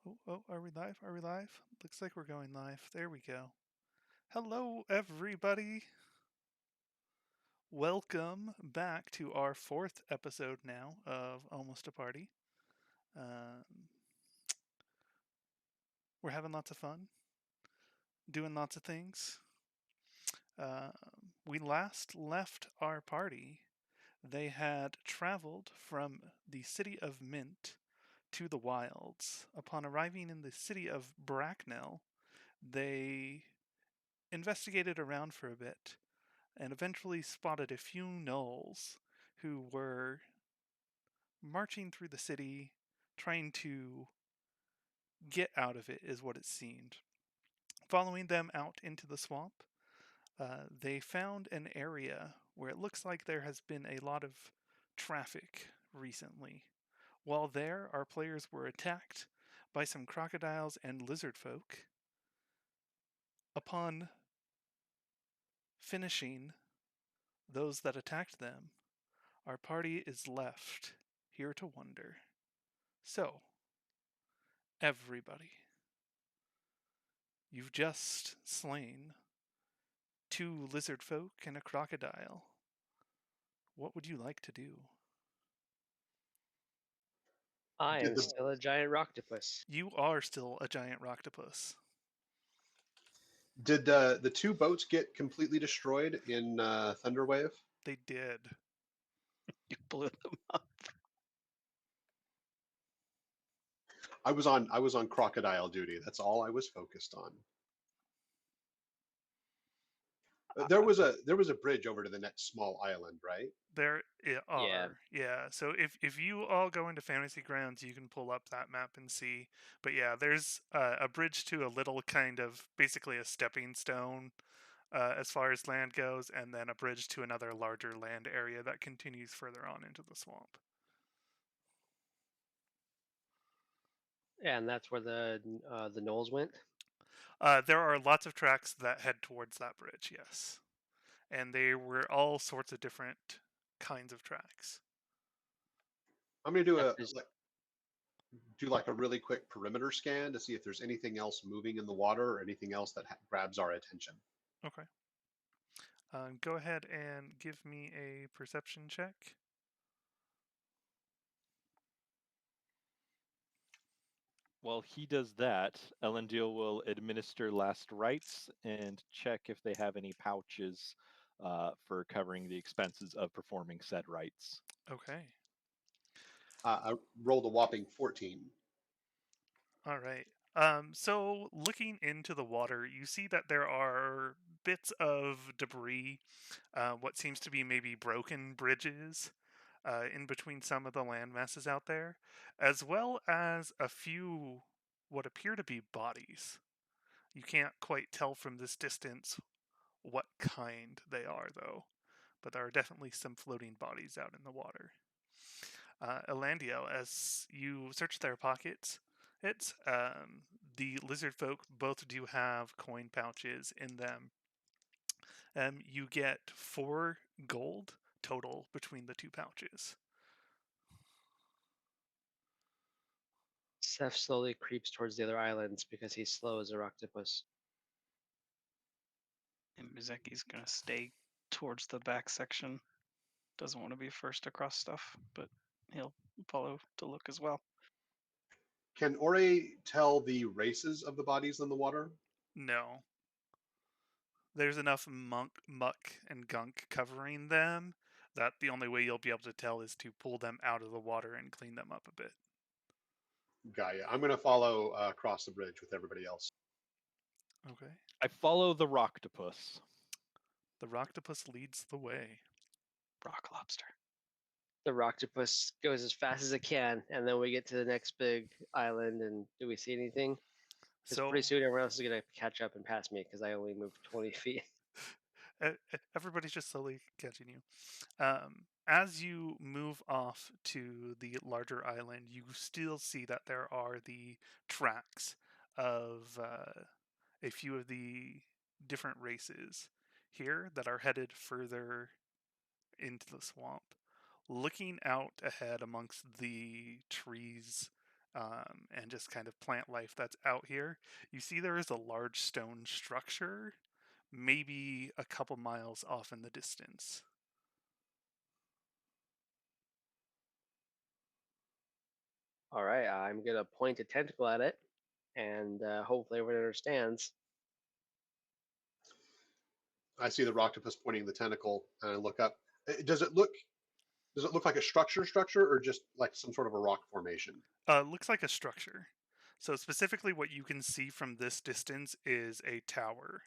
Oh, are we live? Are we live? Looks like we're going live. There we go. Hello, everybody. Welcome back to our fourth episode now of Almost a Party. Um, we're having lots of fun, doing lots of things. We last left our party. They had traveled from the city of Mint to the wilds. Upon arriving in the city of Bracknell, they investigated around for a bit and eventually spotted a few gnolls who were marching through the city trying to get out of it, is what it seemed. Following them out into the swamp, they found an area where it looks like there has been a lot of traffic recently. While there, our players were attacked by some crocodiles and lizard folk. Upon finishing those that attacked them, our party is left here to wonder. So, everybody, you've just slain 2 lizard folk and a crocodile. What would you like to do? I Did am the still a giant octopus. You are still a giant octopus. did the two boats get completely destroyed in Thunderwave? They did. You blew them up. I was on crocodile duty. That's all I was focused on. There was a bridge over to the next small island, right? There Yeah. are. Yeah. So if you all go into Fantasy Grounds, you can pull up that map and see. But yeah, there's a bridge to a little kind of basically a stepping stone as far as land goes, and then a bridge to another larger land area that continues further on into the swamp. Yeah, and that's where the gnolls went. There are lots of tracks that head towards that bridge, yes. And they were all sorts of different kinds of tracks. I'm gonna do That's just, like a really quick perimeter scan to see if there's anything else moving in the water or anything else that grabs our attention. Okay. Go ahead and give me a perception check. While he does that, Elendil will administer last rites and check if they have any pouches for covering the expenses of performing said rites. Okay. I rolled a whopping 14. All right. So looking into the water, you see that there are bits of debris, what seems to be maybe broken bridges, in between some of the land masses out there, as well as a few what appear to be bodies. You can't quite tell from this distance what kind they are, though, but there are definitely some floating bodies out in the water. Elandio, as you search their pockets, the lizard folk both do have coin pouches in them. You get 4 gold total between the 2 pouches. Seth slowly creeps towards the other islands because he's slow as a octopus. And Mizeki's gonna stay towards the back section. Doesn't want to be first across stuff, but he'll follow to look as well. Can Ore tell the races of the bodies in the water? No. There's enough muck and gunk covering them that the only way you'll be able to tell is to pull them out of the water and clean them up a bit. Gaia. I'm going to follow across the bridge with everybody else. Okay. I follow the Rocktopus. The Rocktopus leads the way. Rock lobster. The octopus goes as fast as it can, and then we get to the next big island, and do we see anything? Because So pretty soon everyone else is going to catch up and pass me because I only moved 20 feet. everybody's just slowly catching you. As you move off to the larger island, you still see that there are the tracks of a few of the different races here that are headed further into the swamp. Looking out ahead amongst the trees and just kind of plant life that's out here. You see there is a large stone structure, maybe a couple miles off in the distance. All right, I'm gonna point a tentacle at it, and hopefully everyone understands. I see the octopus pointing the tentacle, and I look up. Does it look like a structure, or just like some sort of a rock formation? Looks like a structure. So specifically what you can see from this distance is a tower.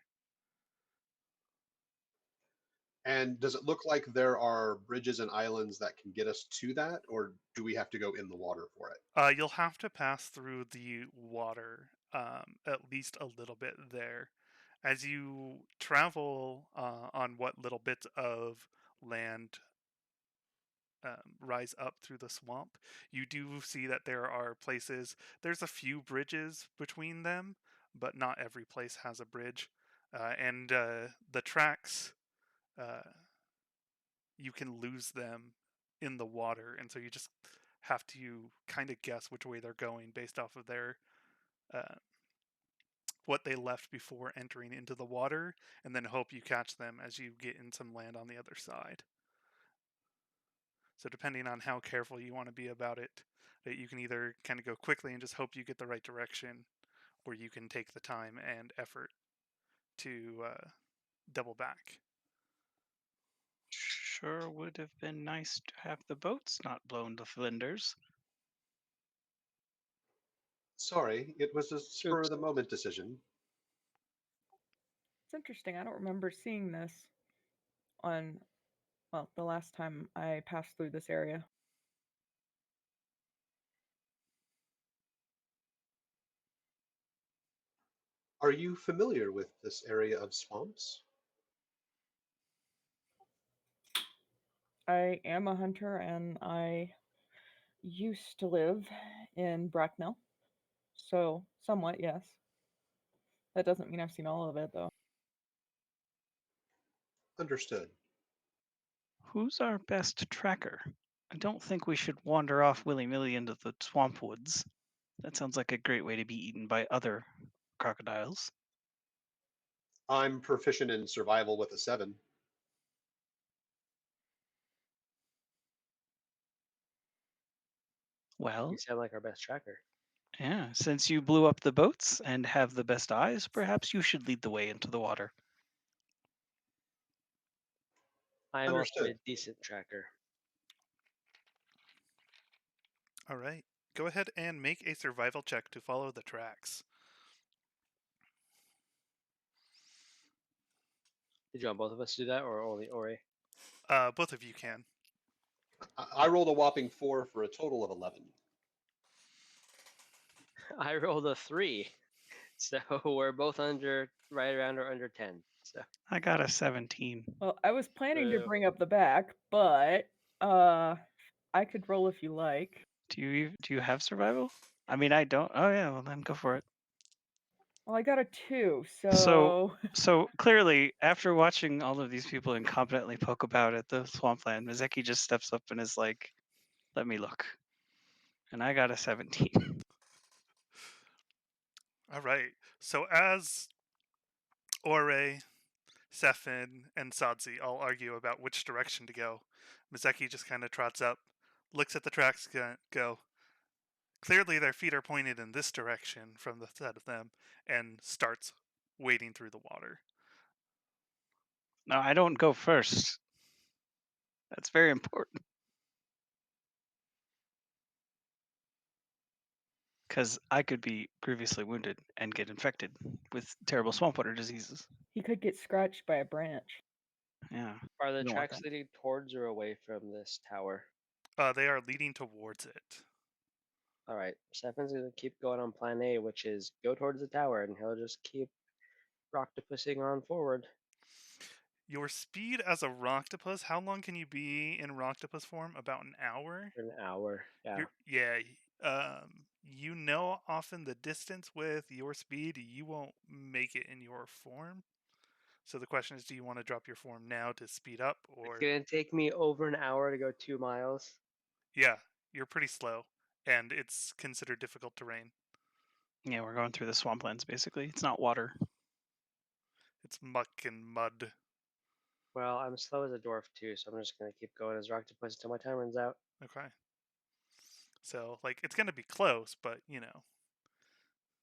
And does it look like there are bridges and islands that can get us to that, or do we have to go in the water for it? You'll have to pass through the water at least a little bit there. As you travel on what little bits of land rise up through the swamp, you do see that there are places, there's a few bridges between them, but not every place has a bridge. And the tracks, uh, you can lose them in the water, and so you just have to kind of guess which way they're going based off of their uh, what they left before entering into the water, and then hope you catch them as you get in some land on the other side. So depending on how careful you want to be about it, that you can either kind of go quickly and just hope you get the right direction, or you can take the time and effort to double back. Sure would have been nice to have the boats not blown to flinders. Sorry, it was a spur of the moment decision. It's interesting. I don't remember seeing this on, well, the last time I passed through this area. Are you familiar with this area of swamps? I am a hunter and I used to live in Bracknell. So, somewhat, yes. That doesn't mean I've seen all of it, though. Understood. Who's our best tracker? I don't think we should wander off willy-nilly into the swamp woods. That sounds like a great way to be eaten by other crocodiles. I'm proficient in survival with a 7. Well, You sound like our best tracker. yeah, since you blew up the boats and have the best eyes, perhaps you should lead the way into the water. I am also a Understood. decent tracker. All right, go ahead and make a survival check to follow the tracks. Did you want both of us to do that, or only Ori? Both of you can. I rolled a whopping 4 for a total of 11. I rolled a 3, so we're both right around or under 10. So I got a 17. Well, I was planning to Boo. bring up the back, but I could roll if you like. Do you have survival? I mean, I don't. Oh yeah, well then go for it. Well, I got a 2, So so so clearly, after watching all of these people incompetently poke about at the swampland, Mizeki just steps up and is like, "Let me look," and I got a 17. All right, so as Ore, Sefin, and Sadzi all argue about which direction to go, Mizeki just kind of trots up, looks at the tracks, go, clearly their feet are pointed in this direction from the set of them, and starts wading through the water. No, I don't go first. That's very important. Because I could be grievously wounded and get infected with terrible swamp water diseases. he could get scratched by a branch. Yeah. are the You don't want tracks that. leading towards or away from this tower? They are leading towards it. All right, Stefan's gonna keep going on plan A, which is go towards the tower, and he'll just keep octopusing on forward. Your speed as a Roctopus, how long can you be in Roctopus form? About an hour? For an hour. Yeah. You know often the distance with your speed, you won't make it in your form. So the question is, do you want to drop your form now to speed up, It's or gonna take me over an hour to go 2 miles. yeah, you're pretty slow. and it's considered difficult terrain. Yeah, we're going through the swamplands basically. It's not water. It's muck and mud. Well, I'm slow as a dwarf too, so I'm just gonna keep going as Octopus until my time runs out. Okay. So, like, it's going to be close, but, you know,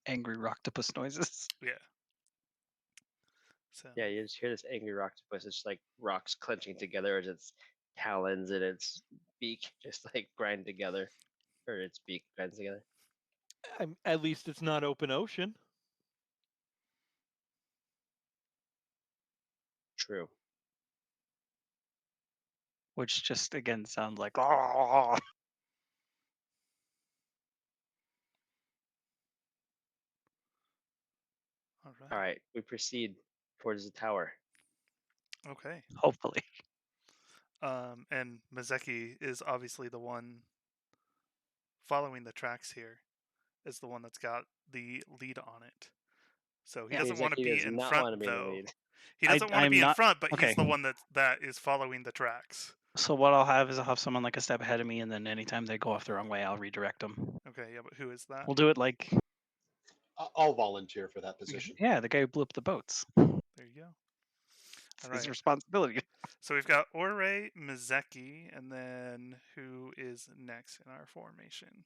Angry octopus noises. yeah. So, Yeah, you just hear this angry Octopus. It's like rocks clenching together as its talons and its beak just like grind together, or its beak grinds together. At least it's not open ocean. True. Which just again sound like all All right. right, we proceed towards the tower. Okay. hopefully. And Mazeki is obviously the one following the tracks here, is the one that's got the lead on it. So he Yeah. doesn't want to Miyazaki be does in not front, want to be in the though. lead. He doesn't want to I'm be in not front, but okay. he's the one that is following the tracks. So what I'll have is I'll have someone like a step ahead of me, and then anytime they go off the wrong way, I'll redirect them. Okay, yeah, but who is that? We'll do it like I'll volunteer for that position. yeah, the guy who blew up the boats. There you go. It's All his right. responsibility. So we've got Ore, Mazeki, and then who is next in our formation?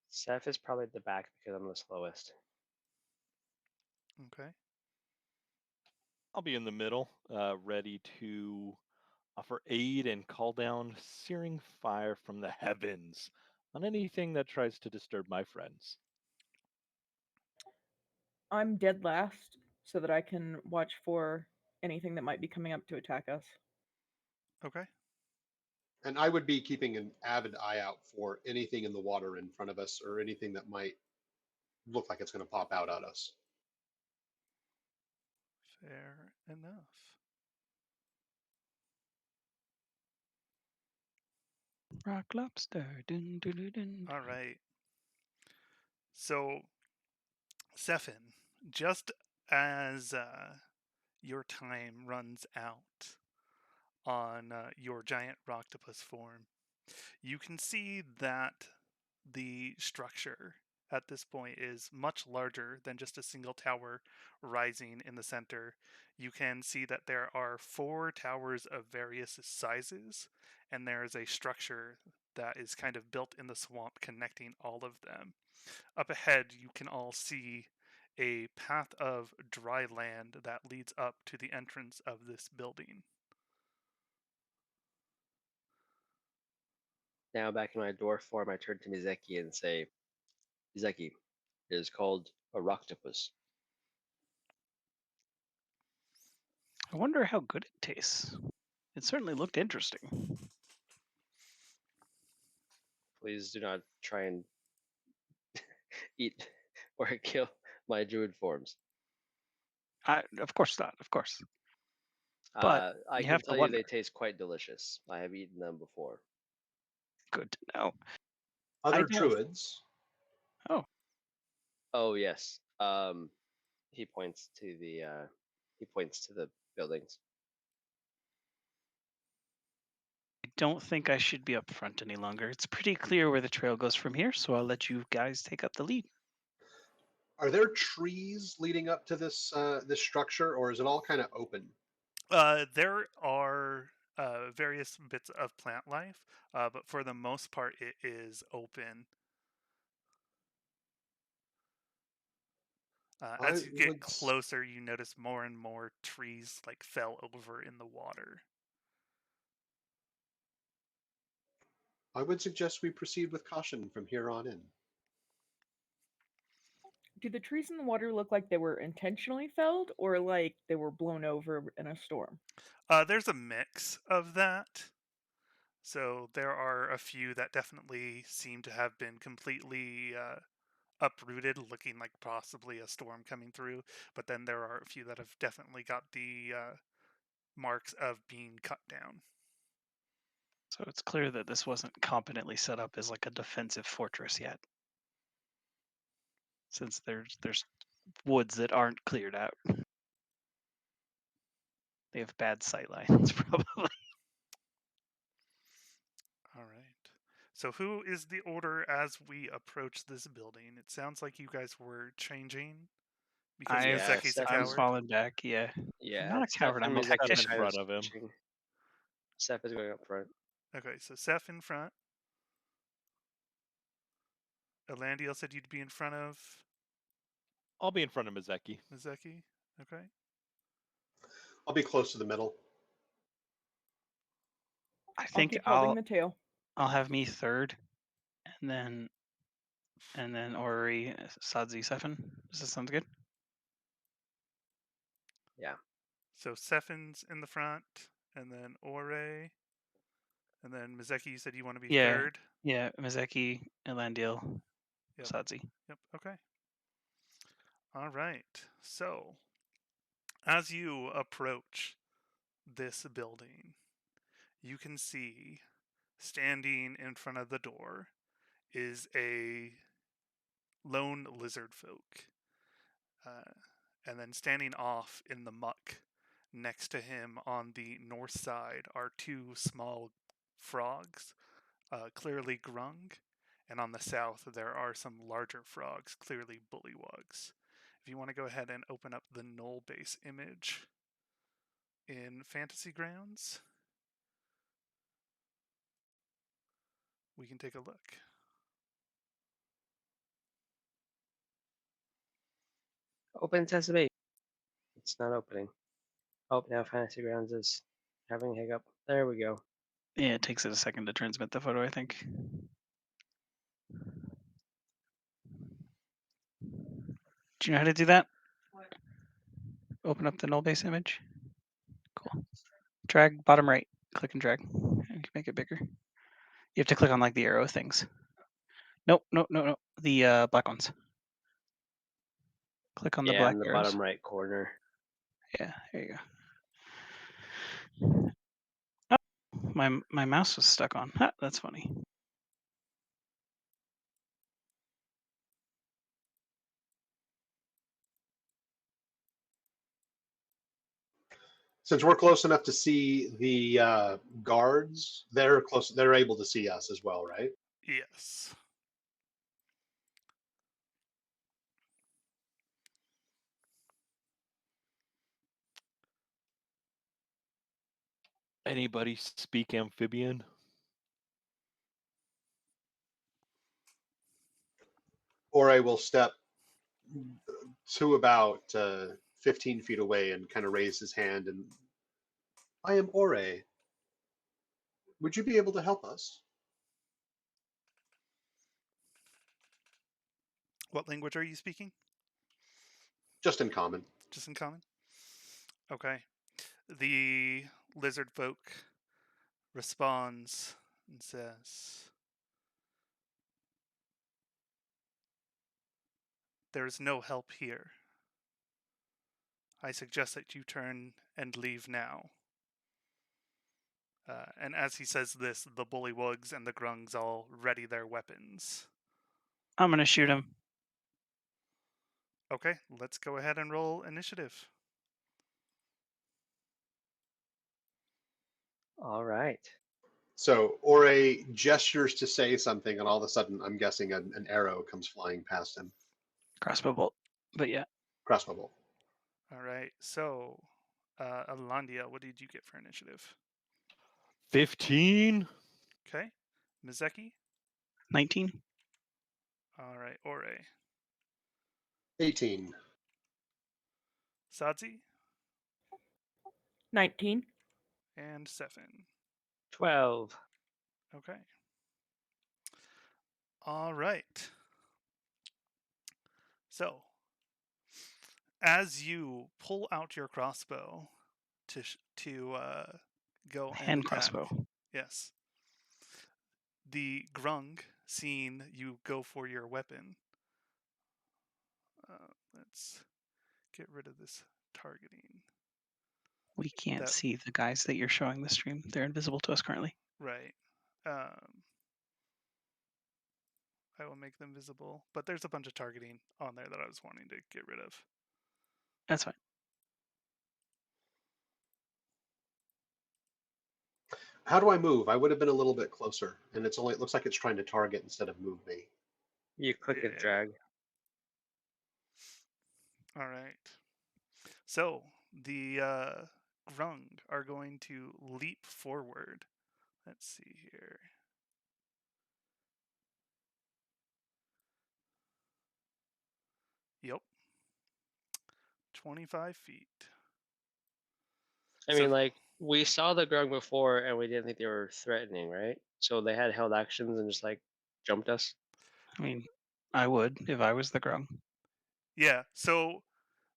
Seth is probably at the back because I'm the slowest. Okay. I'll be in the middle, ready to offer aid and call down searing fire from the heavens on anything that tries to disturb my friends. I'm dead last so that I can watch for anything that might be coming up to attack us. Okay. And I would be keeping an avid eye out for anything in the water in front of us or anything that might look like it's going to pop out at us. Fair enough. Rock lobster. Dun, dun, dun, dun. All right. So, Sefin, just as your time runs out on your giant octopus form, you can see that the structure at this point is much larger than just a single tower rising in the center. You can see that there are 4 towers of various sizes, and there is a structure that is kind of built in the swamp connecting all of them. Up ahead, you can all see a path of dry land that leads up to the entrance of this building. Now back in my dwarf form, I turn to Mizeki and say, Mizeki, it is called a rocktopus. I wonder how good it tastes. It certainly looked interesting. Please do not try and eat or kill my druid forms. Of course not, of course. But I you can have to tell you wonder. they taste quite delicious. I have eaten them before. Good to know. Other don't- druids. Oh yes. He points to the buildings. I don't think I should be up front any longer. It's pretty clear where the trail goes from here, so I'll let you guys take up the lead. Are there trees leading up to this structure, or is it all kind of open? There are various bits of plant life, but for the most part, it is open. I As you get would closer, you notice more and more trees like fell over in the water. suggest we proceed with caution from here on in. Do the trees in the water look like they were intentionally felled or like they were blown over in a storm? There's a mix of that. So there are a few that definitely seem to have been completely uprooted, looking like possibly a storm coming through. But then there are a few that have definitely got the marks of being cut down. So it's clear that this wasn't competently set up as like a defensive fortress yet. Since there's woods that aren't cleared out. They have bad sight lines, probably. All right. So who is the order as we approach this building? It sounds like you guys were changing because I've Yeah, Mizeki's a Steph I've is. coward. fallen back. Yeah, I'm Yeah, not a Steph coward. and I'm a I'll step Mizeki are in tactician. kind of front of him. switching. Steph is going up front. Okay, so Seth in front. Elandiel said you'd be in front of I'll be in front of Mizeki. Mizeki. Okay. I'll be close to the middle. I I'll think keep holding the tail. I'll have me third, and then Ori, Sadzi, Sefin. Does that sound good? Yeah. So Sefin's in the front, and then Ore, and then Mizeki. You said you want to be Yeah. third. Yeah, Mizeki, Elandil, Yep. Sadzi. Yep. Okay. All right. So as you approach this building, you can see standing in front of the door is a lone lizard folk. And then standing off in the muck next to him on the north side are two small frogs, clearly grung. And on the south, there are some larger frogs, clearly bullywugs. If you want to go ahead and open up the Gnoll base image in Fantasy Grounds, we can take a look. Open Sesame. It's not opening. Oh, now Fantasy Grounds is having a hiccup. There we go. Yeah, it takes it a second to transmit the photo, I think. Do you know how to do that? Open up the null base image. Cool. Drag bottom right. Click and drag. And you can make it bigger. You have to click on like the arrow things. Nope, nope, no, no. The black ones. Click on the Yeah, black in the arrows. bottom right corner. Yeah, there you go. Oh, my mouse was stuck on. Ah, that's funny. Since we're close enough to see the guards, they're close. They're able to see us as well, right? Yes. Anybody speak amphibian? Or I will step to about 15 feet away and kind of raise his hand and I am Ore. Would you be able to help us? What language are you speaking? Just in common. Just in common? Okay. The lizard folk responds and says, "There is no help here. I suggest that you turn and leave now." And as he says this, the bullywugs and the grungs all ready their weapons. I'm gonna shoot him. Okay, let's go ahead and roll initiative. All right. So Ore gestures to say something, and all of a sudden, I'm guessing an arrow comes flying past him. Crossbow bolt. But yeah. Crossbow bolt. All right, so Alandia, what did you get for initiative? 15. Okay, Mizeki. 19. All right, Ore. 18. Sadzi 19. and Sefin. 12. Okay. All right. So, as you pull out your crossbow to go and Hand attack, crossbow. yes, the grung, seeing you go for your weapon, let's get rid of this targeting. We can't That- see the guys that you're showing the stream. They're invisible to us currently. Right. I will make them visible, but there's a bunch of targeting on there that I was wanting to get rid of. That's fine. How do I move? I would have been a little bit closer, and it looks like it's trying to target instead of move me. You click and Yeah. drag. All right. So the grung are going to leap forward. Let's see here. Yep. 25 feet. I So mean, like, we saw the grung before and we didn't think they were threatening, right? So they had held actions and just like jumped us. I mean, I would if I was the grung. yeah, so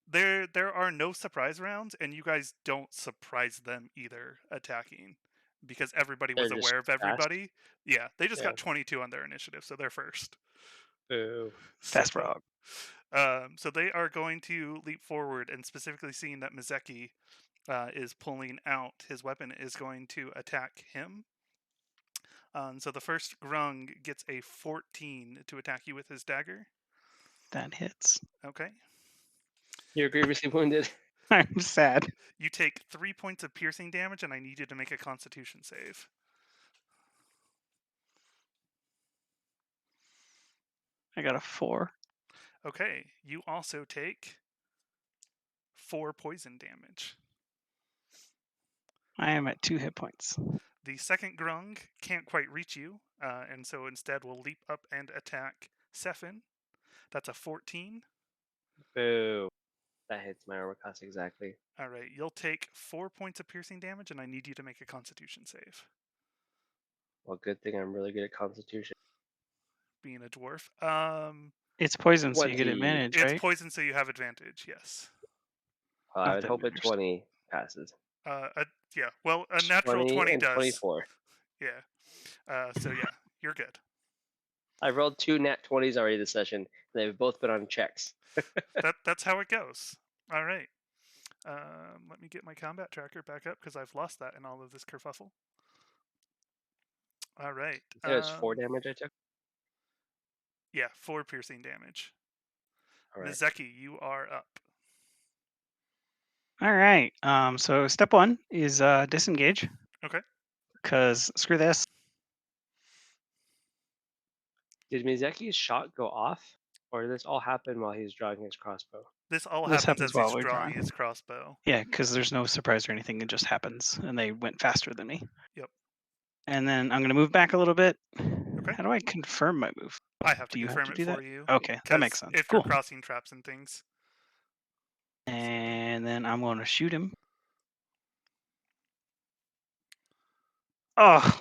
there are no surprise rounds, and you guys don't surprise them either attacking, because everybody They're was just aware of fast. everybody. Yeah, they just Yeah. got 22 on their initiative, so they're first. Boo. Fast So, frog. so they are going to leap forward, and specifically seeing that Mizeki is pulling out his weapon, is going to attack him. So the first grung gets a 14 to attack you with his dagger. That hits. Okay. You're grievously wounded. I'm sad. You take 3 points of piercing damage, and I need you to make a Constitution save. I got a 4. Okay. You also take 4 poison damage. I am at 2 hit points. The second grung can't quite reach you, and so instead will leap up and attack Sephin. That's a 14. Boo. That hits my armor class exactly. All right, you'll take 4 points of piercing damage, and I need you to make a Constitution save. Well, good thing I'm really good at Constitution. Being a dwarf, It's poison, so you get 20. advantage, it's right? poison, so you have advantage. Yes. I Not would that hope a matters. 20 passes. Yeah. Well, a natural 20 and does. 24. Yeah. So yeah, you're good. I've rolled 2 nat 20s already this session, and they've both been on checks. That's how it goes. All right. Let me get my combat tracker back up, because I've lost that in all of this kerfuffle. All right. You said it was 4 damage I took? Yeah, 4 piercing damage. All right. Mizeki, you are up. All right. So step 1 is disengage. Okay. Because screw this. Did Mizeki's shot go off? Or did this all happen while he was drawing his crossbow? This all This happens happens as while he's we're drawing drawing. his crossbow. Yeah, because there's no surprise or anything. It just happens, and they went faster than me. Yep. And then I'm going to move back a little bit. Okay. How do I confirm my move? I have to Do you have confirm to it do for that? you. Okay, that makes sense. If Cool. you're crossing traps and things. And then I'm going to shoot him. Oh,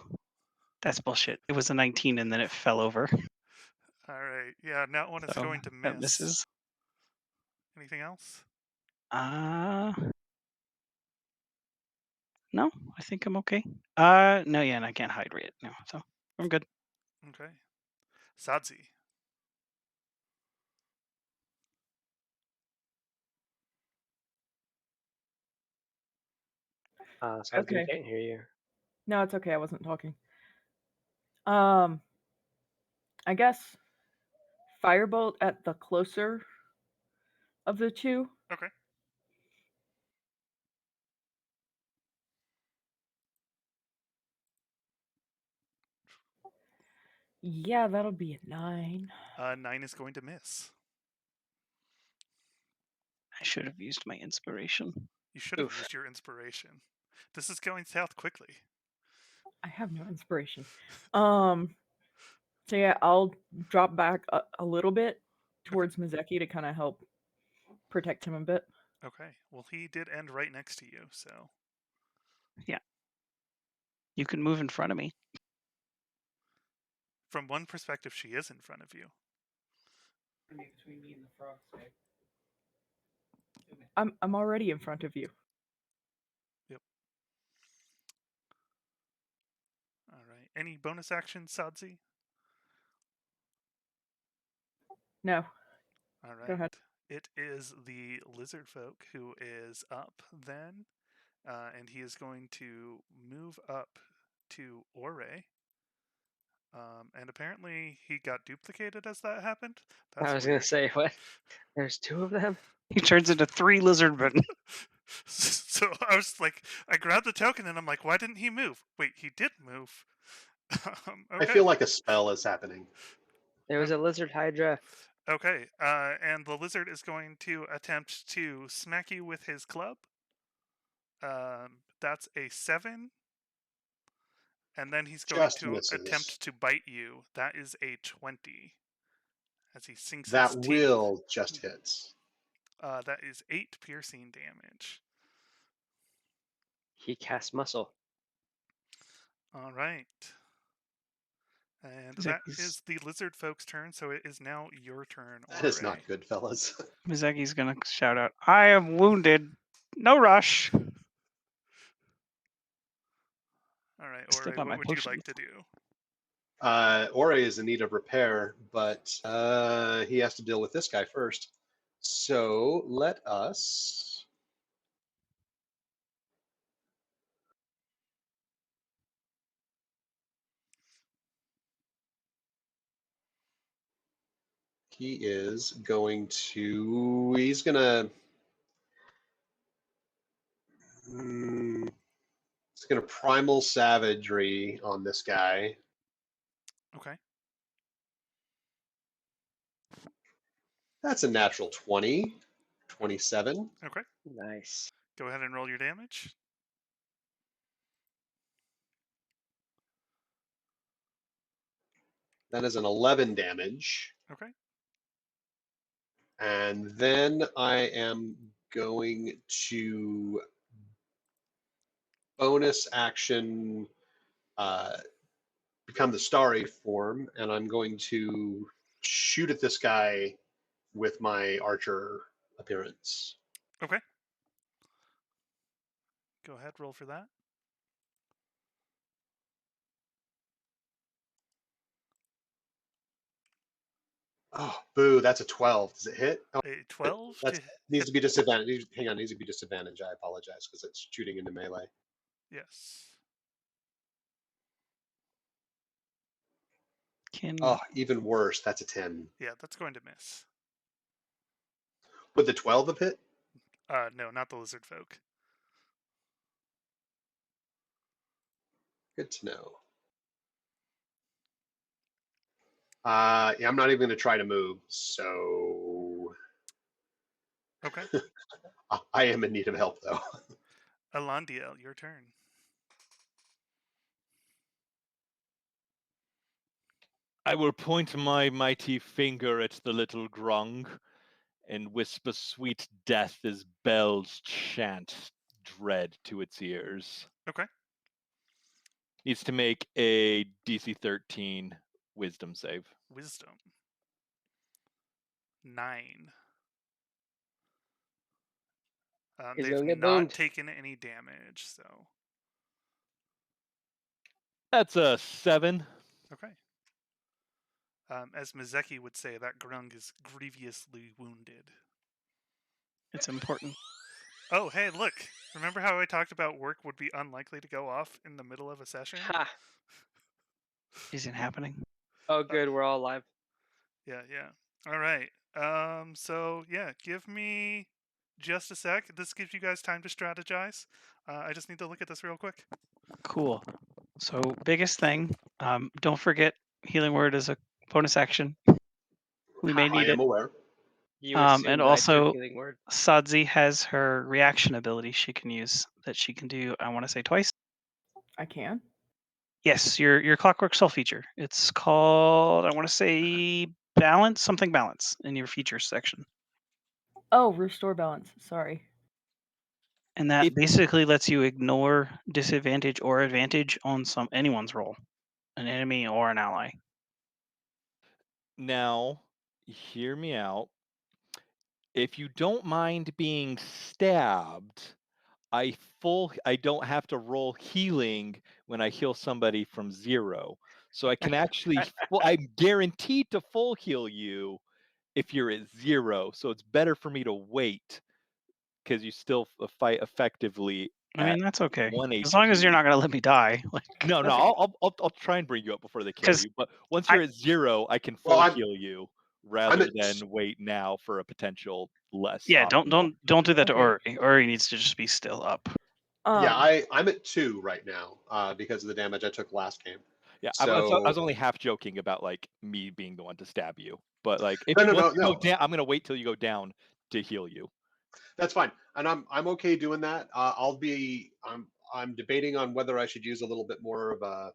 that's bullshit. It was a 19 and then it fell over. All right. Yeah, that one is So going to that miss. misses. Anything else? No, I think I'm okay. No, yeah, and I can't hide it. No, so I'm good. Okay. Sadzi. Sadzi, Okay. we can't hear you. No, it's okay. I wasn't talking. I guess firebolt at the closer of the two. Okay. Yeah, that'll be a 9. 9 is going to miss. I should have used my inspiration. You should have Oof. used your inspiration. This is going south quickly. I have no inspiration. So yeah, I'll drop back a little bit towards Mizeki to kind of help protect him a bit. Okay. Well, he did end right next to you, so. Yeah. You can move in front of me. From one perspective, she is in front of you. Between me and the frog snake. I'm already in front of you. Yep. All right. Any bonus actions, Sadzi? No. All right. Go ahead. It is the lizard folk who is up then, and he is going to move up to Ore. And apparently he got duplicated as that happened. That's I was weird. going to say, what? There's 2 of them? He turns into 3 lizard men. So I was like, I grabbed the token and I'm like, why didn't he move? Wait, he did move. I Okay. feel like a spell is happening. There was a lizard Hydra. Okay. And the lizard is going to attempt to smack you with his club. That's a 7. And then he's going Just to misses. attempt to bite you. That is a 20. As he sinks That his teeth. will just hits. That is 8 piercing damage. He casts muscle. All right. And Is that is the lizard folks' turn, so it is now your turn. That is Ore. not good, fellas. Mizaki's gonna shout out, "I am wounded. No rush." All right, Step Ore, on my what would you potions. like to do? Ore is in need of repair, but he has to deal with this guy first. So let us. He is going to. He's gonna. He's gonna primal savagery on this guy. Okay. That's a natural 20. 27. Okay. Nice. Go ahead and roll your damage. That is an 11 damage. Okay. And then I am going to bonus action become the starry form, and I'm going to shoot at this guy with my archer appearance. Okay. Go ahead, roll for that. Oh, boo, that's a 12. Does it hit? Oh, A 12 that to needs to be disadvantage. Hang on, needs to be disadvantage. I apologize because it's shooting into melee. yes. Oh, even worse. That's a 10. Yeah, that's going to miss. Would the 12 have hit? No, not the lizard folk. Good to know. Yeah, I'm not even going to try to move, so Okay. I am in need of help, though. Alandiel, your turn. I will point my mighty finger at the little grung and whisper sweet death as bells chant dread to its ears. Okay. Needs to make a DC 13 wisdom save. Wisdom. 9. He's They've gonna get not boomed. taken any damage, so. That's a 7. Okay. As Mizeki would say, that grung is grievously wounded. It's important. Oh, hey, look. Remember how I talked about work would be unlikely to go off in the middle of a session? Ha! Isn't happening. Oh, good. We're all alive. Yeah, yeah. All right. So yeah, give me just a sec. This gives you guys time to strategize. I just need to look at this real quick. Cool. So biggest thing, don't forget healing word is a bonus action. We may Ha, need I it. am aware. You assumed And I took also healing word. Sadzi has her reaction ability she can use that she can do, I want to say twice. I can. Yes, your clockwork self feature. It's called, I want to say balance in your features section. Oh, restore balance. Sorry. And that basically lets you ignore disadvantage or advantage on anyone's roll, an enemy or an ally. Now, hear me out. If you don't mind being stabbed, I don't have to roll healing when I heal somebody from 0. So I can actually I'm guaranteed to full heal you if you're at 0. So it's better for me to wait because you still fight effectively. I mean, that's okay. 1 As long as you're HP. not going to let me die. No, That's I'll try and bring you up before they kill 'Cause you. But once you're at 0, I can Well, full I'm- heal you rather at- than wait now for a potential less. Yeah, optimal. don't do that to Okay. Ori. Ori needs to just be still up. Yeah, Um, I'm at 2 right now because of the damage I took last game. Yeah, I So was only half joking about like me being the one to stab you, but like if no, once you go no. down, I'm gonna wait till you go down to heal you. That's fine, and I'm okay doing that. I'm debating on whether I should use a little bit more of a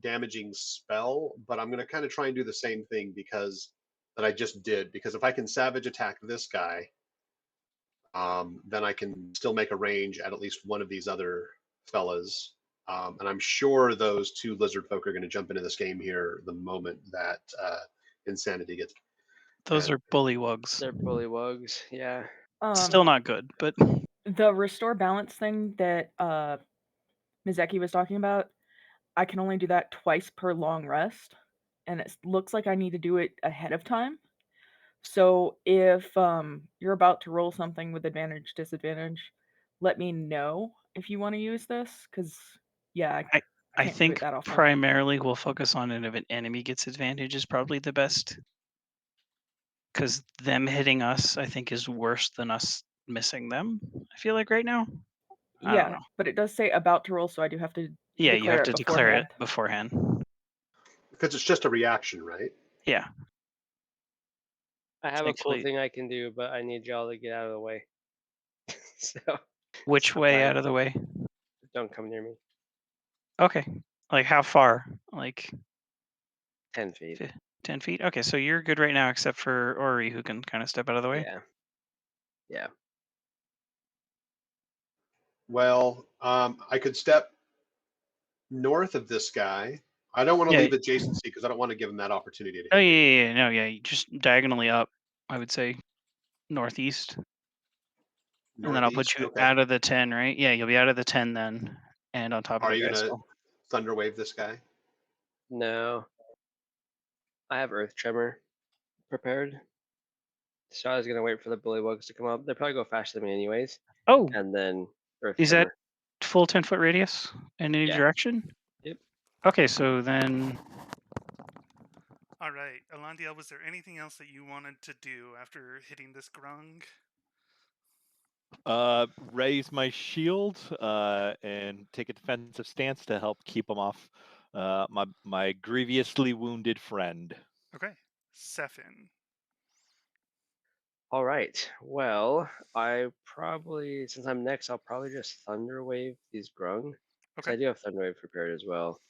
damaging spell, but I'm going to kind of try and do the same thing because that I just did. Because if I can savage attack this guy, then I can still make a range at least one of these other fellas. And I'm sure those 2 lizard folk are going to jump into this game here the moment that insanity gets. Those And are bullywugs. They're bullywugs. Yeah. Still not good, but the restore balance thing that Mizeki was talking about, I can only do that twice per long rest, and it looks like I need to do it ahead of time. So if you're about to roll something with advantage, disadvantage, let me know if you want to use this, because yeah, I can't do it think that often. primarily we'll focus on it if an enemy gets advantage is probably the best. Because them hitting us, I think, is worse than us missing them. I feel like right now. I don't Yeah, know. but it does say about to roll, so I do have to Yeah, you declare have it to declare it beforehand. beforehand. because it's just a reaction, right? Yeah. I have a cool Thankfully, thing I can do, but I need y'all to get out of the way. So which stop way lying. out of the way? Don't come near me. Okay. Like how far? Like 10 feet. 10 feet? Okay, so you're good right now, except for Ori, who can kind of step out of the way. Yeah. Yeah. Well, I could step north of this guy. I don't want to Yeah. leave adjacency because I don't want to give him that opportunity to Oh, hit me. yeah. No, yeah. You just diagonally up, I would say, northeast. And then I'll put Northeast. you Okay. out of the 10, right? Yeah, you'll be out of the 10 then, and on top of Are the you guy gonna still. thunder wave this guy? No. I have Earth Tremor prepared. So I was gonna wait for the bullywugs to come up. They'll probably go faster than me anyways. Oh, And then Earth is that Tremor. full 10-foot radius in any Yeah. direction? Yep. Okay, so then All right, Alandia, was there anything else that you wanted to do after hitting this grung? Raise my shield and take a defensive stance to help keep him off my grievously wounded friend. Okay, Sefin. All right. Well, I probably, since I'm next, I'll probably just Thunder Wave these grung. Because Okay, I do have Thunder Wave prepared as well.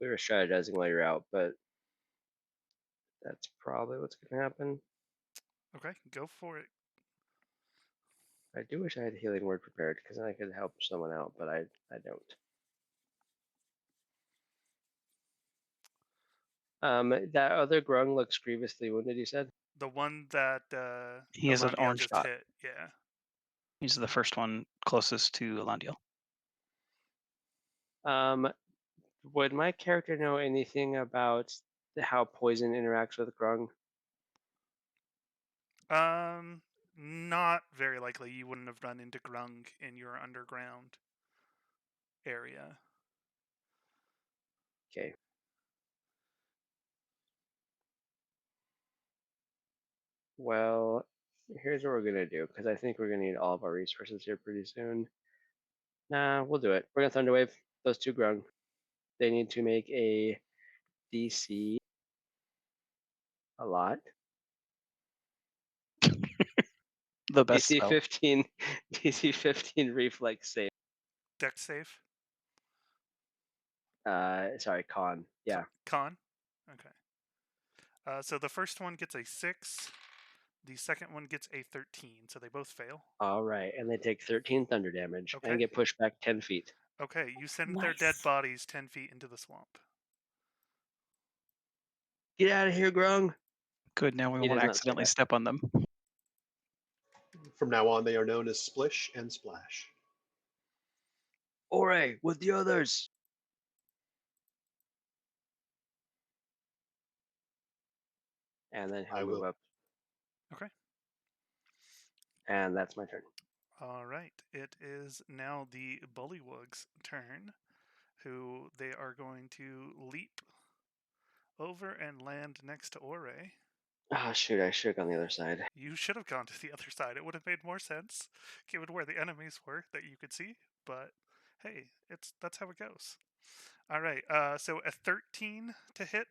We were strategizing while you're out, but that's probably what's going to happen. okay, go for it. I do wish I had Healing Word prepared because then I could help someone out, but I don't. That other grung looks grievously wounded, you said? The one that he has an Alandia orange just dot. hit. Yeah. He's the first one closest to Elandiel. Would my character know anything about how poison interacts with grung? Not very likely. You wouldn't have run into grung in your underground area. Okay. Well, here's what we're gonna do, because I think we're gonna need all of our resources here pretty soon. Nah, we'll do it. We're gonna Thunderwave those 2 grung. They need to make a DC a lot. The best DC spell. 15, DC 15 reflex save. Dex save. Sorry, con. Yeah. Con. Okay. So the first one gets a 6. The second one gets a 13. So they both fail. All right, and they take 13 thunder damage Okay. and get pushed back 10 feet. Okay, you send their dead Nice. bodies 10 feet into the swamp. Get out of here, grung. Good, now we He won't does not say accidentally that. step on them. From now on, they are known as Splish and Splash. Ore, with the others. And then he'll I move will. up. Okay. And that's my turn. All right. It is now the Bullywug's turn, who they are going to leap over and land next to Ore. Ah, shoot, I should have gone the other side. You should have gone to the other side. It would have made more sense, given where the enemies were that you could see. But hey, that's how it goes. All right. So a 13 to hit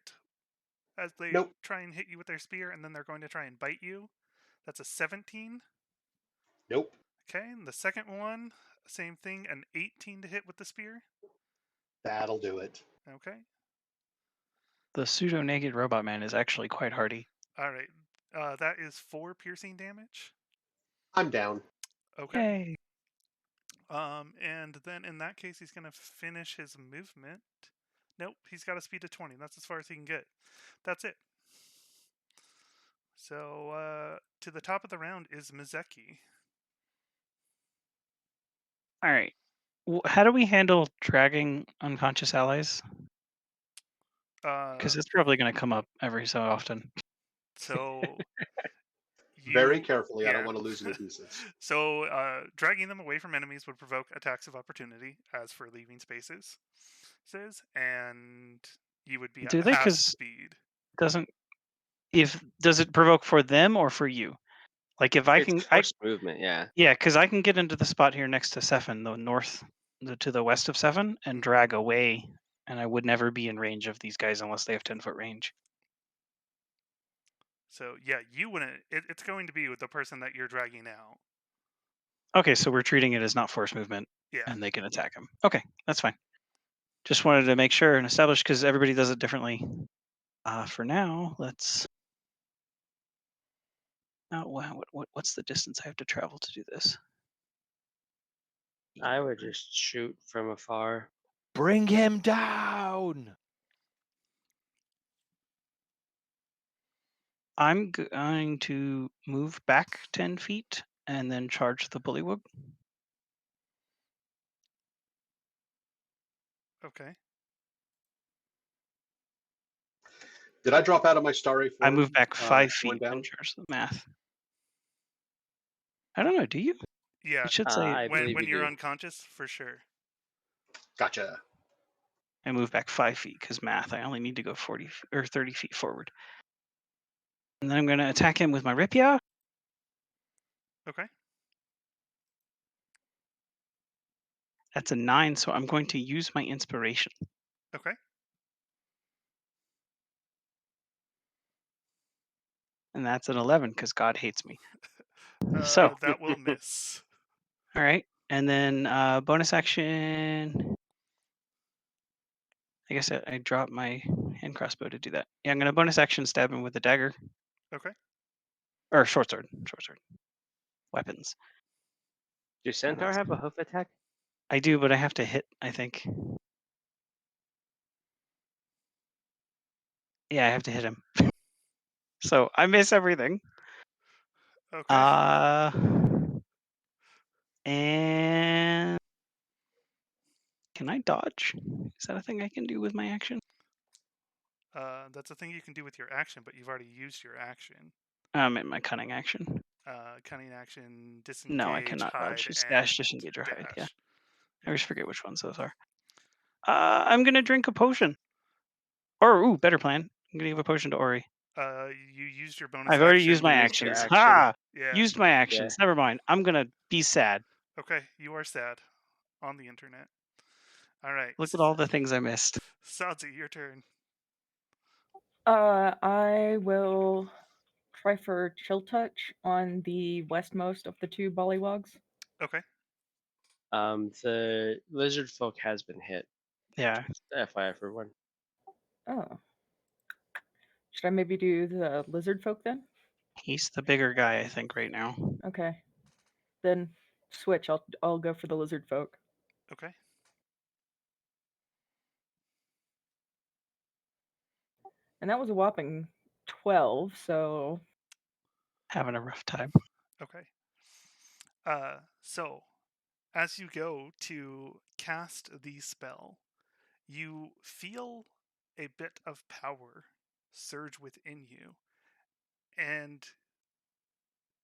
as they Nope. try and hit you with their spear, and then they're going to try and bite you. That's a 17. Nope. Okay. And the second one, same thing, an 18 to hit with the spear. That'll do it. Okay. The pseudo-naked robot man is actually quite hardy. All right. That is 4 piercing damage. I'm down. Okay. Yay! And then in that case, he's gonna finish his movement. Nope, he's got a speed of 20. That's as far as he can get. That's it. So to the top of the round is Mizeki. All right. How do we handle dragging unconscious allies? Uh, Because it's probably going to come up every so often. so Very you, carefully. I don't yeah. want to lose any pieces. So dragging them away from enemies would provoke attacks of opportunity, as for leaving spaces, says, and you would be at Do they? half Because speed. does it provoke for them or for you? Like if I It's can, forced movement, yeah. yeah, because I can get into the spot here next to Seven, to the west of Seven, and Mhm. drag away, and I would never be in range of these guys unless they have 10-foot range. So yeah, you wouldn't. It's going to be with the person that you're dragging out. Okay, so we're treating it as not force movement, Yeah. and they can attack him. Okay, that's fine. Just wanted to make sure and establish because everybody does it differently. For now, let's. Oh wow, what's the distance I have to travel to do this? I would just shoot from afar. Bring him down. I'm going to move back 10 feet and then charge the bullywug. Okay. Did I drop out of my starry I form? move back 5 Going feet and down? charge the math. I don't know. Do you? Yeah. It should say I believe When you you're do. unconscious, for sure. Gotcha. I move back 5 feet because math. I only need to go 40 or 30 feet forward. And then I'm going to attack him with my rapier. Okay. That's a 9, so I'm going to use my inspiration. Okay. And that's an 11 because God hates me. So, That will miss. all right. And then bonus action. I guess I dropped my hand crossbow to do that. Yeah, I'm going to bonus action stab him with a dagger. Okay. Or short sword. Weapons. Do Centaur have a hoof attack? I do, but I have to hit, I think. Yeah, I have to hit him. So I miss everything. Okay. And can I dodge? Is that a thing I can do with my action? That's a thing you can do with your action, but you've already used your action. In my cunning action. Cunning action, disengage, No, I cannot hide, dodge. It's and dash, disengage, or dash. hide. Yeah, I always forget which ones those are. I'm gonna drink a potion. Or better plan. I'm gonna give a potion to Ori. You used your bonus I've action. already used my You used your actions. action. Ha! Yeah. Used my actions. Never mind. I'm gonna be sad. Okay, you are sad on the internet. All right. Look at all the things I missed. Sadzi, your turn. I will try for chill touch on the westmost of the two bollywogs. Okay. The lizard folk has been hit. Yeah. Just FYI for one. Oh. Should I maybe do the lizard folk then? He's the bigger guy, I think, right now. Okay. Then switch. I'll go for the lizard folk. Okay. And that was a whopping 12, so Having a rough time. Okay. So as you go to cast the spell, you feel a bit of power surge within you, and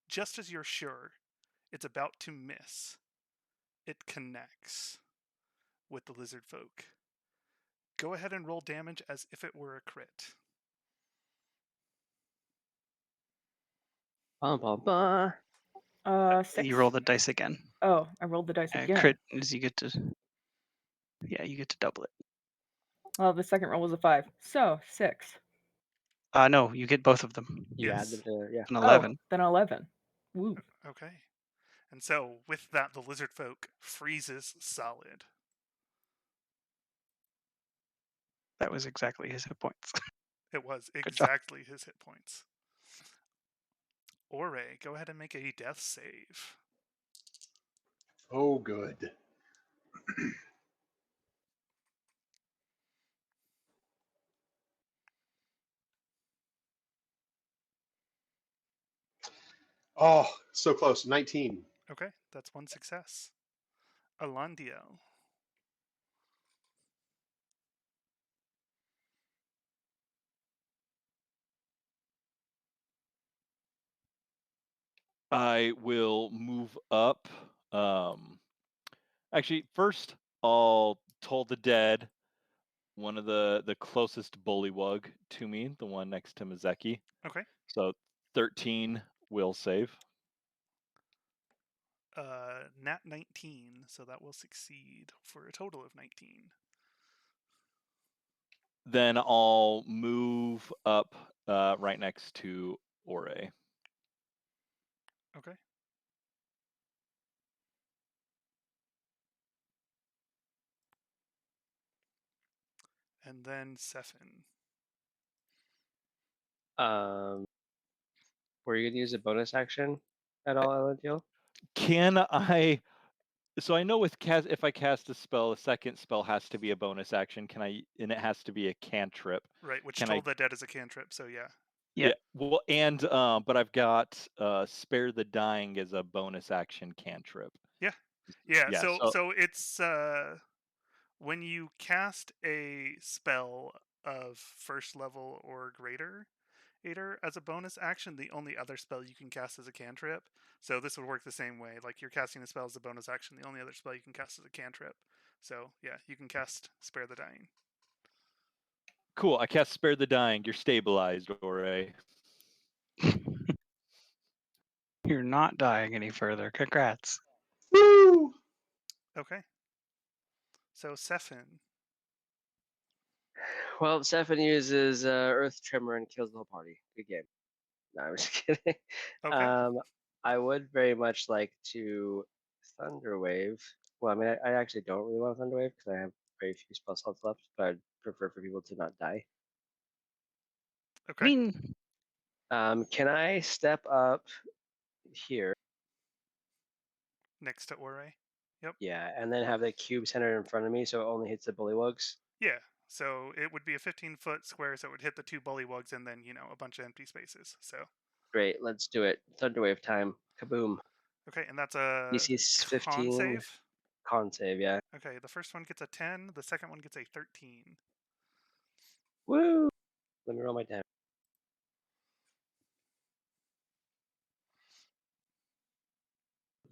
just as you're sure it's about to miss, it connects with the lizard folk. Go ahead and roll damage as if it were a crit. Bum, bum, bum. 6. You roll the dice again. Oh, I rolled the dice again. Crit is you get to. Yeah, you get to double it. Well, the second roll was a 5. So 6. No, you get both of them. You add Yes. them to, yeah. An 11. Oh, then 11. Woo. Okay. And so with that, the lizard folk freezes solid. That was exactly his hit points. It was job. exactly his hit points. Ore, go ahead and make a death save. Oh, good. Oh, so close. 19. Okay, that's one success. Alandio. I will move up. Actually, first I'll toll the dead, one of the closest bullywug to me, the one next to Mazeki. Okay. So 13 will save. Nat 19, so that will succeed for a total of 19. Then I'll move up right next to Ore. Okay. And then Sephin. Were you going to use a bonus action at all, Elendil? Can I? So I know with cast, if I cast a spell, a second spell has to be a bonus action. Can I? And it has to be a cantrip. Right, which Can Toll I? the Dead is a cantrip, so yeah. Yeah. Well, and but I've got spare the dying as a bonus action cantrip. Yeah. Yeah, Yeah, so it's when you cast a spell of first level or greater, as a bonus action, the only other spell you can cast is a cantrip. So this would work the same way. Like you're casting a spell as a bonus action, the only other spell you can cast is a cantrip. So yeah, you can cast Spare the Dying. Cool. I cast Spare the Dying. You're stabilized, Ore. You're not dying any further. Congrats. Woo! Okay. So Sephin. Well, Stefan uses Earth Tremor and kills the whole party. Good game. No, I'm just kidding. Okay. I would very much like to Thunderwave. Well, I mean, I actually don't really want Thunderwave because I have very few spell slots left, but I'd prefer for people to not die. Okay. I mean, Can I step up here? Next to Ore. Yep. Yeah, and then have the cube centered in front of me so it only hits the bullywugs. Yeah. So it would be a 15-foot square, so it would hit the two bullywugs and then, a bunch of empty spaces. So. Great, let's do it. Thunderwave time. Kaboom. Okay, and that's a DC's con 15. save. Con save, yeah. Okay, the first one gets a 10, the second one gets a 13. Woo! Let me roll my damage.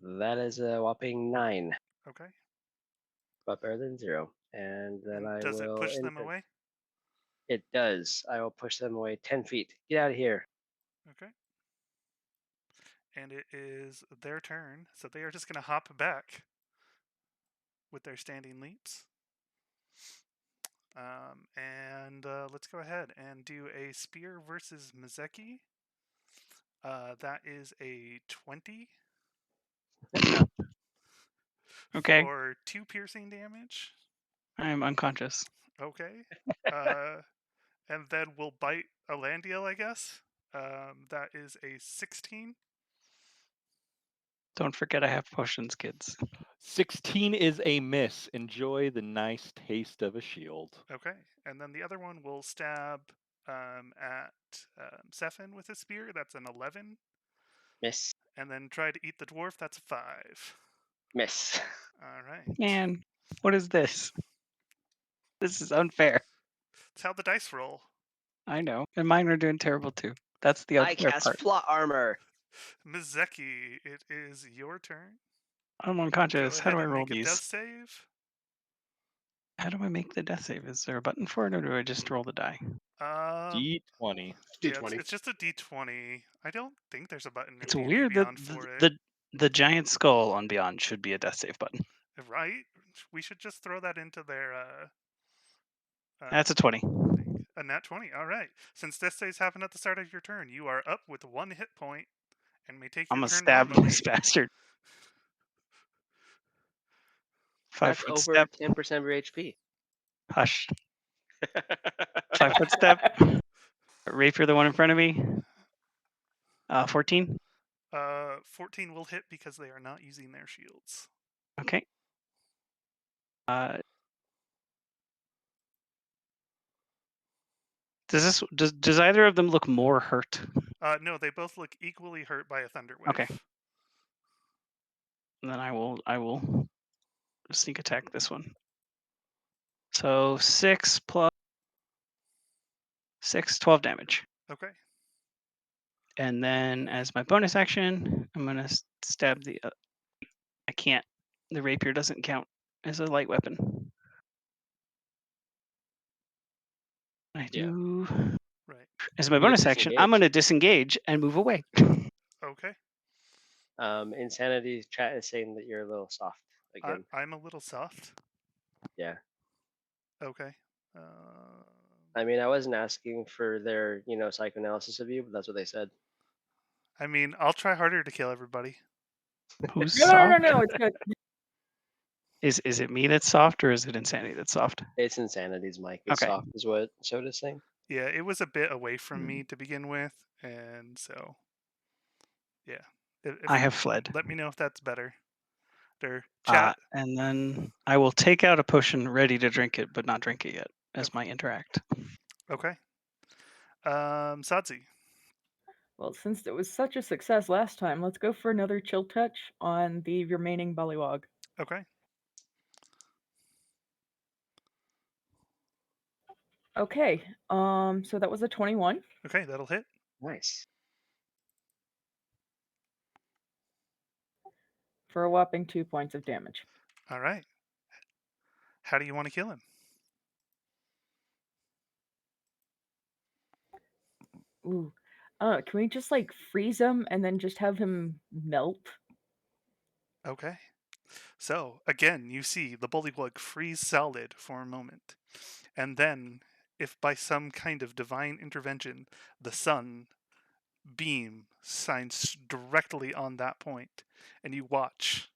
That is a whopping 9. Okay. But better than 0. And then And I does it will. push them away? It does. I will push them away 10 feet. Get out of here. Okay. And it is their turn, so they are just going to hop back with their standing leaps. And let's go ahead and do a spear versus Mazeki. That is a 20 okay. for 2 piercing damage. I'm unconscious. Okay. And then we'll bite Alandiel, I guess. That is a 16. Don't forget I have potions, kids. 16 is a miss. Enjoy the nice taste of a shield. Okay. And then the other one will stab at Sephin with a spear. That's an 11. Miss. And then try to eat the dwarf. That's a 5. Miss. All right. Man, what is this? This is unfair. That's how the dice roll. I know. And mine are doing terrible too. That's the I unfair cast part. plot armor. Mizeki, it is your turn. I'm Go unconscious. How ahead do I and roll make a death these? save. How do I make the death save? Is there a button for it, or do I just roll the die? D20. Yeah, D20. it's just a D20. I don't think there's a button in It's D&D weird that Beyond for it. the giant skull on Beyond should be a death save button. Right? We should just throw that into their That's a 20. thing. A nat 20. All right. Since death saves happen at the start of your turn, you are up with 1 hit point and may take I'm your gonna turn stab normally. this bastard. 5 That's foot over step. 10% of your HP. Hush. 5 foot step. Rapier, the one in front of me. 14. 14 will hit because they are not using their shields. Okay. Does either of them look more hurt? No, they both look equally hurt by a thunder wave. Okay. And then I will sneak attack this one. So 6 plus 6, 12 damage. Okay. And then as my bonus action, I'm gonna stab the. I can't. The rapier doesn't count as a light weapon. I do. Right. As my You can bonus action, I'm disengage. gonna disengage and move away. Okay. Insanity chat is saying that you're a little soft again. I'm a little soft. Yeah. Okay. I mean, I wasn't asking for their, psychoanalysis of you, but that's what they said. I mean, I'll try harder to kill everybody. Who's No, soft? no, it's good. Is it me that's soft, or is it Insanity that's soft? It's Insanity's mic is Okay. soft, is what Soda's saying. Yeah, it was a bit away from me to begin with, and so yeah. I have fled. Let me know if that's better. Chat. And then I will take out a potion ready to drink it, but not drink it yet as my interact. Okay. Sadzi. Well, since it was such a success last time, let's go for another chill touch on the remaining bullywog. Okay. Okay. So that was a 21. Okay, that'll hit. Nice. For a whopping 2 points of damage. All right. How do you want to kill him? Ooh. Can we just like freeze him and then just have him melt? Okay. So, again, you see the bullywug freeze solid for a moment. And then, if by some kind of divine intervention, the sun beam shines directly on that point, and you watch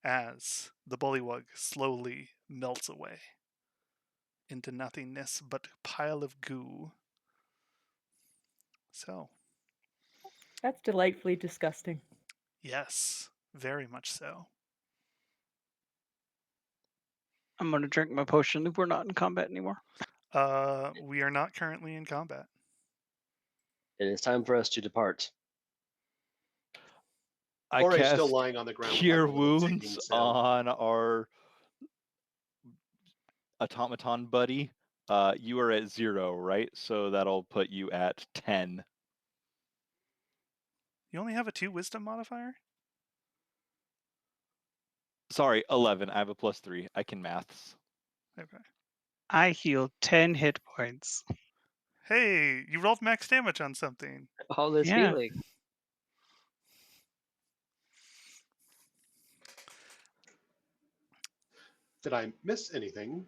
as the bullywug slowly melts away into nothingness but a pile of goo. So. That's delightfully disgusting. Yes, very much so. I'm gonna drink my potion if we're not in combat anymore. We are not currently in combat. It is time for us to depart. I Or is cast still lying on the ground with, Cure like, a little ticking Wounds sound. on our automaton buddy. You are at 0, right? So that'll put you at 10. You only have a 2 wisdom modifier? Sorry, 11. I have a +3. I can maths. Okay. I heal 10 hit points. Hey, you rolled max damage on something. All this healing. Did I miss anything?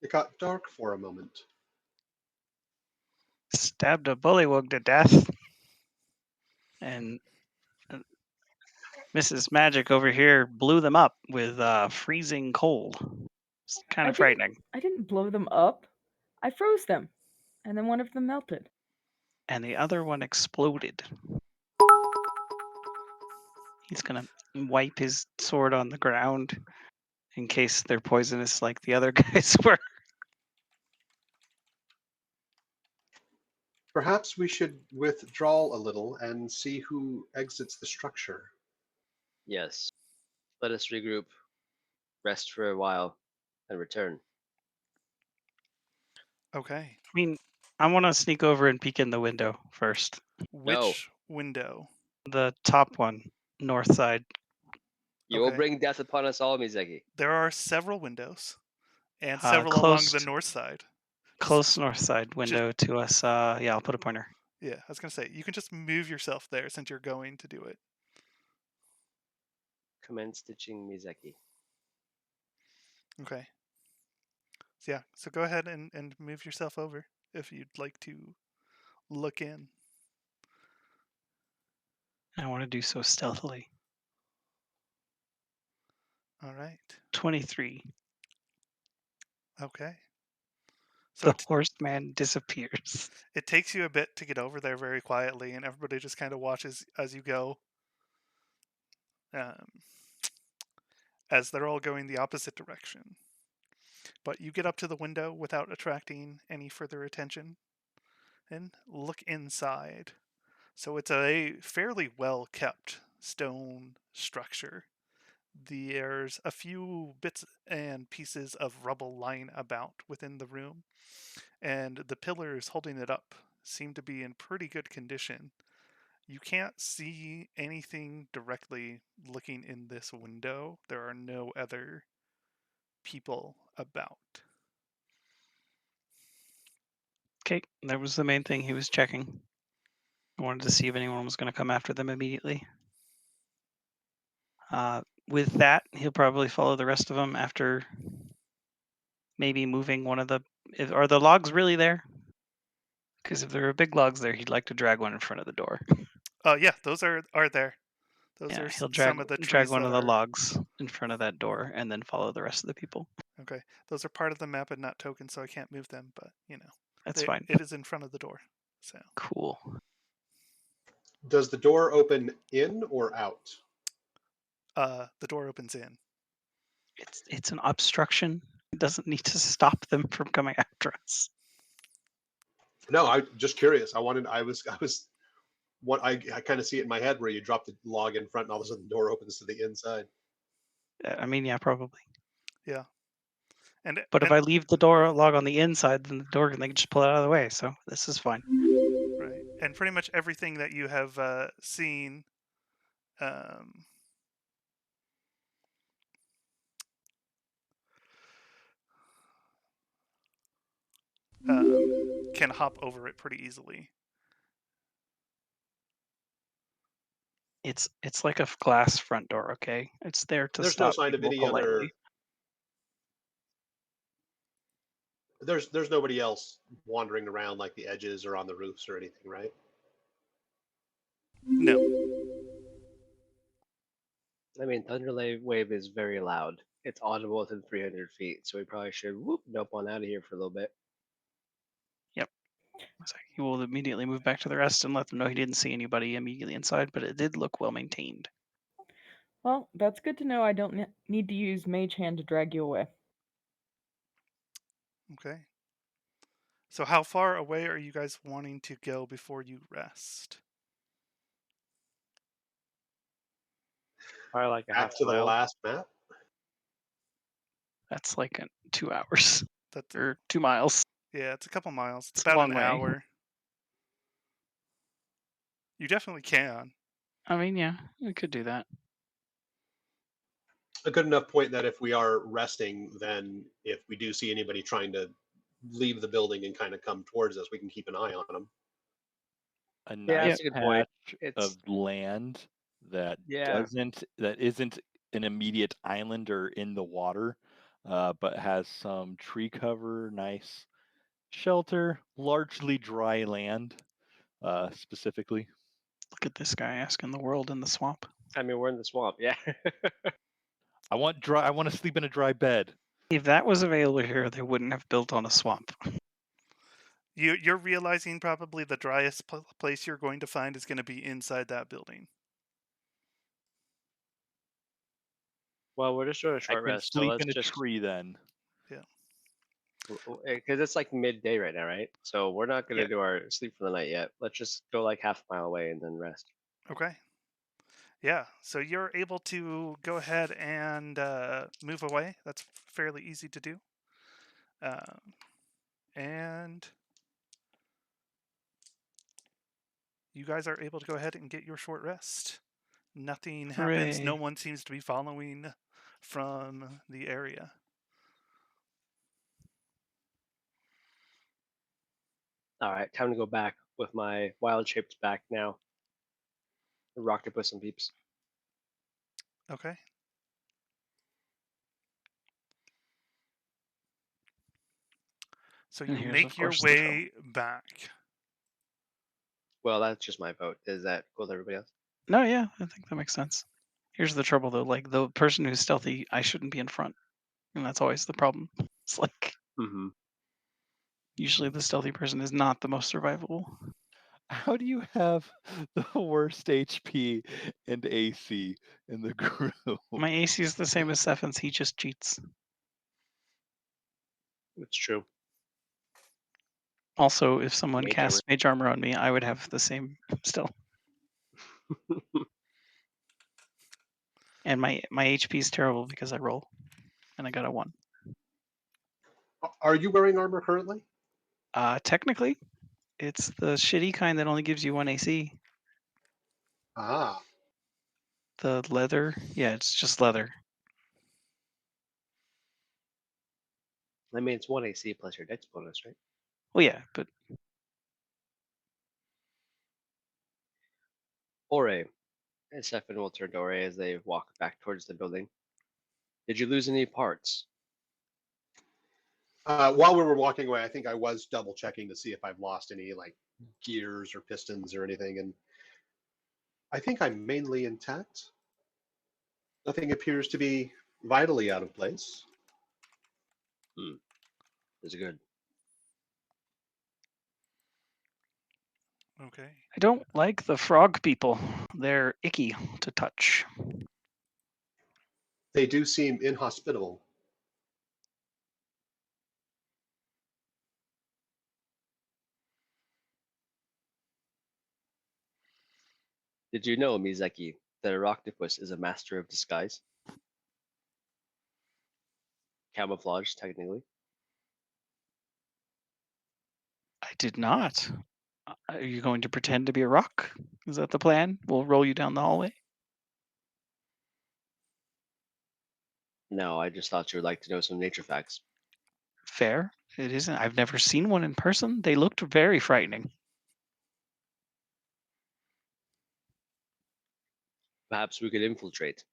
It got dark for a moment. Stabbed a bullywug to death. And Mrs. Magic over here blew them up with freezing cold. It's kind of frightening. I didn't blow them up. I froze them. And then one of them melted. And the other one exploded. He's gonna wipe his sword on the ground in case they're poisonous like the other guys were. Perhaps we should withdraw a little and see who exits the structure. Yes. Let us regroup, rest for a while, and return. Okay. I mean, I want to sneak over and peek in the window first. Which window? The top one, north side. You will Okay. bring death upon us all, Mizeki. There are several windows, and several along the north side. Close north side window to us. Yeah, I'll put a pointer. Yeah, I was gonna say you can just move yourself there since you're going to do it. Commence stitching Mizeki. Okay. So yeah, so go ahead and move yourself over if you'd like to look in. I want to do so stealthily. All right. 23. Okay. So The horseman disappears. it takes you a bit to get over there very quietly, and everybody just kind of watches as you go. As they're all going the opposite direction. But you get up to the window without attracting any further attention and look inside. So it's a fairly well kept stone structure. There's a few bits and pieces of rubble lying about within the room, and the pillars holding it up seem to be in pretty good condition. You can't see anything directly looking in this window. There are no other people about. Okay, that was the main thing he was checking. I wanted to see if anyone was going to come after them immediately. With that, he'll probably follow the rest of them after maybe moving one of the... Are the logs really there? Because if there are big logs there, he'd like to drag one in front of the door. Yeah, those are there. Those Yeah, are he'll some of the drag trees one that of the are logs in front of that door and then follow the rest of the people. okay. Those are part of the map and not tokens, so I can't move them. But That's fine. it is in front of the door. So Cool. Does the door open in or out? the door opens in. It's an obstruction. It doesn't need to stop them from coming after us. No, I'm just curious. I kind of see it in my head where you drop the log in front and all of a sudden the door opens to the inside. I mean, yeah, probably. Yeah. But if I leave the door log on the inside, then the door they can just pull it out of the way. So this is fine. Right. And pretty much everything that you have seen um, can hop over it pretty easily. It's like a glass front door. Okay, it's there to There's no stop sign of people any politely. other. There's nobody else wandering around like the edges or on the roofs or anything, right? No. I mean, Thunder Wave is very loud. It's audible within 300 feet, so we probably should nope on out of here for a little bit. Yep. So he will immediately move back to the rest and let them know he didn't see anybody immediately inside, but it did look well maintained. Well, that's good to know. I don't need to use Mage Hand to drag you away. Okay. So how far away are you guys wanting to go before you rest? Probably like a Back half to the mile. last map. That's like 2 hours That's or 2 miles. yeah, it's a couple miles. It's It's a about long an way. hour. You definitely can. I mean, yeah, we could do that. A good enough point that if we are resting, then if we do see anybody trying to leave the building and kind of come towards us, we can keep an eye on them. A Yeah, nice that's a good point. patch of land that Yeah. isn't an immediate island or in the water, but has some tree cover, nice shelter, largely dry land, specifically. Look at this guy asking the world in the swamp. I mean, we're in the swamp. Yeah. I want to sleep in a dry bed. If that was available here, they wouldn't have built on a swamp. You're realizing probably the driest place you're going to find is going to be inside that building. Well, we're just doing a I short can rest, so sleep let's in a just tree then. because it's like midday right now, right? So we're not gonna Yeah. do our sleep for the night yet. Let's just go like half a mile away and then rest. Okay. Yeah, so you're able to go ahead and move away. That's fairly easy to do. And you guys are able to go ahead and get your short rest. Nothing happens. Hooray. No one seems to be following from the area. All right, time to go back with my wild shapes back now. The octopus and peeps. Okay. So And you here's, of make your course, the trouble. way back. Well, that's just my vote. Is that cool with everybody else? No, yeah, I think that makes sense. Here's the trouble, though. Like, the person who's stealthy, I shouldn't be in front. And that's always the problem. It's like, Mm-hmm. usually the stealthy person is not the most survivable. How do you have the worst HP and AC in the group? My AC is the same as Stefan's. He just cheats. It's true. Also, if someone Mage casts mage armor on me, I would have the same still. And my HP is terrible because I roll, and I got a 1. Are you wearing armor currently? Technically, it's the shitty kind that only gives you 1 AC. Ah, The leather, yeah, it's just leather. I mean, it's 1 AC plus your dex bonus, right? Well, yeah, but Ore. And Stefan will turn to Ore as they walk back towards the building. Did you lose any parts? while we were walking away, I think I was double checking to see if I've lost any like gears or pistons or anything, and I think I'm mainly intact. Nothing appears to be vitally out of place. Is it good? Okay. I don't like the frog people. They're icky to touch. They do seem inhospitable. Did you know, Mizeki, that an octopus is a master of disguise? Camouflage, technically. I did not. Are you going to pretend to be a rock? Is that the plan? We'll roll you down the hallway? No, I just thought you would like to know some nature facts. Fair. It isn't. I've never seen one in person. They looked very frightening. Perhaps we could infiltrate.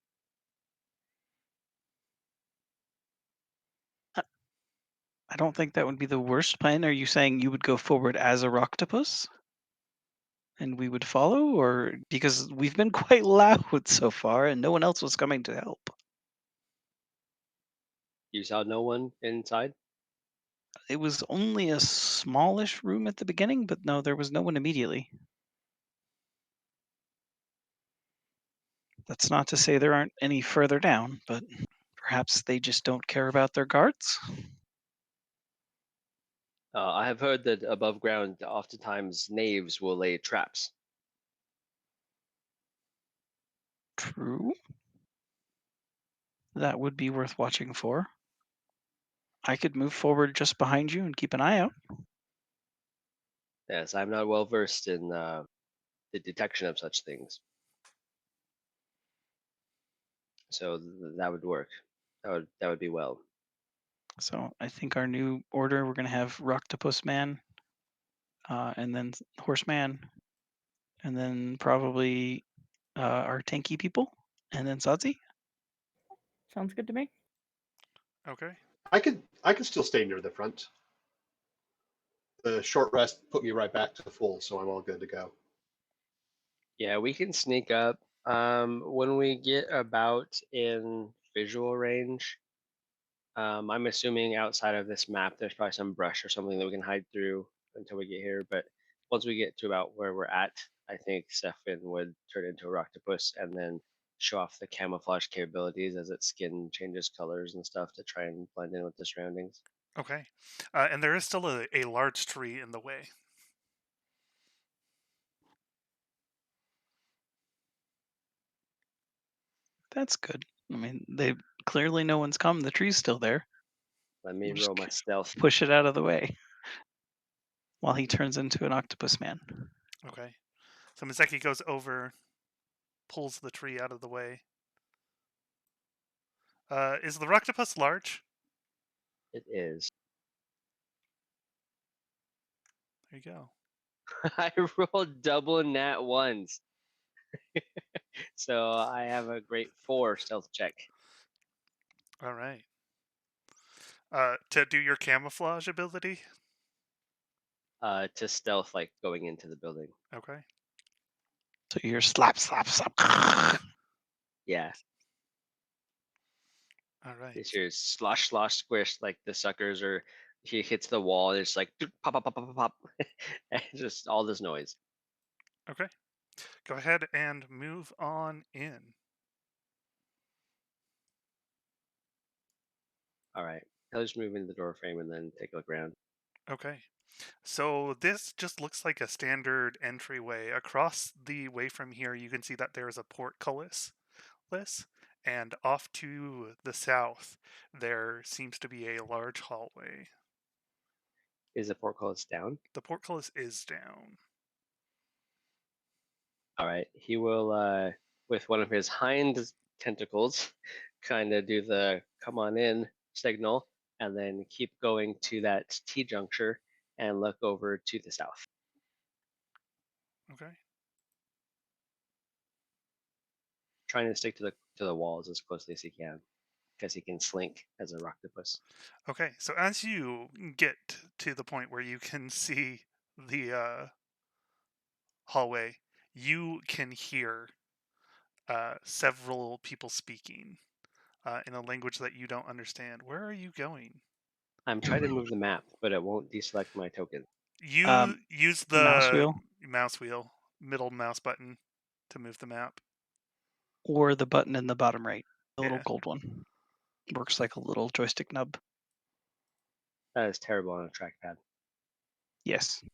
I don't think that would be the worst plan. Are you saying you would go forward as a rocktopus? And we would follow? Or because we've been quite loud so far and no one else was coming to help. You saw no one inside? It was only a smallish room at the beginning, but no, there was no one immediately. That's not to say there aren't any further down, but perhaps they just don't care about their guards? I have heard that above ground, oftentimes knaves will lay traps. True. That would be worth watching for. I could move forward just behind you and keep an eye out. Yes, I'm not well versed in the detection of such things. So that would work. That would be well. So I think our new order, we're going to have Rocktopus Man, and then Horseman, and then probably our tanky people, and then Sadzi. Sounds good to me. Okay. I could still stay near the front. The short rest put me right back to full, so I'm all good to go. Yeah, we can sneak up. When we get about in visual range, I'm assuming outside of this map, there's probably some brush or something that we can hide through until we get here. But once we get to about where we're at, I think Stefan would turn into a octopus and then show off the camouflage capabilities as its skin changes colors and stuff to try and blend in with the surroundings. Okay. And there is still a large tree in the way. That's good. I mean, they clearly no one's come. The tree's still there. Let me We'll just roll my stealth. push it out of the way while he turns into an octopus man. Okay. So Miseki goes over pulls the tree out of the way. Is the octopus large? It is. There you go. I rolled double nat ones. So I have a great 4 stealth check. All right. To do your camouflage ability? To stealth, like going into the building. Okay. So you're slap, slap, slap. Yeah. All right. It's your slosh, slosh, squish, like the suckers, or he hits the wall, and it's like pop, pop, pop, pop, pop, pop. And just all this noise. Okay. Go ahead and move on in. All right. I'll just move into the door frame and then take a look around. Okay. So this just looks like a standard entryway. Across the way from here, you can see that there is a portcullis, and off to the south, there seems to be a large hallway. Is the portcullis down? The portcullis is down. All right. He will, with one of his hind tentacles, kind of do the come on in signal, and then keep going to that T juncture and look over to the south. Okay. Trying to stick to the walls as closely as he can, because he can slink as a octopus. Okay. So as you get to the point where you can see the hallway, you can hear several people speaking in a language that you don't understand. Where are you going? I'm trying to move the map, but it won't deselect my token. You use Mouse the wheel mouse wheel, middle mouse button to move the map. or the button in the bottom right, the little Yeah. gold one. Works like a little joystick nub. That is terrible on a trackpad. Yes.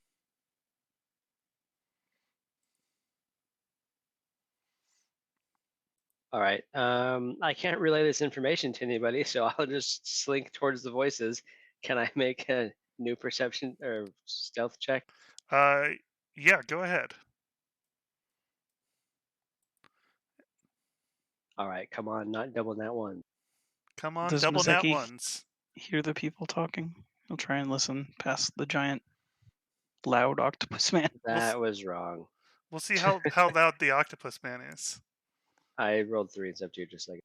All right. I can't relay this information to anybody, so I'll just slink towards the voices. Can I make a new perception or stealth check? Yeah, go ahead. All right, come on, not double that one. Come on, Does double nat Mazeki ones. hear the people talking? He'll try and listen past the giant, loud octopus man. That was wrong. We'll see how loud the octopus man is. I rolled 3 instead of 2, just like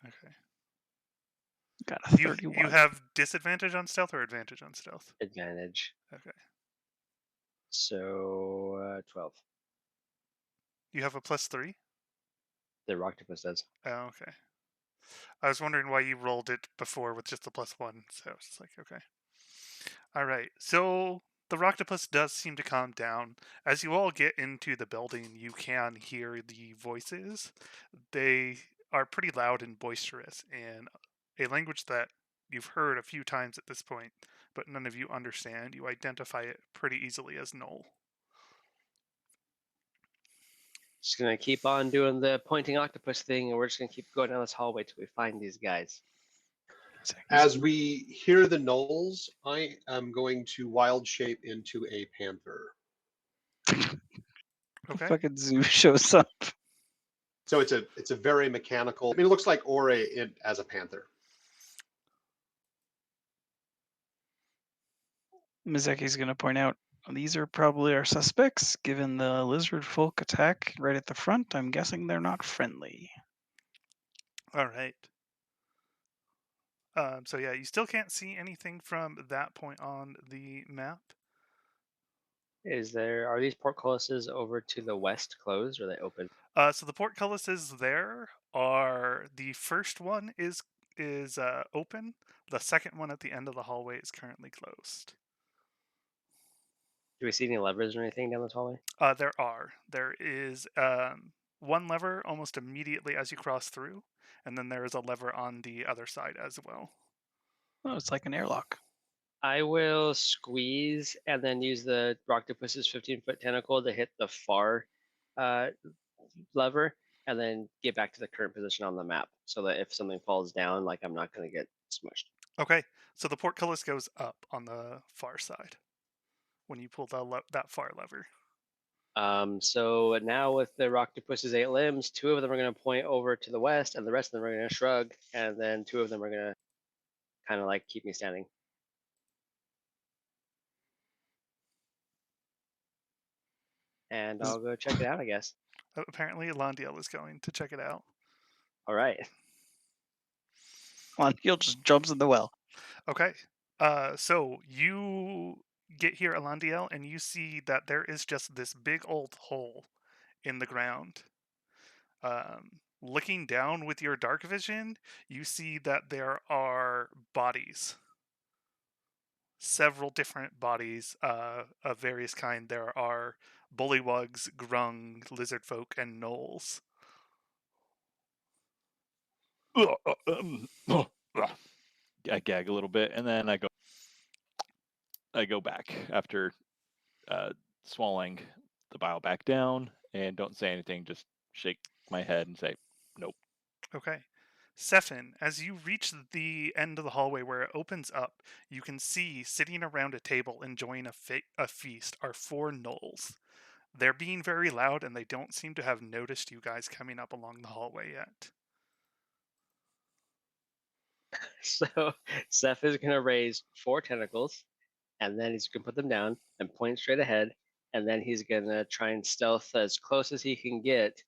Okay. Got a You 31. have disadvantage on stealth or advantage on stealth? advantage. Okay. So 12. You have a +3? The octopus does. Oh, okay. I was wondering why you rolled it before with just the +1, so it's just like, okay. All right. So the octopus does seem to calm down. As you all get into the building, you can hear the voices. They are pretty loud and boisterous in a language that you've heard a few times at this point, but none of you understand. You identify it pretty easily as Gnoll. Just gonna keep on doing the pointing octopus thing, and we're just gonna keep going down this hallway till we find these guys. As we hear the gnolls, I am going to wild shape into a panther. The Okay. fucking zoo shows up. So it's a very mechanical. I mean, it looks like Ore as a panther. Mizeki's going to point out these are probably our suspects. Given the lizard folk attack right at the front, I'm guessing they're not friendly. All right. So yeah, you still can't see anything from that point on the map. Are these portcullises over to the west closed, or are they open? So the portcullises there are the first one is open. The second one at the end of the hallway is currently closed. Do we see any levers or anything down this hallway? There is one lever almost immediately as you cross through, and then there is a lever on the other side as well. Oh, it's like an airlock. I will squeeze and then use the octopus's 15-foot tentacle to hit the far lever, and then get back to the current position on the map, so that if something falls down, like I'm not going to get smushed. Okay, so the portcullis goes up on the far side when you pull that far lever. So now with the octopus's 8 limbs, 2 of them are going to point over to the west, and the rest of them are going to shrug, and then 2 of them are going to kind of like keep me standing. And I'll go check it out, I guess. Apparently, Londiel is going to check it out. All right. Londiel just jumps in the well. Okay. So you get here, Alandiel, and you see that there is just this big old hole in the ground. Looking down with your dark vision, you see that there are bodies. Several different bodies of various kind. There are bullywugs, grung, lizardfolk, and gnolls. I gag a little bit, and then I go back after swallowing the bile back down, and don't say anything. Just shake my head and say, "Nope." Okay. Sephin, as you reach the end of the hallway where it opens up, you can see sitting around a table enjoying a feast are 4 gnolls. They're being very loud and they don't seem to have noticed you guys coming up along the hallway yet. So Seth is going to raise 4 tentacles, and then he's going to put them down and point straight ahead, and then he's going to try and stealth as close as he can get.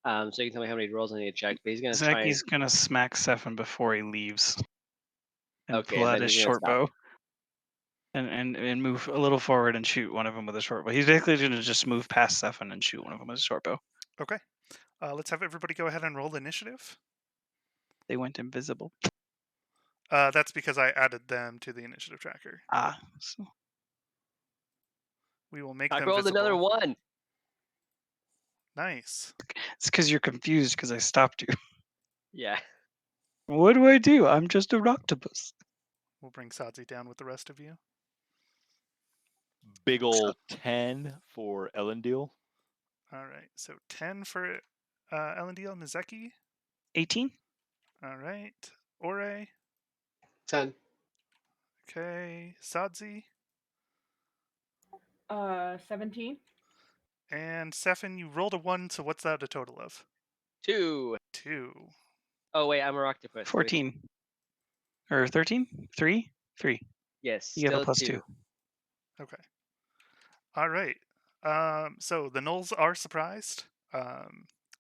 So you can tell me how many rolls I need to check, but he's going to try and... Zeki's gonna smack Sephin before he leaves. And Okay, pull out then his he's gonna short stop. bow. And move a little forward and shoot one of them with a short bow. He's basically gonna just move past Sephin and shoot one of them with a short bow. Okay. Let's have everybody go ahead and roll initiative. They went invisible. That's because I added them to the initiative tracker. So We will make I them rolled visible. another 1. Nice. it's because you're confused because I stopped you. Yeah. What do I do? I'm just a octopus. We'll bring Sadzi down with the rest of you. Big ol' 10 for Elendil. All right. So 10 for Elendil, Mizeki. 18. All right. Ore. 10. Okay. Sadzi. 17. And Sephin, you rolled a 1, so what's that a total of? 2. 2. Oh wait, I'm an octopus. 14. Or 13? 3? 3. Yes, You have a still +2. 2. Okay. All right. So the gnolls are surprised.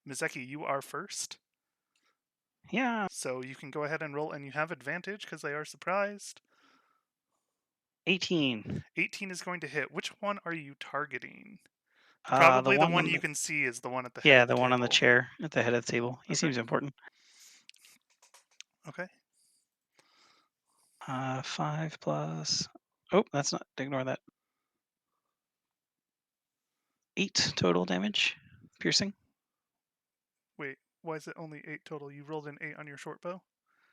Mizeki, you are first. Yeah. So you can go ahead and roll, and you have advantage because they are surprised. 18. 18 is going to hit. Which one are you targeting? The Probably the one one on you the, can see is the one at the head yeah, of the the one on the table. chair at the head of the table. He Okay. seems important. Okay. 5 plus. Oh, that's not. Ignore that. 8 total damage, piercing. Wait, why is it only 8 total? You rolled an 8 on your short bow?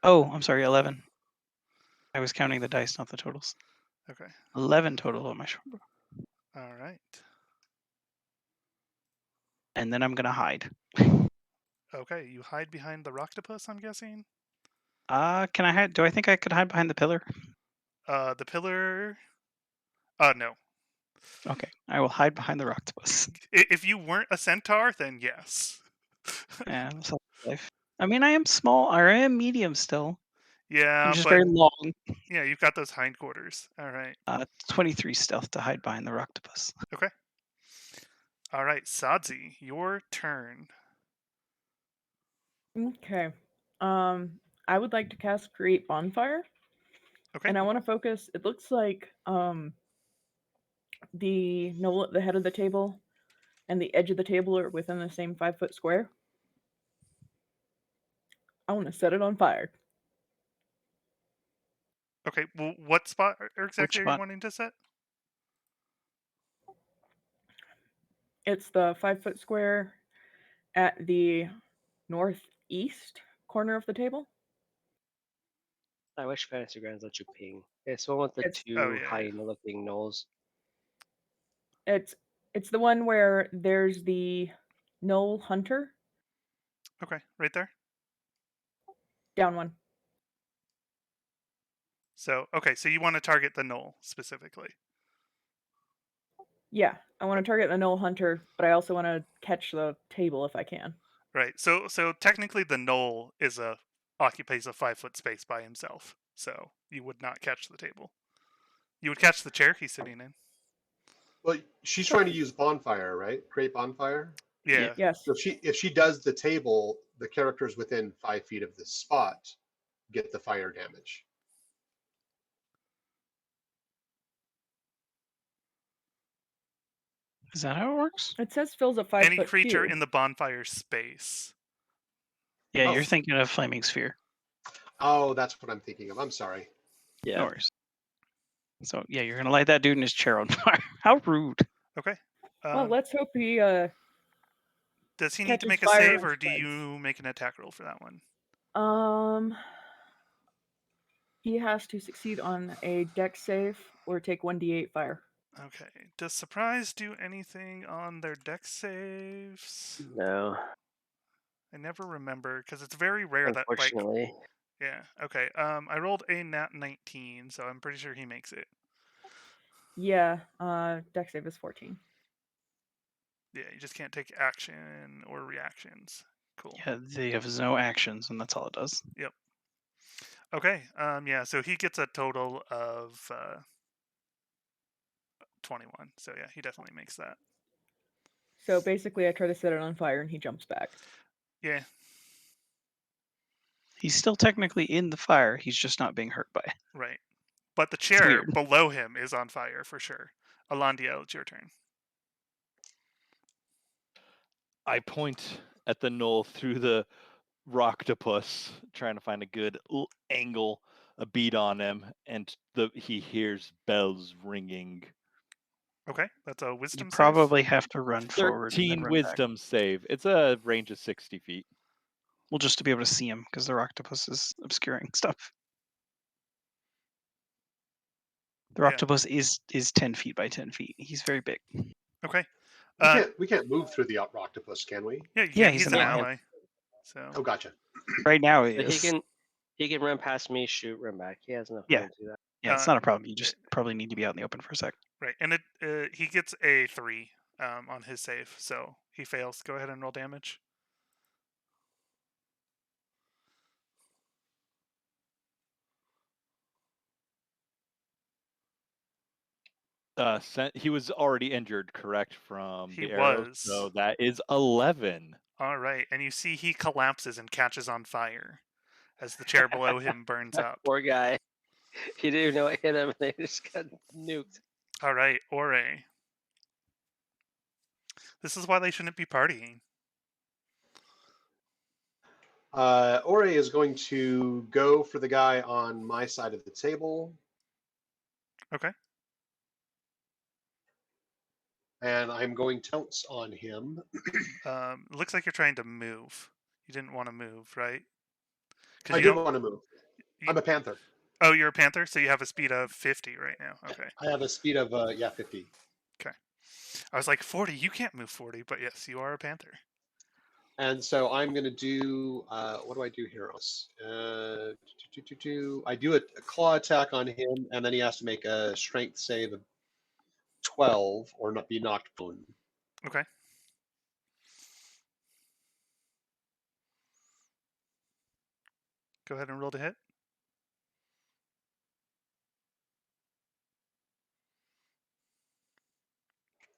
Oh, I'm sorry, 11. I was counting the dice, not the totals. Okay. 11 total on my short bow. All right. And then I'm gonna hide. Okay, you hide behind the octopus, I'm guessing? Can I hide? Do I think I could hide behind the pillar? The pillar... no. Okay, I will hide behind the octopus. If you weren't a centaur, then yes. Yeah, that's life. I mean, I am small, or I am medium still. Yeah, I'm just but very long. yeah, you've got those hindquarters. All right. 23 stealth to hide behind the octopus. Okay. All right, Sadzi, your turn. Okay. I would like to cast Create Bonfire. Okay. And I want to focus. It looks like the gnoll at the head of the table and the edge of the table are within the same 5-foot square. I want to set it on fire. Okay. Well, what spot exactly are you spot? wanting to set? It's the 5-foot square at the northeast corner of the table. I wish Fantasy Grounds let you ping. It's one with the It's- 2 Oh, yeah, hyena-looking gnolls. It's the one where there's the gnoll hunter. Okay, right there. Down one. So, okay, so you want to target the gnoll specifically. Yeah, I want to target the Gnoll Hunter, but I also want to catch the table if I can. Right. So technically the Gnoll occupies a 5-foot space by himself. So you would not catch the table. You would catch the chair he's sitting in. Well, she's trying to use bonfire, right? Create bonfire. Yeah. Yes. So if she does the table, the characters within 5 feet of this spot get the fire damage. Is that how it works? It says fills a 5 Any foot creature cube. in the bonfire space. Yeah, Oh. you're thinking of flaming sphere. Oh, that's what I'm thinking of. I'm sorry. Yeah. No worries. So yeah, you're gonna light that dude in his chair on fire. How rude. Okay. Well, let's hope he does he need to catches make a fire save, and or do spreads. you make an attack roll for that one? He has to succeed on a dex save or take 1d8 fire. Okay. Does surprise do anything on their dex saves? No, I never remember because it's very rare that like. unfortunately. Yeah. Okay. I rolled a nat 19, so I'm pretty sure he makes it. Yeah, dex save is 14. Yeah, you just can't take action or reactions. Cool. Yeah, they have no actions, and that's all it does. Yep. Okay. Yeah. So he gets a total of 21. So yeah, he definitely makes that. So basically, I try to set it on fire and he jumps back. Yeah. He's still technically in the fire. He's just not being hurt by it. Right. But the chair weird. below him is on fire for sure. Alandia, it's your turn. I point at the Gnoll through the Octopus, trying to find a good angle, a beat on him, and he hears bells ringing. Okay, that's a You wisdom save. probably have to run forward and then 13 run back. wisdom save. It's a range of 60 feet. Well, just to be able to see him, because the octopus is obscuring stuff. The Yeah. octopus is 10 feet by 10 feet. He's very big. Okay. We can't move through the octopus, can we? Yeah, you Yeah, can. he's He's an an ally. ally. So Oh, gotcha. Right now, But is. he can run past me, shoot, run back. He has enough Yeah. room to do that. Yeah, it's not a problem. You just probably need to be out in the open for a sec. right, and he gets a 3 on his save, so he fails. Go ahead and roll damage. He was already injured, correct, from He the arrows? was. So that is 11. All right, and you see he collapses and catches on fire as the chair below him burns up. Poor guy. He didn't even know what hit him, and they just got nuked. All right, Ore. This is why they shouldn't be partying. Ore is going to go for the guy on my side of the table. Okay. And I'm going to pounce on him. Looks like you're trying to move. You didn't want to move, right? I do want to move. I'm a panther. Oh, you're a panther, so you have a speed of 50 right now. Okay. I have a speed of 50. Okay. I was like 40. You can't move 40, but yes, you are a panther. And so I'm going to do, what do I do here? I do a claw attack on him, and then he has to make a strength save of 12 or not be knocked prone. Okay. Go ahead and roll to hit.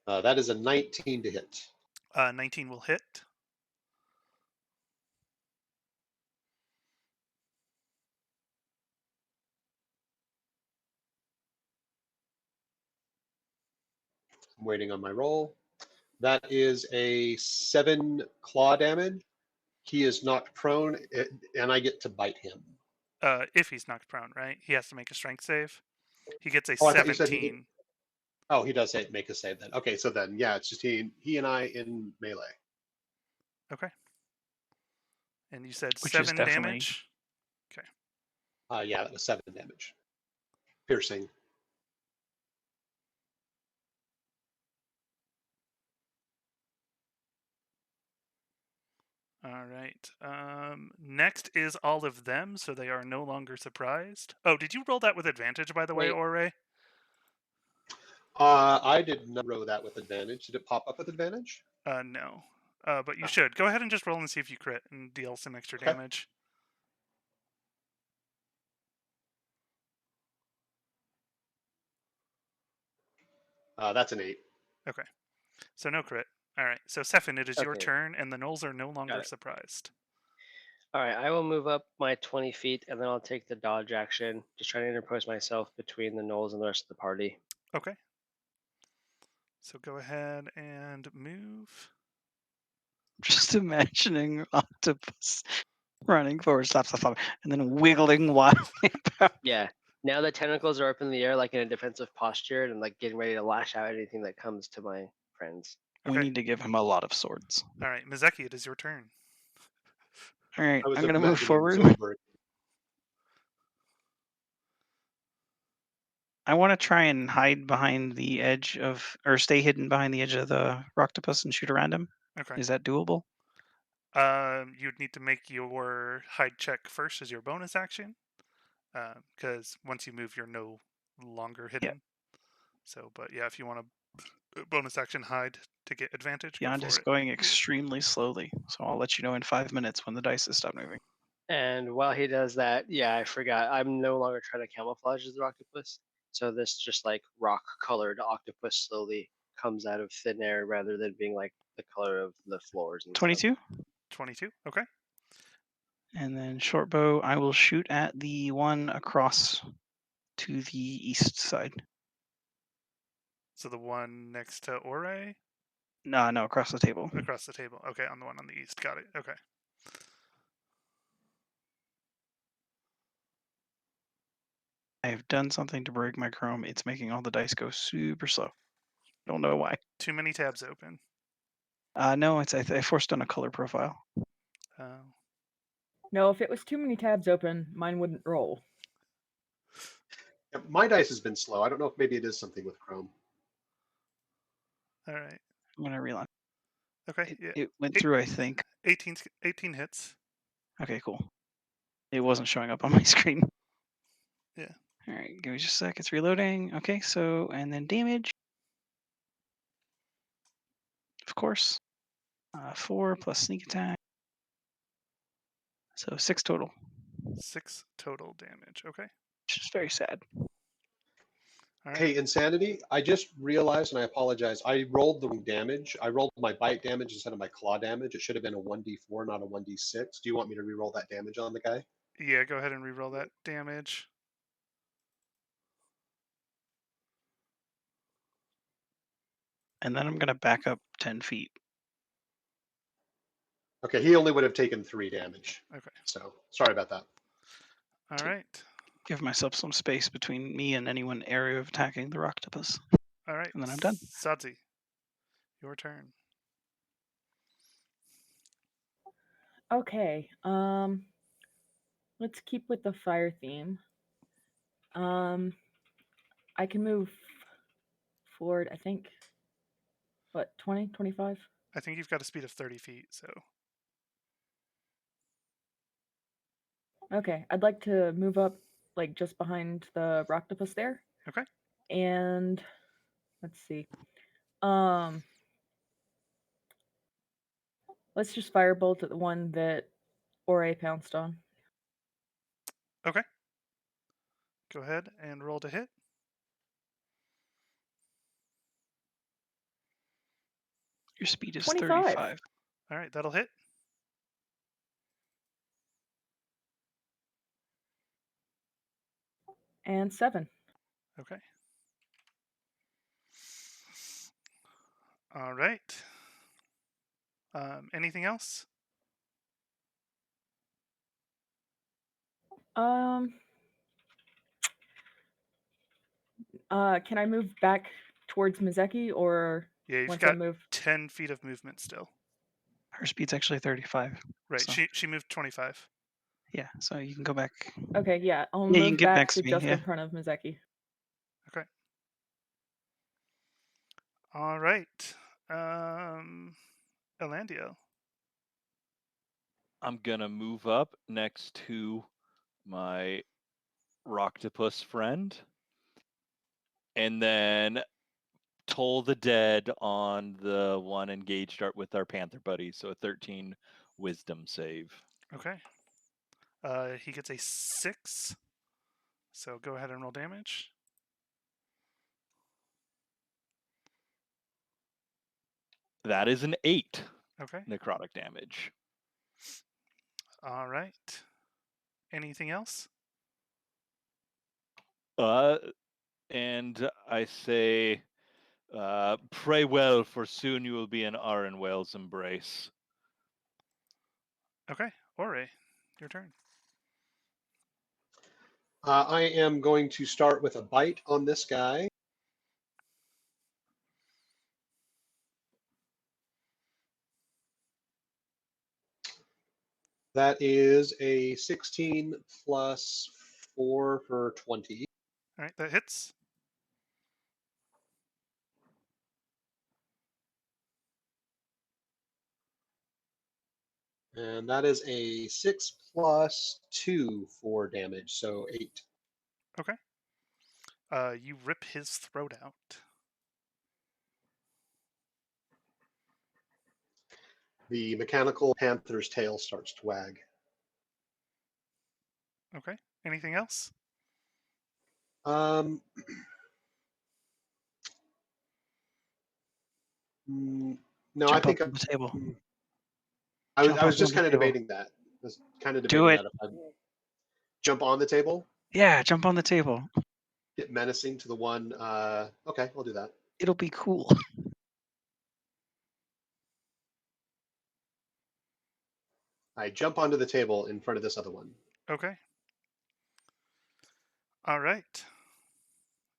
That is a 19 to hit. 19 will hit. I'm waiting on my roll. That is a 7 claw damage. He is knocked prone, and I get to bite him. If he's knocked prone, right? He has to make a strength save. He gets a Oh, I thought you 17. said oh, he does say make a save then. Okay, so then, yeah, it's just he and I in melee. Okay. And you said Which is 7 definitely- damage? Okay. Yeah, that was 7 damage. Piercing. All right. Next is all of them, so they are no longer surprised. Oh, did you roll that with advantage, by the way, Wait. Ore? I did not roll that with advantage. Did it pop up with advantage? No. But you Ah. should. Go ahead and just roll and see if you crit and deal some extra Okay. damage. That's an 8. Okay. So no crit. All right. So Sefin, it is your Okay. turn, and the gnolls are no longer it. surprised. All right, I will move up my 20 feet, and then I'll take the dodge action, just trying to interpose myself between the gnolls and the rest of the party. Okay. So go ahead and move. Just imagining Octopus running forward, stops the fall, and then wiggling wildly about. Yeah. Now the tentacles are up in the air, like in a defensive posture, and like getting ready to lash out at anything that comes to my friends. We Okay. need to give him a lot of swords. All right, Mizeki, it is your turn. All right, I was I'm gonna move imagining forward. Zoidberg. I want to try and hide behind the edge of, or stay hidden behind the edge of the Octopus and shoot around him. Okay. Is that doable? You'd need to make your hide check first as your bonus action, because once you move, you're no longer hidden. So, but yeah, if you want to bonus action hide to get advantage, go Beyond for is it. going extremely slowly, so I'll let you know in 5 minutes when the dice has stopped moving. And while he does that, yeah, I forgot. I'm no longer trying to camouflage as the octopus. So this just like rock colored octopus slowly comes out of thin air rather than being like the color of the floors and stuff. 22, 22. Okay. and then short bow. I will shoot at the one across to the east side. So the one next to Ore No, across the table. across the table. Okay, on the one on the east. Got it. Okay. I have done something to break my Chrome. It's making all the dice go super slow. Don't know why. Too many tabs open. No, it's I forced on a color profile. No, if it was too many tabs open, mine wouldn't roll. Yeah, my dice has been slow. I don't know if maybe it is something with Chrome. All right. I'm gonna reload. Okay. Yeah. It went through, I think. 18 hits. Okay, cool. It wasn't showing up on my screen. Yeah. All right, give me just a sec. It's reloading. Okay, so and then damage. Of course. 4 plus sneak attack. So 6 total. 6 total damage. Okay. Which is very sad. All right. Hey, Insanity, I just realized, and I apologize, I rolled the wrong damage. I rolled my bite damage instead of my claw damage. It should have been a 1d4, not a 1d6. Do you want me to re-roll that damage on the guy? Yeah, go ahead and reroll that damage. And then I'm gonna back up 10 feet. Okay, he only would have taken 3 damage. Okay. So, sorry about that. All right. Give myself some space between me and anyone area of attacking the octopus. All right. And then I'm done. Sadzi, your turn. Okay. Let's keep with the fire theme. I can move forward, I think. What, 20, 25? I think you've got a speed of 30 feet, so. Okay, I'd like to move up, like, just behind the octopus there. Okay. And let's see. Let's just firebolt at the one that Ore pounced on. Okay. Go ahead and roll to hit. Your speed is 25. 35. All right, that'll hit. And 7. Okay. All right. Anything else? Can I move back towards Mizeki, or Yeah, you've once got I move? 10 feet of movement still. Her speed's actually 35. Right. So, She moved 25. yeah, so you can go back. Okay, yeah, I'll Yeah, you can move get back next to to me, just yeah. in front of Mizeki. Okay. All right. Elandio. I'm gonna move up next to my Roctopus friend, and then toll the dead on the one engaged with our panther buddy. So a 13 wisdom save. Okay. He gets a 6. So go ahead and roll damage. That is an 8 Okay. necrotic damage. All right. Anything else? And I say, pray well, for soon you will be in Arenwell's embrace. Okay. Ore, your turn. I am going to start with a bite on this guy. That is a 16 plus 4 for 20. All right, that hits. And that is a 6 plus 2 for damage, so 8. Okay. You rip his throat out. The mechanical panther's tail starts to wag. Okay. Anything else? No, I Jump up think on the table. I Jump was up on just the kind of table. debating that. I was kind of Do debating it. that if I jump on the table, Yeah, jump on the table. get menacing to the one. Okay, I'll do that. It'll be cool. I jump onto the table in front of this other one. Okay. All right.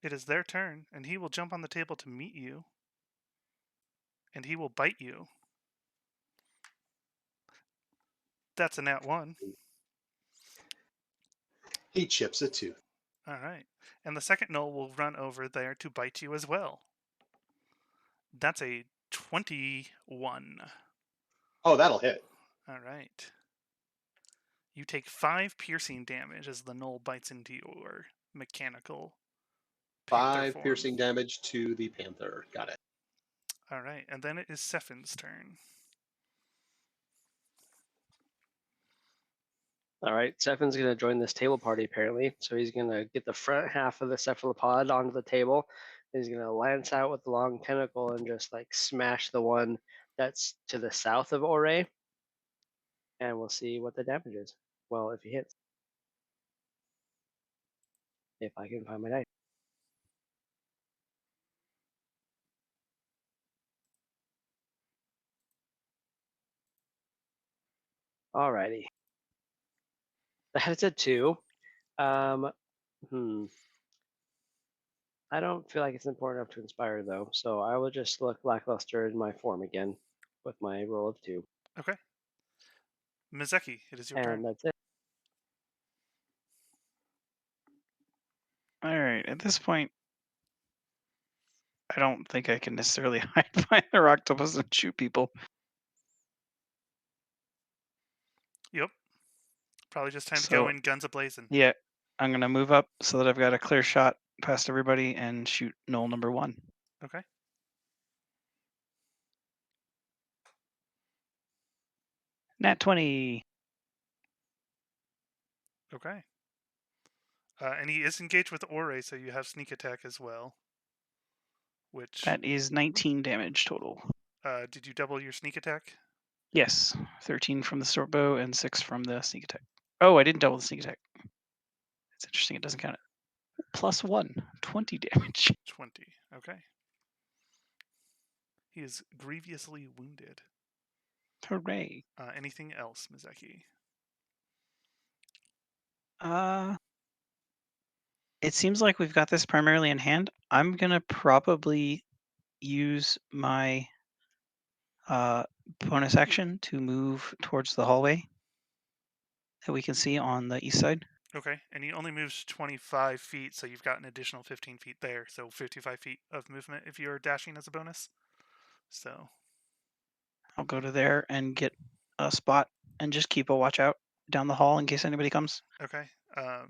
It is their turn, and he will jump on the table to meet you. And he will bite you. That's a nat 1. He chips a tooth. All right. And the second Gnoll will run over there to bite you as well. That's a 21. Oh, that'll hit. All right. You take 5 piercing damage as the Gnoll bites into your mechanical panther 5 form. piercing damage to the panther. Got it. All right. And then it is Sephin's turn. All right, Sephin's going to join this table party apparently. So he's going to get the front half of the cephalopod onto the table. He's going to lance out with the long tentacle and just like smash the one that's to the south of Ore. And we'll see what the damage is. Well, if he hits. If I can find my dice. Alrighty. That's a 2. I don't feel like it's important enough to inspire though, so I will just look lackluster in my form again with my roll of 2. Okay. Mizeki, it is your And turn. that's it. All right. At this point, I don't think I can necessarily hide behind the octopus and shoot people. Yep. Probably just time to So go in guns a-blazing. yeah, I'm gonna move up so that I've got a clear shot past everybody and shoot Gnoll number 1. Okay. Nat 20. Okay. And he is engaged with Ore, so you have sneak attack as well. Which, That is 19 damage total. did you double your sneak attack? Yes, 13 from the short bow and 6 from the sneak attack. Oh, I didn't double the sneak attack. It's interesting. It doesn't count it. Plus 1, 20 damage. 20. Okay. He is grievously wounded. Hooray. Anything else, Mizeki? It seems like we've got this primarily in hand. I'm gonna probably use my bonus action to move towards the hallway that we can see on the east side. Okay, and he only moves 25 feet, so you've got an additional 15 feet there, so 55 feet of movement if you're dashing as a bonus. So I'll go to there and get a spot and just keep a watch out down the hall in case anybody comes. okay,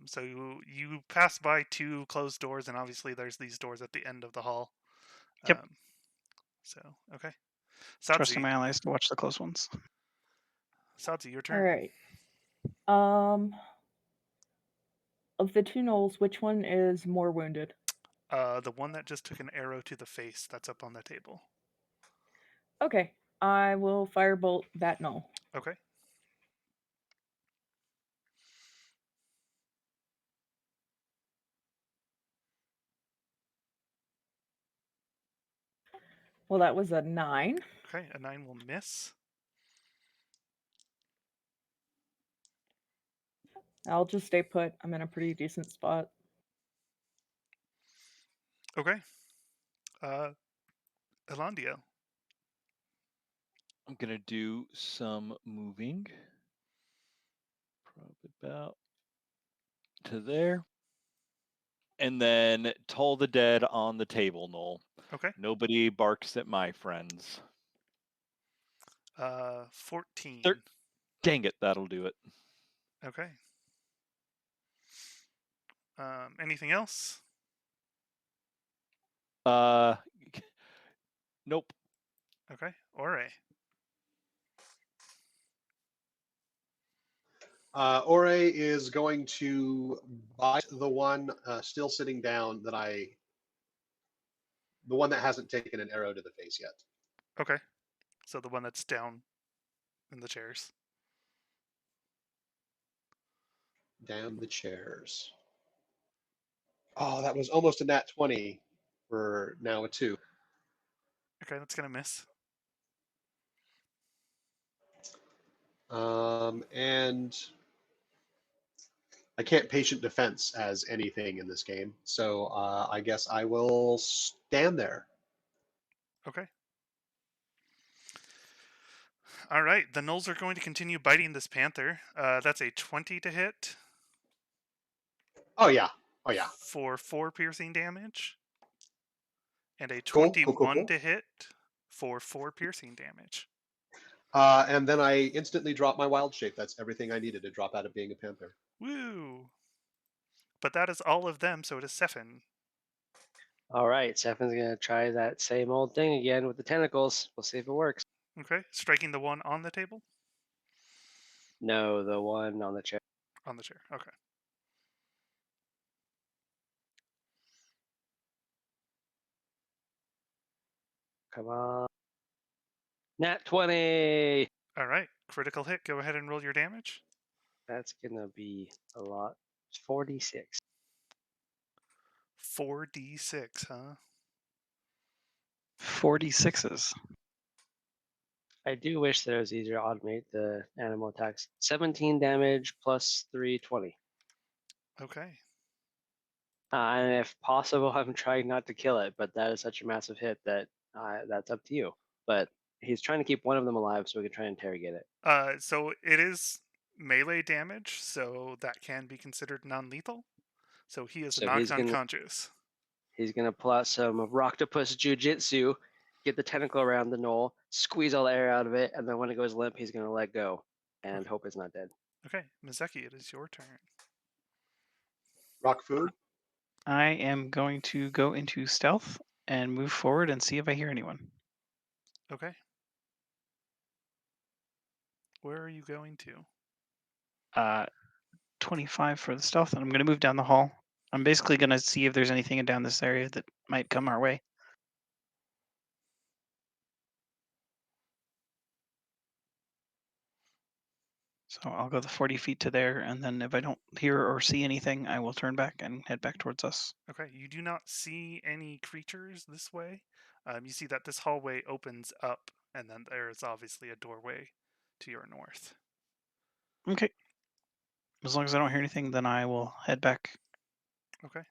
so you pass by 2 closed doors, and obviously there's these doors at the end of the hall. Yep. So, okay. Trusting Sadzi, my allies to watch the close ones. Sadzi, your All turn. right. Of the two gnolls, which one is more wounded? The one that just took an arrow to the face that's up on the table. Okay, I will firebolt that gnoll. Okay. Well, that was a 9. Okay, a 9 will miss. I'll just stay put. I'm in a pretty decent spot. Okay. Elandia. I'm gonna do some moving. Probably about to there. And then Toll the Dead on the table, Gnoll. Okay. Nobody barks at my friends. 14. Dang it, that'll do it. Okay. Anything else? Nope. Okay. Ore. Ore is going to bite the one still sitting down the one that hasn't taken an arrow to the face yet. Okay. So the one that's down in the chairs. Down the chairs. Oh, that was almost a nat 20 for now a 2. Okay, that's gonna miss. And I can't patient defense as anything in this game, so I guess I will stand there. Okay. All right, the gnolls are going to continue biting this panther. That's a 20 to hit. Oh yeah, oh yeah. For 4 piercing damage. And a Cool, 21 cool. to hit for 4 piercing damage. And then I instantly drop my wild shape. That's everything I needed to drop out of being a panther. Woo! But that is all of them, so it is Sephin. All right, Sephin's gonna try that same old thing again with the tentacles. We'll see if it works. Okay, striking the one on the table? No, the one on the chair. On the chair, okay. Come on. Nat 20! All right, critical hit. Go ahead and roll your damage. That's gonna be a lot. 46. 4d6, huh? 46s. I do wish that it was easier to automate the animal attacks. 17 damage plus 320. Okay. And if possible, I'm trying not to kill it, but that is such a massive hit that that's up to you. But he's trying to keep one of them alive so we can try and interrogate it. So it is melee damage, so that can be considered non-lethal. So he is So knocked unconscious. he's gonna pull out some Octopus Jiu-Jitsu, get the tentacle around the gnoll, squeeze all the air out of it, and then when it goes limp, he's gonna let go and Okay. hope it's not dead. Okay, Mizeki, it is your turn. Rockfu? I am going to go into stealth and move forward and see if I hear anyone. Okay. Where are you going to? 25 for the stealth, and I'm going to move down the hall. I'm basically going to see if there's anything down this area that might come our way. So I'll go the 40 feet to there, and then if I don't hear or see anything, I will turn back and head back towards us. Okay, you do not see any creatures this way. You see that this hallway opens up, and then there is obviously a doorway to your north. Okay. As long as I don't hear anything, then I will head back. Okay.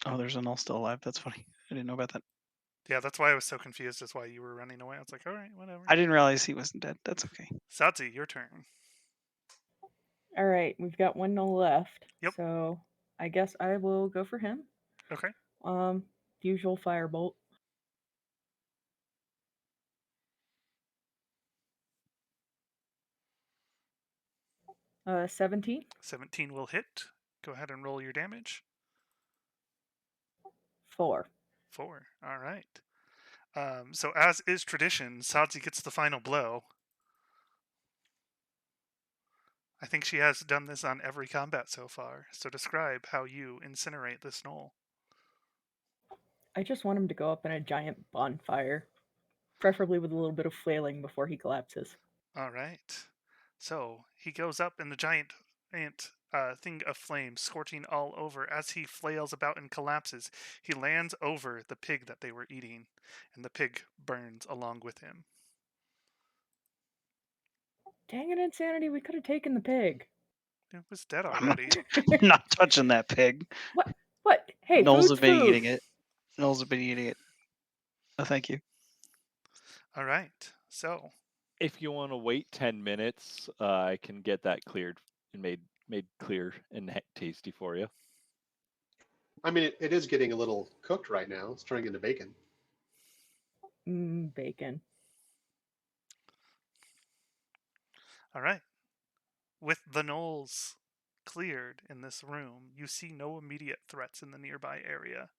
Oh, there's a null still alive. That's funny. I didn't know about that. Yeah, that's why I was so confused as why you were running away. I was like, all right, whatever. I didn't realize he wasn't dead. That's okay. Satsu, your turn. All right, we've got one gnoll left. Yep. So I guess I will go for him. Okay. Usual firebolt. 17. 17 will hit. Go ahead and roll your damage. 4. 4. All right. So as is tradition, Sadzi gets the final blow. I think she has done this on every combat so far. So describe how you incinerate this gnoll. I just want him to go up in a giant bonfire, preferably with a little bit of flailing before he collapses. All right. So he goes up in the giant thing of flame, scorching all over. As he flails about and collapses, he lands over the pig that they were eating, and the pig burns along with him. Dang it, Insanity, we could have taken the pig. It was dead I'm not, already. not touching that pig. What? Hey, Gnolls food's have been food. eating it. Gnolls have been eating it. Oh, thank you. All right. So If you want to wait 10 minutes, I can get that cleared and made clear and tasty for you. I mean, it is getting a little cooked right now. It's turning into bacon. Bacon. all right. With the gnolls cleared in this room, you see no immediate threats in the nearby area.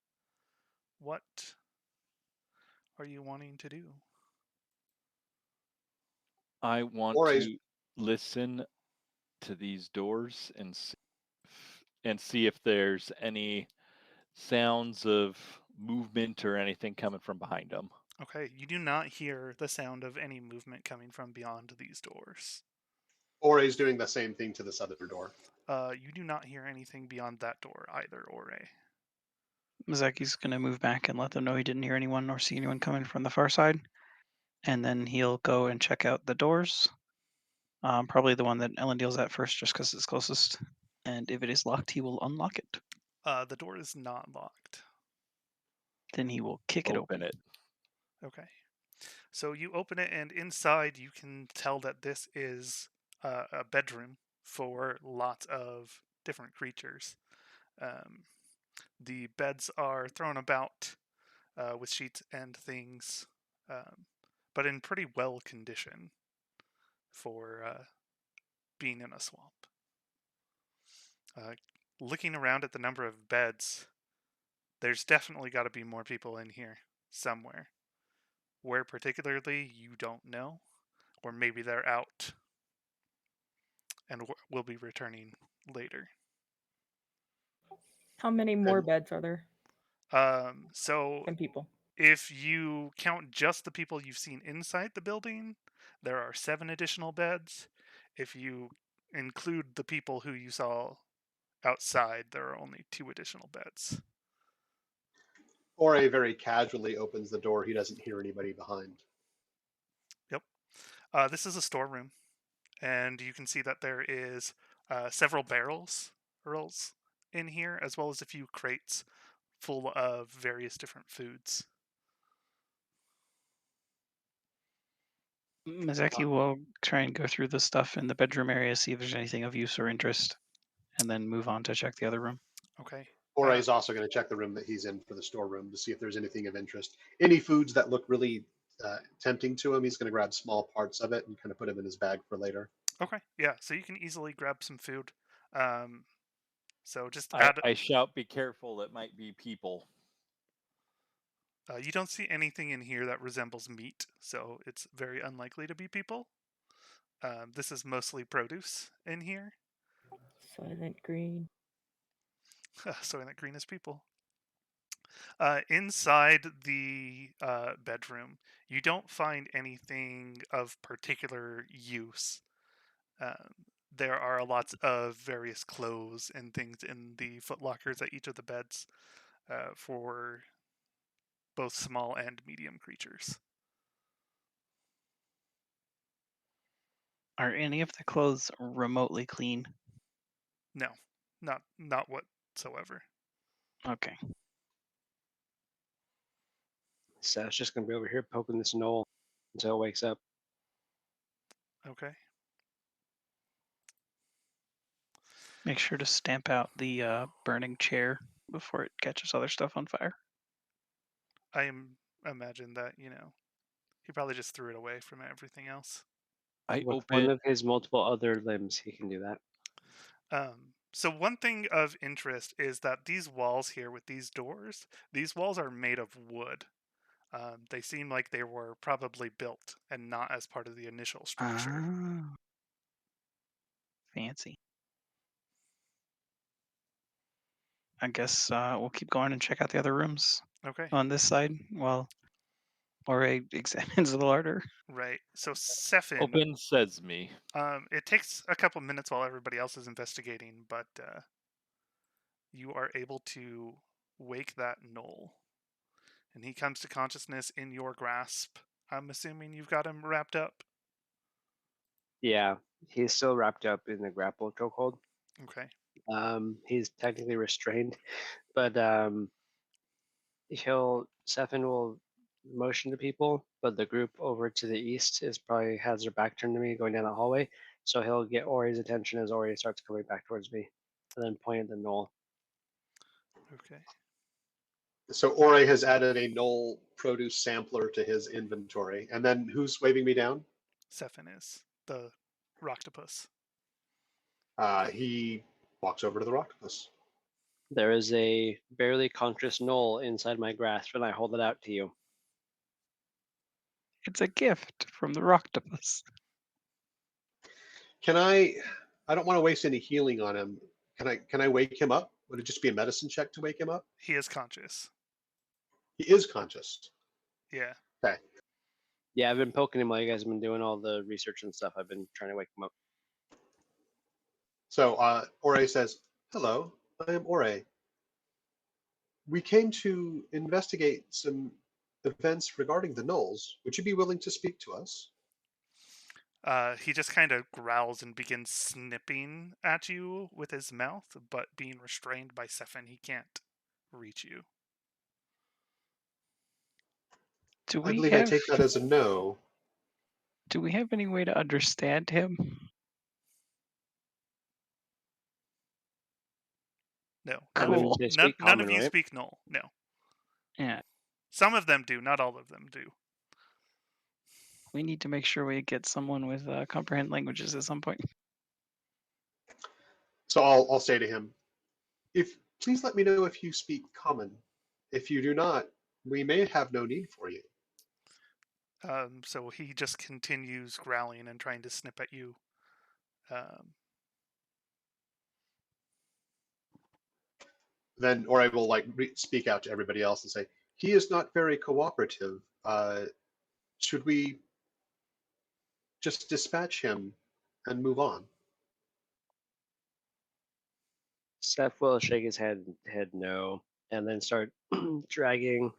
What are you wanting to do? I want Oray's to listen to these doors and see if there's any sounds of movement or anything coming from behind them. Okay, you do not hear the sound of any movement coming from beyond these doors. doing the same thing to this other door. You do not hear anything beyond that door either, Ore. Mazeki's going to move back and let them know he didn't hear anyone or see anyone coming from the far side. And then he'll go and check out the doors. Probably the one that Ellen deals at first, just because it's closest. And if it is locked, he will unlock it. The door is not locked. Then he will kick it open. it. Okay. So you open it, and inside you can tell that this is a bedroom for lots of different creatures. The beds are thrown about with sheets and things, but in pretty well condition for being in a swamp. Looking around at the number of beds, there's definitely got to be more people in here somewhere. Where particularly, you don't know, or maybe they're out and will be returning later. How many more And- beds are there So than people? if you count just the people you've seen inside the building, there are 7 additional beds. If you include the people who you saw outside, there are only 2 additional beds. Ore very casually opens the door. He doesn't hear anybody behind. Yep. This is a storeroom, and you can see that there is several barrels in here, as well as a few crates full of various different foods. Mazeki will try and go through the stuff in the bedroom area, see if there's anything of use or interest, and then move on to check the other room. Okay. Ore is also going to check the room that he's in for the storeroom to see if there's anything of interest. Any foods that look really tempting to him, he's going to grab small parts of it and kind of put them in his bag for later. Okay. Yeah. So you can easily grab some food. So just I, add. I shout, "Be careful! It might be people." You don't see anything in here that resembles meat, so it's very unlikely to be people. This is mostly produce in here. Silent green. So that green is people. Inside the bedroom, you don't find anything of particular use. There are lots of various clothes and things in the footlockers at each of the beds for both small and medium creatures. Are any of the clothes remotely clean? No, not whatsoever. Okay. So I was just going to be over here poking this gnoll until it wakes up. Okay. Make sure to stamp out the burning chair before it catches other stuff on fire. I imagine that, he probably just threw it away from everything else. I With open one of his multiple other limbs, he can do that. So one thing of interest is that these walls here with these doors, these walls are made of wood. They seem like they were probably built and not as part of the initial structure. Ah, fancy. I guess we'll keep going and check out the other rooms Okay, on this side while Ore examines the larder. right. So Sefin, Open sesame. it takes a couple minutes while everybody else is investigating, but you are able to wake that Gnoll, and he comes to consciousness in your grasp. I'm assuming you've got him wrapped up. Yeah, he's still wrapped up in the grapple chokehold. Okay. He's technically restrained, but Sefin will motion to people, but the group over to the east is probably has their back turned to me going down the hallway. So he'll get Ori's attention as Ori starts coming back towards me, and then point at the Gnoll. Okay. So Ore has added a Gnoll produce sampler to his inventory. And then who's waving me down? Sefin is the Octopus. He walks over to the octopus. There is a barely conscious Gnoll inside my grasp, and I hold it out to you. It's a gift from the Octopus. Can I don't want to waste any healing on him. Can I wake him up? Would it just be a medicine check to wake him up? He is conscious. He is conscious. Yeah. Okay. Yeah, I've been poking him while you guys have been doing all the research and stuff. I've been trying to wake him up. So Ore says, "Hello, I am Ore. We came to investigate some events regarding the Gnolls. Would you be willing to speak to us?" He just kind of growls and begins snipping at you with his mouth, but being restrained by Sefin, he can't reach you. Do I we believe I have take that as a no. do we have any way to understand him? No, Cool. They speak none common, of you right? speak Gnoll. No, Yeah. some of them do, not all of them do. We need to make sure we get someone with comprehend languages at some point. So I'll say to him, "If please let me know if you speak common. If you do not, we may have no need for you." So he just continues growling and trying to snip at you. Then, or I will speak out to everybody else and say, "He is not very cooperative. Should we just dispatch him and move on?" Seth will shake his head no, and then start dragging.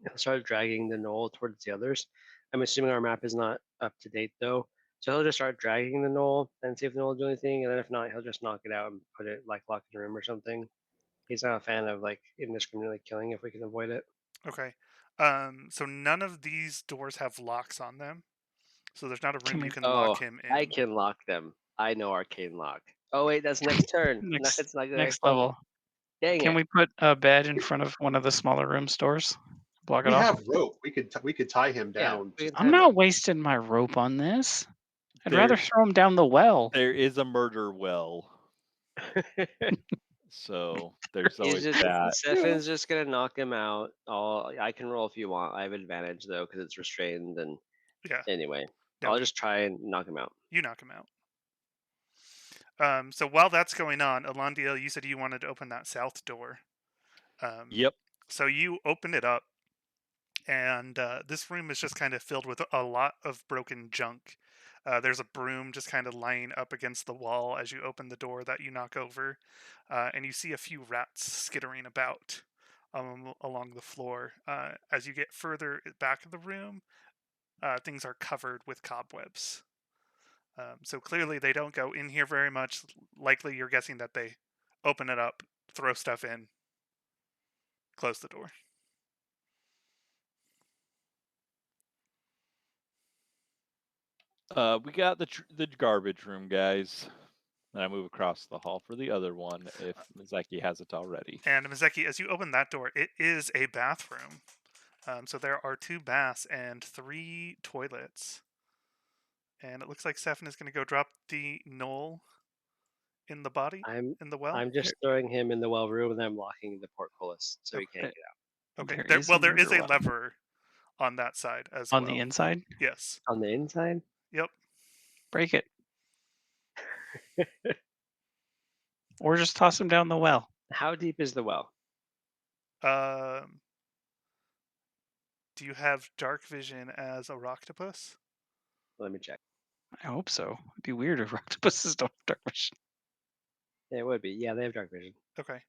He'll start dragging the Gnoll towards the others. I'm assuming our map is not up to date though, so he'll just start dragging the Gnoll and see if the Gnoll will do anything, and then if not, he'll just knock it out and put it like locked in a room or something. He's not a fan of like indiscriminately killing if we can avoid it. Okay. So none of these doors have locks on them. So there's not a Can room you we can lock Oh, him I in. can lock them. I know arcane lock. Oh wait, that's next turn. No, next it's not good. next level? Dang Can it. we put a badge in front of one of the smaller room's doors? Block it We off. have rope. We could tie him Yeah, down. we can I'm time not them. wasting my rope on this. I'd There, rather throw him down the well. there is a murder well, so there's He's always just that. Stefan's just gonna knock him out. I can roll if you want. I have advantage though because it's restrained. And Yeah. anyway, No, I'll just try and knock him out. you knock him out. So while that's going on, Alandiel, you said you wanted to open that south door. Yep. So you open it up, and this room is just kind of filled with a lot of broken junk. There's a broom just kind of lying up against the wall as you open the door that you knock over, and you see a few rats skittering about along the floor. As you get further back of the room, things are covered with cobwebs. So clearly they don't go in here very much. Likely you're guessing that they open it up, throw stuff in, close the door. We got the garbage room, guys. And I move across the hall for the other one if Mizeki has it already. And Mizeki, as you open that door, it is a bathroom. So there are 2 baths and 3 toilets. And it looks like Stefan is going to go drop the Gnoll in the body I'm in the well? I'm just throwing him in the well room, and I'm locking the portcollis so he can't Okay. get out. Okay. There There, is well, a there is murder a well lever on that side as on well. the inside. Yes. On the inside? Yep. Break it, or just toss him down the well. How deep is the well? Um, do you have dark vision as a octopus? Let me check. I hope so. It'd be weird if octopuses don't have dark vision. It would be. Yeah, they have dark vision. Okay.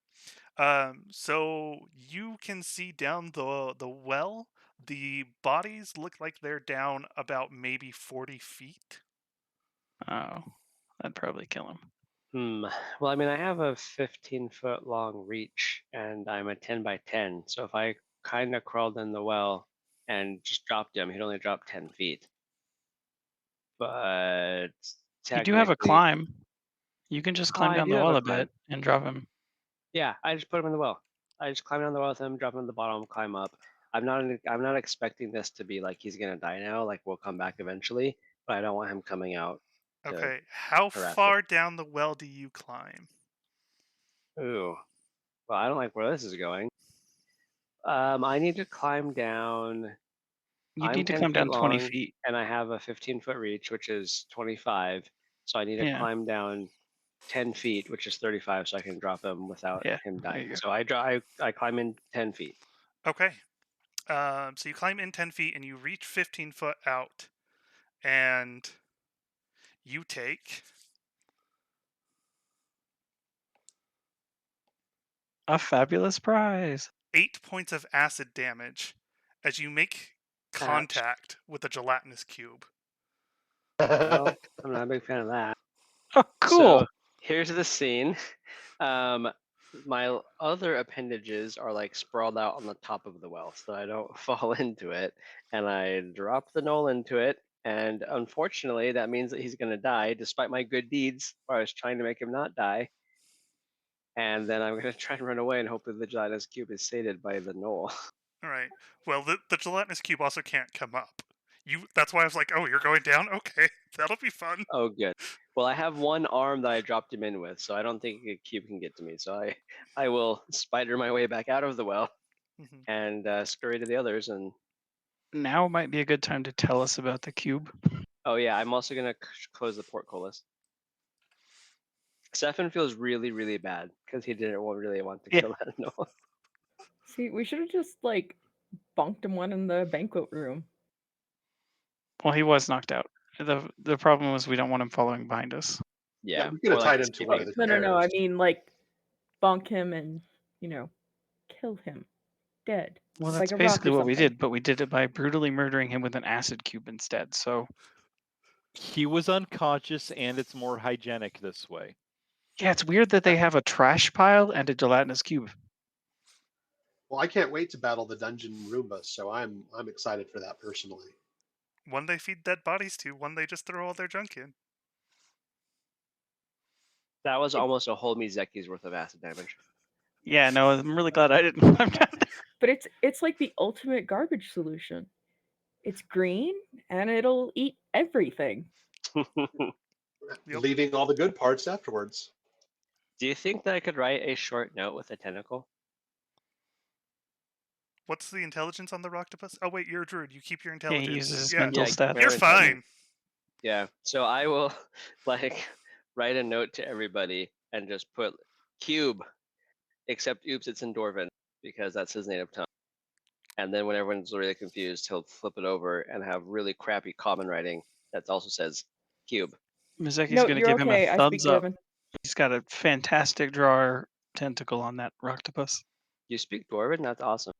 So you can see down the well. The bodies look like they're down about maybe 40 feet. Oh, that'd probably kill him. Well, I mean, I have a 15-foot long reach, and I'm a 10 by 10. So if I kind of crawled in the well and just dropped him, he'd only drop 10 feet. But You do have a technically, climb. You can just climb I down do the have well a a climb. bit and drop him. Yeah, I just put him in the well. I just climb down the well with him, drop him at the bottom, climb up. I'm not expecting this to be like he's gonna die now. Like we'll come back eventually, but I don't want him coming out to Okay. How harass us. far down the well do you climb? Ooh, well, I don't like where this is going. I need to climb down. You I'm need to 10 climb feet down 20 long, feet. and I have a 15-foot reach, which is 25. So I need to Yeah. climb down 10 feet, which is 35, so I can drop him without Yeah, him there dying. you go. So I climb in 10 feet. Okay. So you climb in 10 feet and you reach 15 foot out, and you take A fabulous prize. 8 points of acid damage as you make Ouch. contact with a gelatinous cube. Well, I'm not a big fan of that. Oh, cool. So here's the scene. My other appendages are like sprawled out on the top of the well, so I don't fall into it. And I drop the Gnoll into it, and unfortunately, that means that he's going to die, despite my good deeds, where I was trying to make him not die. And then I'm going to try and run away, and hopefully the gelatinous cube is sated by the Gnoll. All right. Well, the gelatinous cube also can't come up. That's why I was like, "Oh, you're going down? Okay, that'll be fun." Oh, good. Well, I have one arm that I dropped him in with, so I don't think a cube can get to me. So I will spider my way back out of the well Mhm. and scurry to the others. And Now might be a good time to tell us about the cube. oh yeah, I'm also gonna close the portcullis. Stefan feels really, really bad because he didn't really want to Yeah. kill that Noah. See, we should have just like bunked him one in the banquet room. Well, he was knocked out. The problem was we don't want him following behind us. Yeah, we could have or tied like him to one of escaping. the No. I chairs. mean, like, bunk him and kill him dead. Well, Like that's a rock basically or what we something. did, but we did it by brutally murdering him with an acid cube instead. So He was unconscious, and it's more hygienic this way. yeah, it's weird that they have a trash pile and a gelatinous cube. Well, I can't wait to battle the dungeon Roomba, so I'm excited for that personally. One they feed dead bodies to, one they just throw all their junk in. That was almost a whole Mizeki's worth of acid damage. Yeah, no, I'm really glad I didn't. I'm not- But it's like the ultimate garbage solution. It's green and it'll eat everything. Yep. Leaving all the good parts afterwards. Do you think that I could write a short note with a tentacle? What's the intelligence on the octopus? Oh wait, you're a druid. You keep your Yeah, he intelligence. uses his Yeah, mental Yeah, stats. you're Very intelligent. fine. Yeah, so I will like write a note to everybody and just put cube, except oops, it's in Dwarven because that's his native tongue. And then when everyone's really confused, he'll flip it over and have really crappy common writing that also says cube. Mizeki's No, going to you're give him okay. a I speak thumbs up. Dwarven. He's got a fantastic drawer tentacle on that octopus. You speak Dwarven? That's awesome.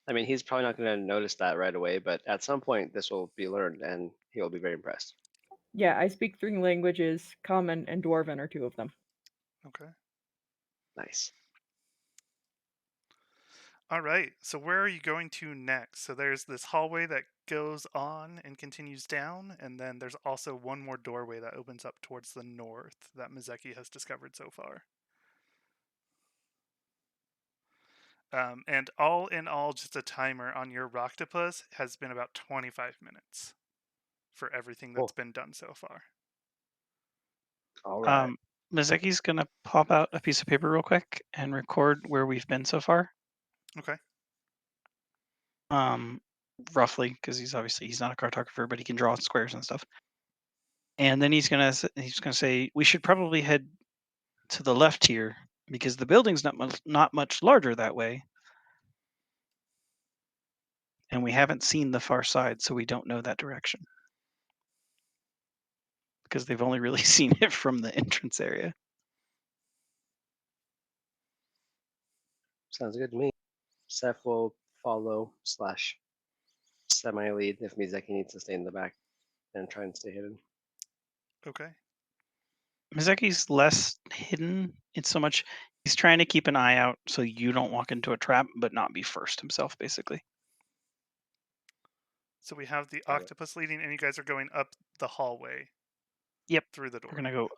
I mean, he's probably not going to notice that right away, but at some point this will be learned and he'll be very impressed. Yeah, I speak 3 languages. Common and Dwarven are 2 of them. Okay. Nice. All right. So where are you going to next? So there's this hallway that goes on and continues down, and then there's also one more doorway that opens up towards the north that Mizeki has discovered so far. And all in all, just a timer on your Roctopus has been about 25 minutes for everything that's Cool. been done so far. All right. Mizeki's gonna pop out a piece of paper real quick and record where we've been so far. Okay. Roughly, because he's not a cartographer, but he can draw squares and stuff. And then he's gonna say we should probably head to the left here because the building's not much larger that way, and we haven't seen the far side, so we don't know that direction because they've only really seen it from the entrance area. Sounds good to me. Seth will follow / semi-lead if Mizeki needs to stay in the back and try and stay hidden. Okay. Mizeki's less hidden. It's so much he's trying to keep an eye out so you don't walk into a trap, but not be first himself, basically. So we have the Got it. octopus leading, and you guys are going up the hallway. Yep. Through the door. We're gonna go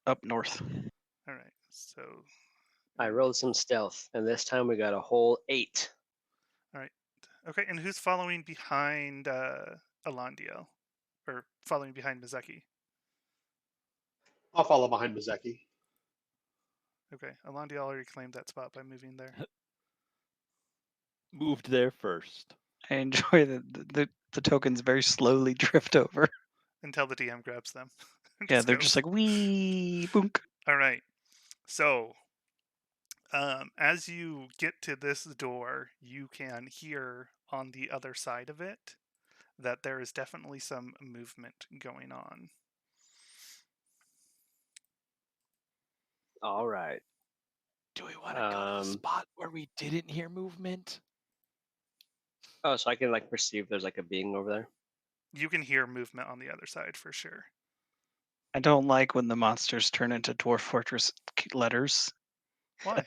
up north. All right. So. I rolled some stealth, and this time we got a whole 8. All right. Okay. And who's following behind Alandiel, or following behind Mizeki? I'll follow behind Mizeki. Okay. Alandiel already claimed that spot by moving there. Moved there first. I enjoy the tokens very slowly drift over. Until the DM grabs them. Yeah, they're just like wee boonk. All right. So, as you get to this door, you can hear on the other side of it that there is definitely some movement going on. All right. Do we want to go to the spot where we didn't hear movement? Oh, so I can like perceive there's like a being over there. You can hear movement on the other side for sure. I don't like when the monsters turn into Dwarf Fortress letters. Why?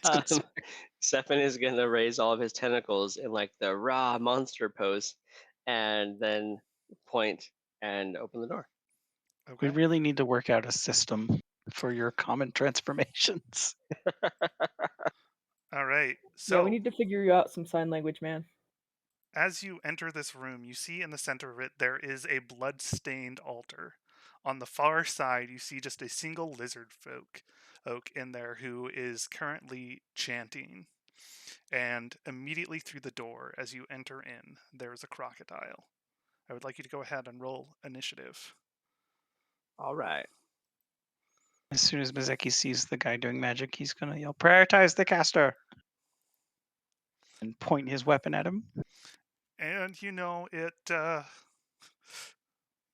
Stefan is gonna raise all of his tentacles in like the raw monster pose, and then point and open the door. Okay. We really need to work out a system for your common transformations. All right. Yeah, So we need to figure you out some sign language, man. as you enter this room, you see in the center of it there is a blood-stained altar. On the far side, you see just a single lizard oak in there who is currently chanting. And immediately through the door, as you enter in, there is a crocodile. I would like you to go ahead and roll initiative. All right. As soon as Mizeki sees the guy doing magic, he's gonna yell, "Prioritize the caster!" and point his weapon at him. And you know, it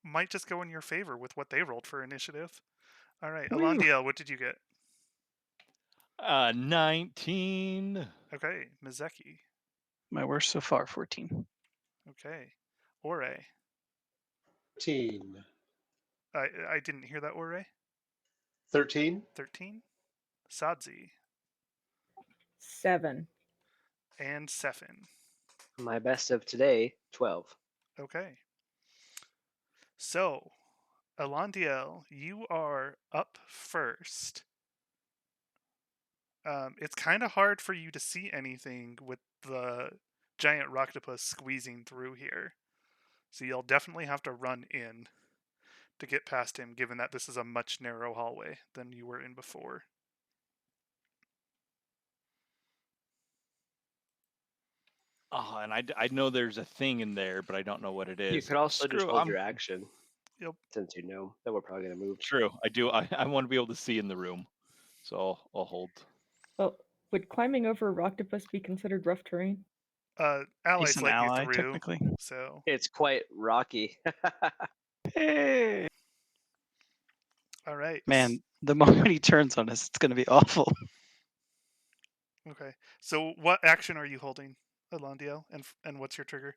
might just go in your favor with what they rolled for initiative. All right, Woo. Alandiel, what did you get? 19. Okay, Mizeki. My worst so far, 14. Okay, Ore. 13. I didn't hear that, Ore. 13. 13. Sadzi 7. and Sefin. My best of today, 12. Okay. So, Alandiel, you are up first. It's kind of hard for you to see anything with the giant octopus squeezing through here. So you'll definitely have to run in to get past him, given that this is a much narrow hallway than you were in before. Oh, and I know there's a thing in there, but I don't know what it is. You could also just Screw, hold your action. Yep. Since you know that we're probably gonna move. True, I do. I want to be able to see in the room, so I'll hold. Well, would climbing over a octopus be considered rough terrain? Allies He's an let ally, you through, technically. so It's quite rocky. Hey! all right. Man, the moment he turns on us, it's gonna be awful. Okay. So what action are you holding, Alandiel, and what's your trigger?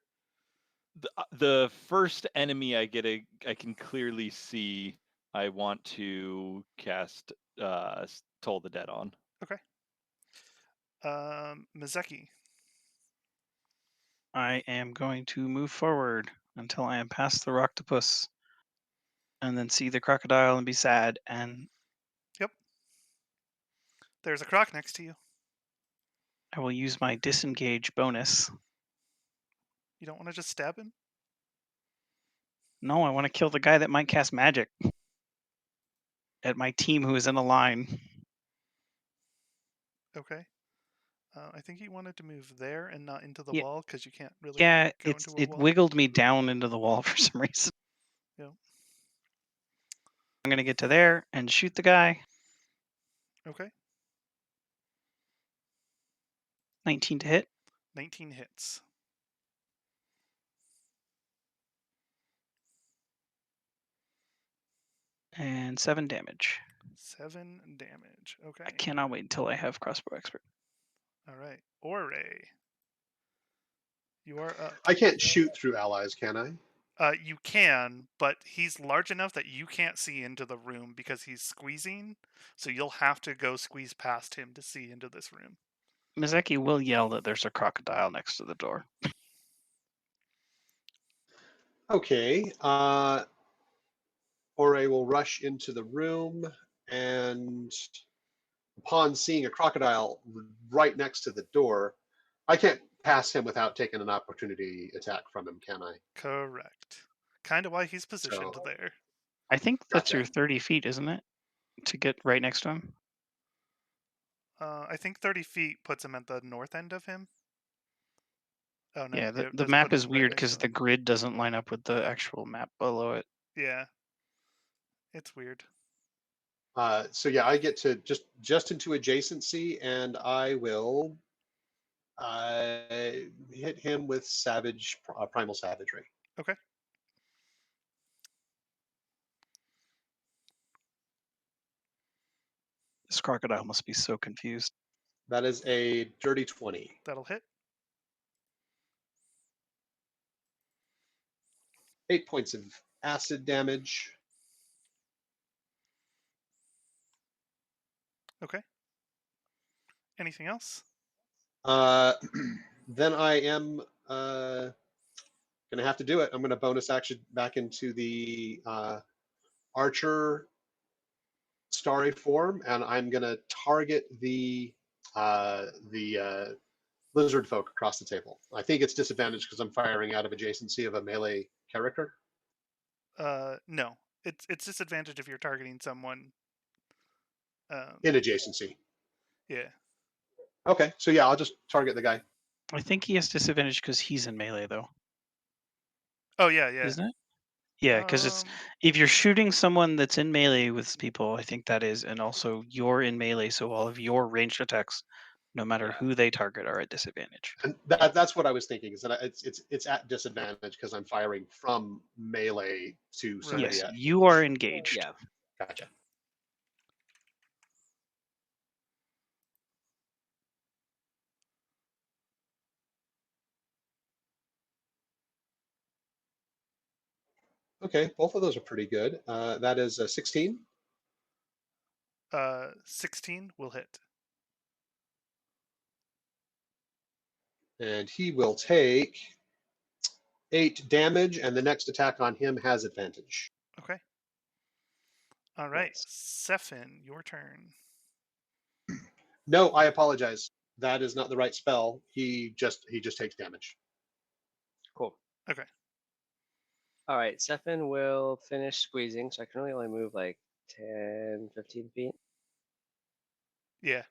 The first enemy I can clearly see. I want to cast Toll the Dead on. Okay. Mizeki. I am going to move forward until I am past the octopus, and then see the crocodile and be sad. And Yep. There's a croc next to you. I will use my disengage bonus. You don't want to just stab him? No, I want to kill the guy that might cast magic. at my team who is in a line. Okay. I think he wanted to move there and not into the Yeah. wall because you can't really Yeah, go into a it wall. wiggled me down into the wall for some reason. Yeah. I'm gonna get to there and shoot the guy. Okay. 19 to hit 19 hits. and 7 damage. 7 damage. Okay. I cannot wait until I have crossbow expert. All right. Ore, you are up. I can't shoot through allies, can I? You can, but he's large enough that you can't see into the room because he's squeezing. So you'll have to go squeeze past him to see into this room. Mizeki will yell that there's a crocodile next to the door. Okay. Ore will rush into the room, and upon seeing a crocodile right next to the door, I can't pass him without taking an opportunity attack from him, can I? Correct. Kind of why he's positioned So, there. I think that's gotcha. your 30 feet, isn't it? To get right next to him. I think 30 feet puts him at the north end of him. Oh no, Yeah, it the does map put him is right weird next because to the him. grid doesn't line up with the actual map below it. Yeah, it's weird. So yeah, I get to just into adjacency, and I will hit him with primal savagery. Okay. This crocodile must be so confused. That is a dirty 20. That'll hit. 8 points of acid damage. Okay. Anything else? Then I am gonna have to do it. I'm gonna bonus action back into the archer starry form, and I'm gonna target the lizard folk across the table. I think it's disadvantaged because I'm firing out of adjacency of a melee character. No. It's disadvantage if you're targeting someone. In adjacency. Yeah. Okay, so yeah, I'll just target the guy. I think he has disadvantage because he's in melee, though. Oh yeah, yeah. Isn't it? Yeah, because it's Um, if you're shooting someone that's in melee with people, I think that is, and also you're in melee, so all of your ranged attacks, no matter Yeah. who they target, are at disadvantage. And that's what I was thinking, is that it's at disadvantage because I'm firing from melee to somebody Yes, at you are engaged. Yeah. Gotcha. Okay, both of those are pretty good. That is a 16. 16 will hit. And he will take 8 damage, and the next attack on him has advantage. Okay. All right, Nice. Sefin, your turn. No, I apologize. That is not the right spell. He just takes damage. Cool. Okay. All right, Stefan will finish squeezing, so I can really only move like 10, 15 feet. Yeah.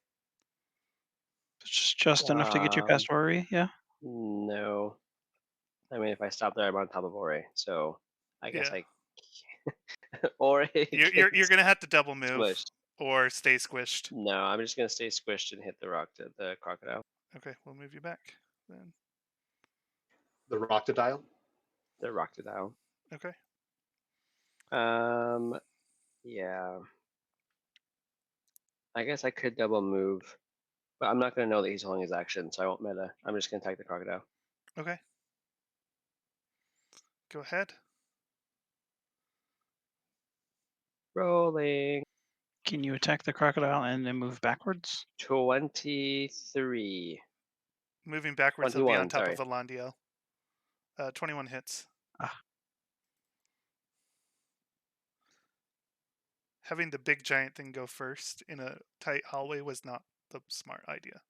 It's just enough to get you past Ori, yeah? No. I mean, if I stop there, I'm on top of Ore, so I guess Yeah. Ore You're gonna have to double move squished. or stay squished. No, I'm just gonna stay squished and hit the crocodile. Okay, we'll move you back then. The Roctodile. The crocodile. Okay. Yeah. I guess I could double move, but I'm not gonna know that he's holding his action, so I won't meta. I'm just gonna attack the crocodile. Okay. Go ahead. Rolling. Can you attack the crocodile and then move backwards? 23. Moving backwards, he'll be on 21, top sorry. of Alandiel. 21 hits. Ah. Having the big giant thing go first in a tight hallway was not the smart idea.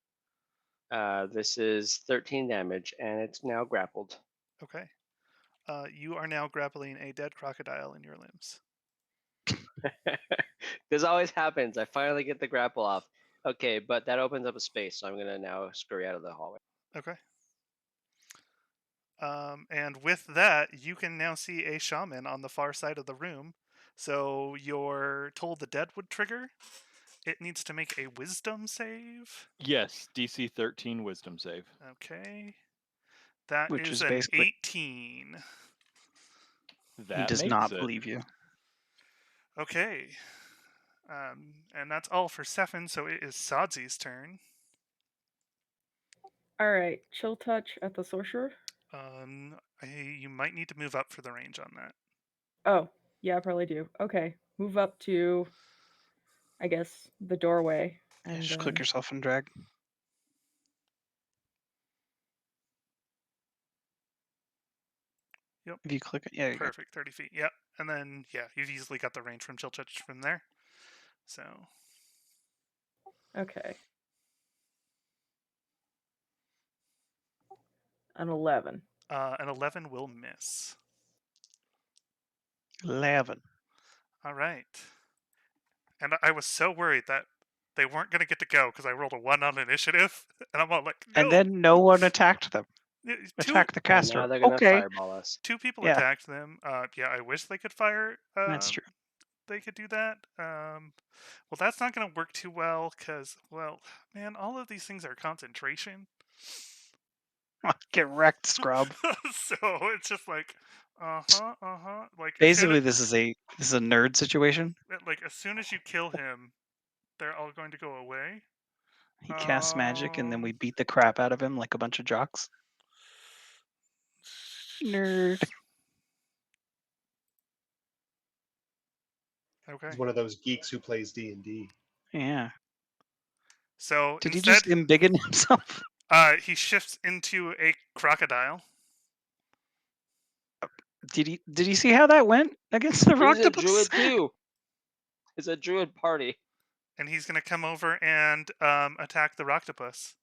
This is 13 damage, and it's now grappled. Okay. You are now grappling a dead crocodile in your limbs. This always happens. I finally get the grapple off. Okay, but that opens up a space, so I'm gonna now scurry out of the hallway. Okay. And with that, you can now see a shaman on the far side of the room. So your Toll the Dead would trigger. It needs to make a wisdom save. Yes, DC 13 wisdom save. Okay. That Which is is an basically 18. he That does makes not it. believe you. Okay. And that's all for Sefin, so it is Sadzi's turn. All right, chill touch at the sorcerer. You might need to move up for the range on that. Oh, yeah, I probably do. Okay, move up to, I guess, the doorway. Yeah, And just then... click yourself and drag. Yep. If you click it, yeah, you go. Perfect, 30 feet. Yep. And then, yeah, you've easily got the range from chill touch from there. So. Okay. An 11. An 11 will miss. 11. All right. And I was so worried that they weren't going to get to go because I rolled a 1 on initiative. And I'm all like, no. And then no one attacked them. Attack the And caster. now they're gonna Okay. fireball us. 2 people Yeah. attacked them. Yeah, I wish they could fire. That's true. They could do that. Well, that's not going to work too well because, well, man, all of these things are concentration. Get wrecked, scrub. So it's just like, like Basically, this is a nerd situation. like as soon as you kill him, they're all going to go away. He casts magic, and then we beat the crap out of him like a bunch of jocks. Nerd. Okay. He's one of those geeks who plays D&D. Yeah. So Did instead, he just embiggen himself? he shifts into a crocodile. Did he see how that went against the He's a octopus? druid too. It's a druid party. And he's going to come over and attack the octopus.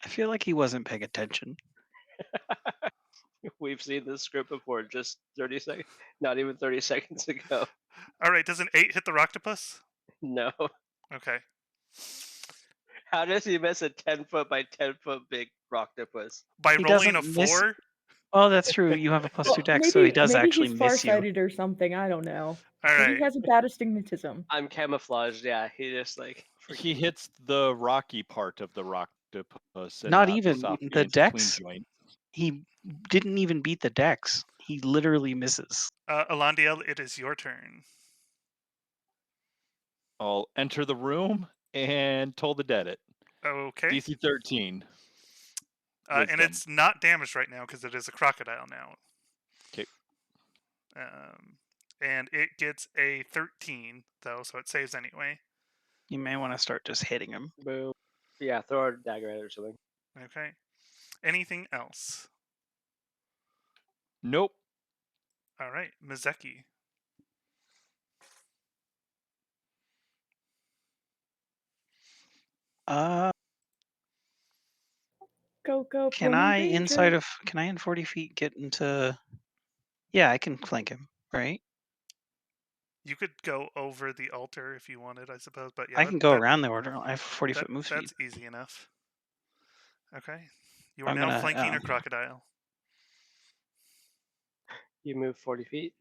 I feel like he wasn't paying attention. We've seen this script before, just 30 seconds, not even 30 seconds ago. All right, does an 8 hit the octopus? No. Okay. How does he miss a 10-foot by 10-foot big octopus? By He rolling a doesn't miss- 4? Oh, that's true. You have a +2 Well, dex, so he does maybe actually he's miss you. farsighted or something. I don't know. All Maybe right. he has a bad astigmatism. I'm camouflaged, yeah. He just like He hits the rocky part of the octopus and Not the even soft the between dex. joint. He didn't even beat the dex. He literally misses. Alandiel, it is your turn. I'll enter the room and Toll the Dead it. Okay. DC 13. And Wisdom. it's not damaged right now because it is a crocodile now. 'Kay. And it gets a 13, though, so it saves anyway. You may want to start just hitting him. boom. Yeah, throw a dagger at it or something. Okay. Anything else? Nope. All right, Mizeki. Go, Can Pony I Ranger. can I in 40 feet get into? Yeah, I can flank him, right? You could go over the altar if you wanted, I suppose, but yeah, I can go around the order. I have 40-foot move speed. That's easy enough. Okay. You are I'm now gonna, flanking a crocodile. You move 40 feet,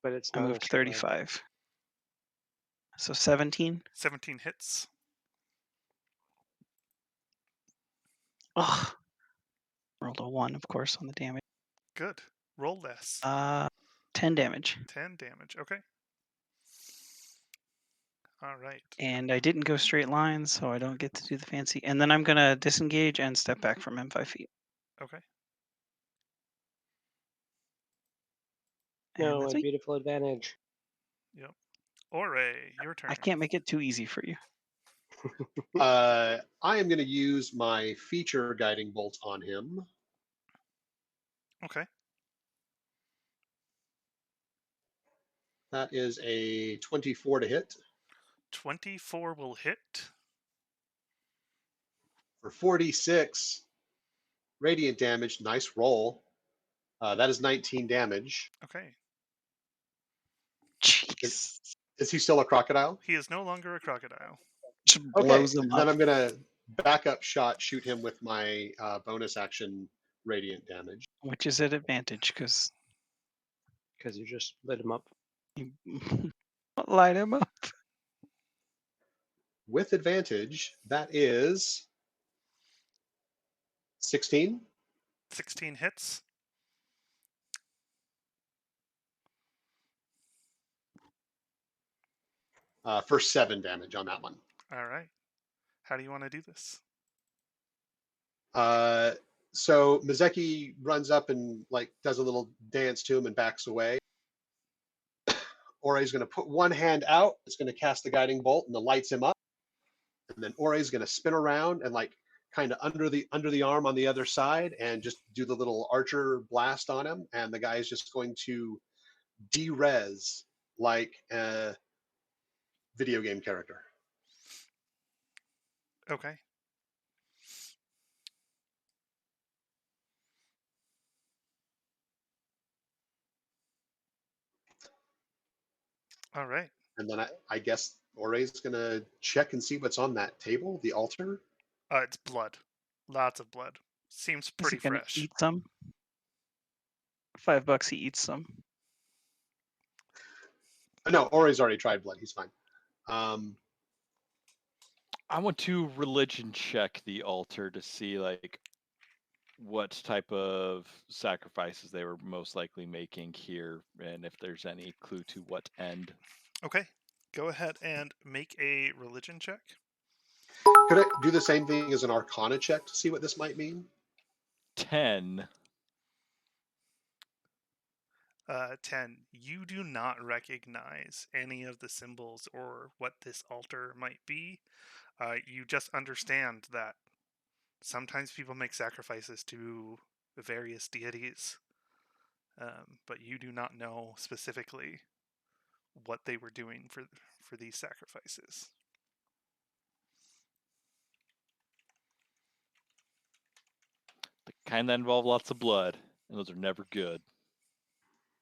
but it's I not moved a straight line. 35. So 17. 17 hits. Ugh. Rolled a 1, of course, on the damage. Good. Roll less. 10 damage. 10 damage. Okay. All right. And I didn't go straight lines, so I don't get to do the fancy. And then I'm gonna disengage and step back from him 5 feet. Okay. And No, that's a me. beautiful advantage. Yep. Ore, your turn. I can't make it too easy for you. I am going to use my feature guiding bolt on him. Okay. That is a 24 to hit 24 will hit. for 46 radiant damage. Nice roll. That is 19 damage. Okay. Jeez. Is he still a crocodile? He is no longer a crocodile. Just Okay, blows him then up. I'm gonna backup shot shoot him with my bonus action radiant damage. Which is at advantage because Because you just lit him up. you light him up. With advantage, that is 16. 16 hits. For 7 damage on that one. All right. How do you want to do this? So Mazeki runs up and like does a little dance to him and backs away. Ori's going to put one hand out. It's going to cast the guiding bolt and it lights him up. And then Ori's going to spin around and like kind of under the arm on the other side and just do the little archer blast on him. And the guy is just going to de-res like a video game character. Okay. All right. And then I guess Ori's going to check and see what's on that table, the altar. It's blood. Lots of blood. Seems Is pretty he gonna fresh. eat some? $5, he eats some. No, Ori's already tried blood. He's fine. I want to religion check the altar to see like what type of sacrifices they were most likely making here, and if there's any clue to what end. Okay. Go ahead and make a religion check. Could I do the same thing as an Arcana check to see what this might mean? 10. 10. You do not recognize any of the symbols or what this altar might be. You just understand that sometimes people make sacrifices to various deities, but you do not know specifically what they were doing for these sacrifices. The kind that involve lots of blood, and those are never good.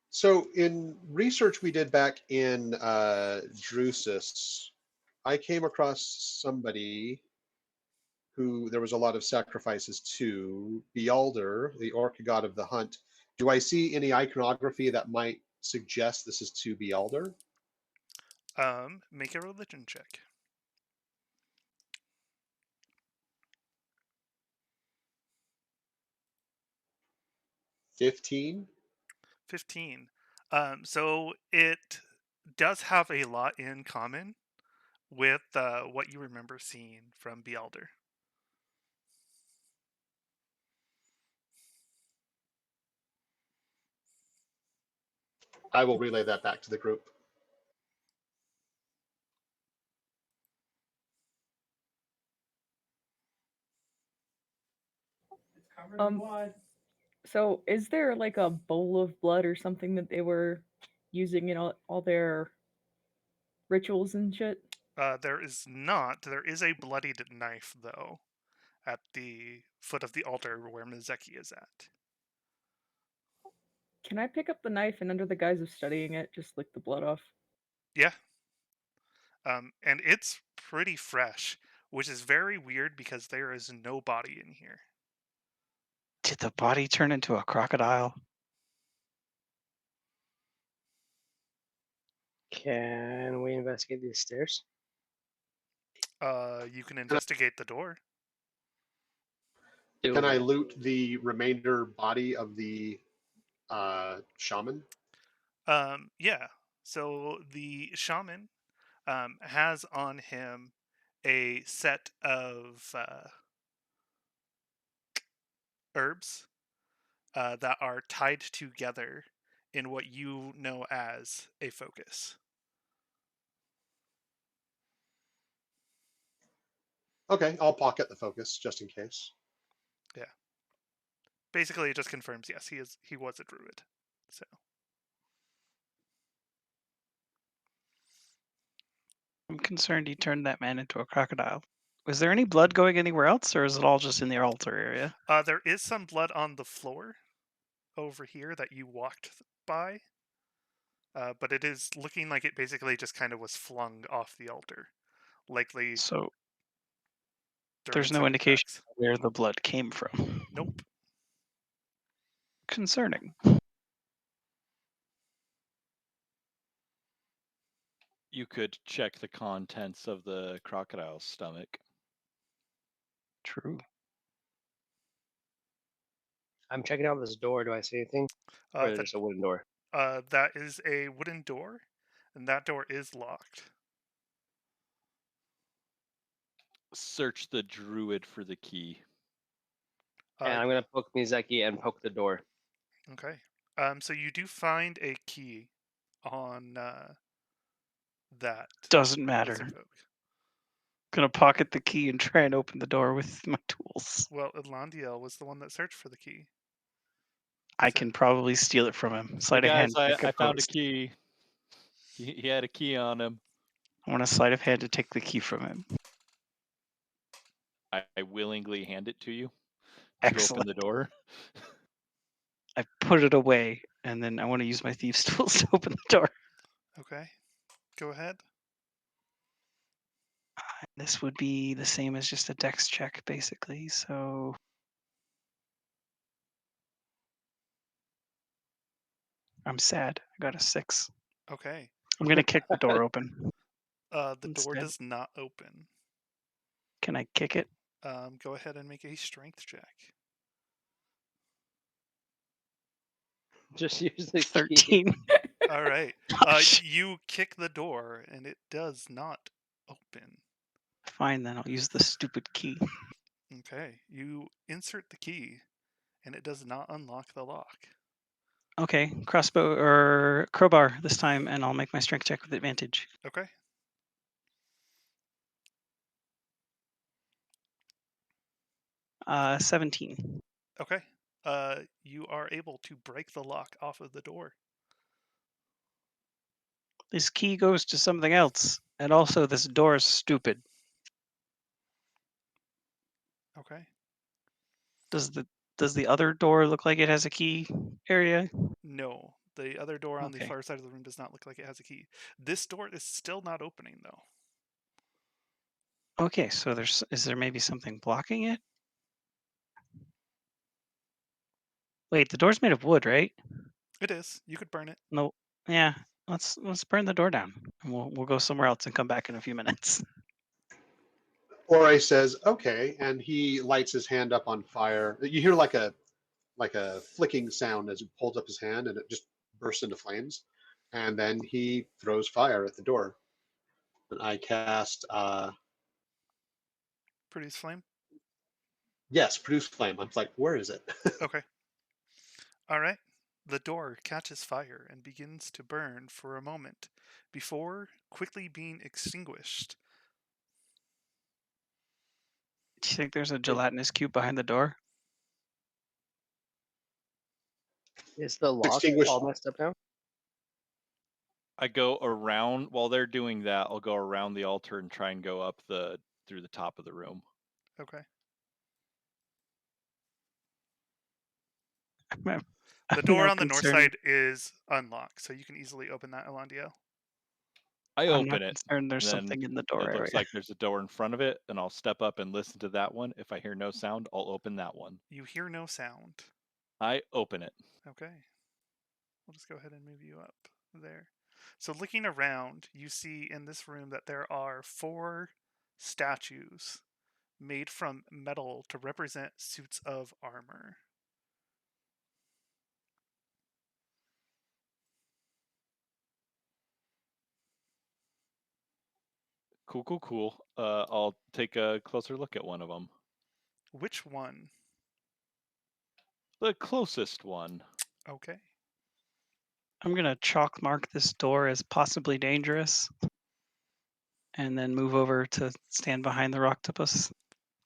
So in research we did back in Drusus, I came across somebody who there was a lot of sacrifices to, Bealder, the orc god of the hunt. Do I see any iconography that might suggest this is to Bealder? Make a religion check. 15. 15. So it does have a lot in common with what you remember seeing from Bealder. I will relay that back to the group. So is there like a bowl of blood or something that they were using in all their rituals and shit? There is not. There is a bloodied knife, though, at the foot of the altar where Mizeki is at. Can I pick up the knife and under the guise of studying it, just lick the blood off? Yeah. And it's pretty fresh, which is very weird because there is no body in here. Did the body turn into a crocodile? Can we investigate these stairs? You can investigate the door. Can I loot the remainder body of the shaman? Yeah. So the shaman has on him a set of herbs that are tied together in what you know as a focus. Okay, I'll pocket the focus just in case. Yeah. Basically, it just confirms yes, he was a druid. So. I'm concerned he turned that man into a crocodile. Was there any blood going anywhere else, or is it all just in the altar area? There is some blood on the floor over here that you walked by. but it is looking like it basically just kind of was flung off the altar, likely So during there's no some indication attacks. where the blood came from. Nope. Concerning. You could check the contents of the crocodile's stomach. True. I'm checking out this door. Do I see anything? Or is it That just a wooden door? that is a wooden door, and that door is locked. Search the druid for the key. And I'm gonna poke Mizeki and poke the door. Okay. So you do find a key on that Doesn't matter. lizard folk. Gonna pocket the key and try and open the door with my tools. Well, Elandiel was the one that searched for the key. I So- can probably steal it from him. Hey Sleight of guys, hand. I found a key. He had a key on him. I want a sleight of hand to take the key from him. I willingly hand it to you to Excellent. open the door. I put it away, and then I want to use my thieves' tools to open the door. Okay. Go ahead. This would be the same as just a dex check, basically. So I'm sad. I got a 6. Okay. I'm gonna kick the door open. The door Instead. does not open. Can I kick it? Go ahead and make a strength check. Just use the key. 13. All right. Gosh. You kick the door, and it does not open. Fine, then I'll use the stupid key. Okay. You insert the key, and it does not unlock the lock. Okay, crossbow or crowbar this time, and I'll make my strength check with advantage. Okay. Uh, 17. Okay. You are able to break the lock off of the door. This key goes to something else, and also this door is stupid. Okay. Does the other door look like it has a key area? No, the other door on the Okay. far side of the room does not look like it has a key. This door is still not opening, though. Okay, so is there maybe something blocking it? Wait, the door's made of wood, right? It is. You could burn it. No. Yeah. Let's burn the door down, and we'll go somewhere else and come back in a few minutes. Ore says, "Okay," and he lights his hand up on fire. You hear like a flicking sound as he pulls up his hand, and it just bursts into flames. And then he throws fire at the door. And I cast, Produce flame. yes, produce flame. I'm like, where is it? Okay. All right. The door catches fire and begins to burn for a moment before quickly being extinguished. Do you think there's a gelatinous cube behind the door? Is the lock Extinguished. all messed up now? I go around while they're doing that. I'll go around the altar and try and go up through the top of the room. Okay. I'm The door now on the north concerned- side is unlocked, so you can easily open that, Elandiel. I I'm open not it. concerned there's then something in the door It area. looks like there's a door in front of it, and I'll step up and listen to that one. If I hear no sound, I'll open that one. You hear no sound. I open it. Okay. We'll just go ahead and move you up there. So looking around, you see in this room that there are 4 statues made from metal to represent suits of armor. Cool. I'll take a closer look at one of them. Which one? The closest one. Okay. I'm gonna chalk mark this door as possibly dangerous, and then move over to stand behind the octopus,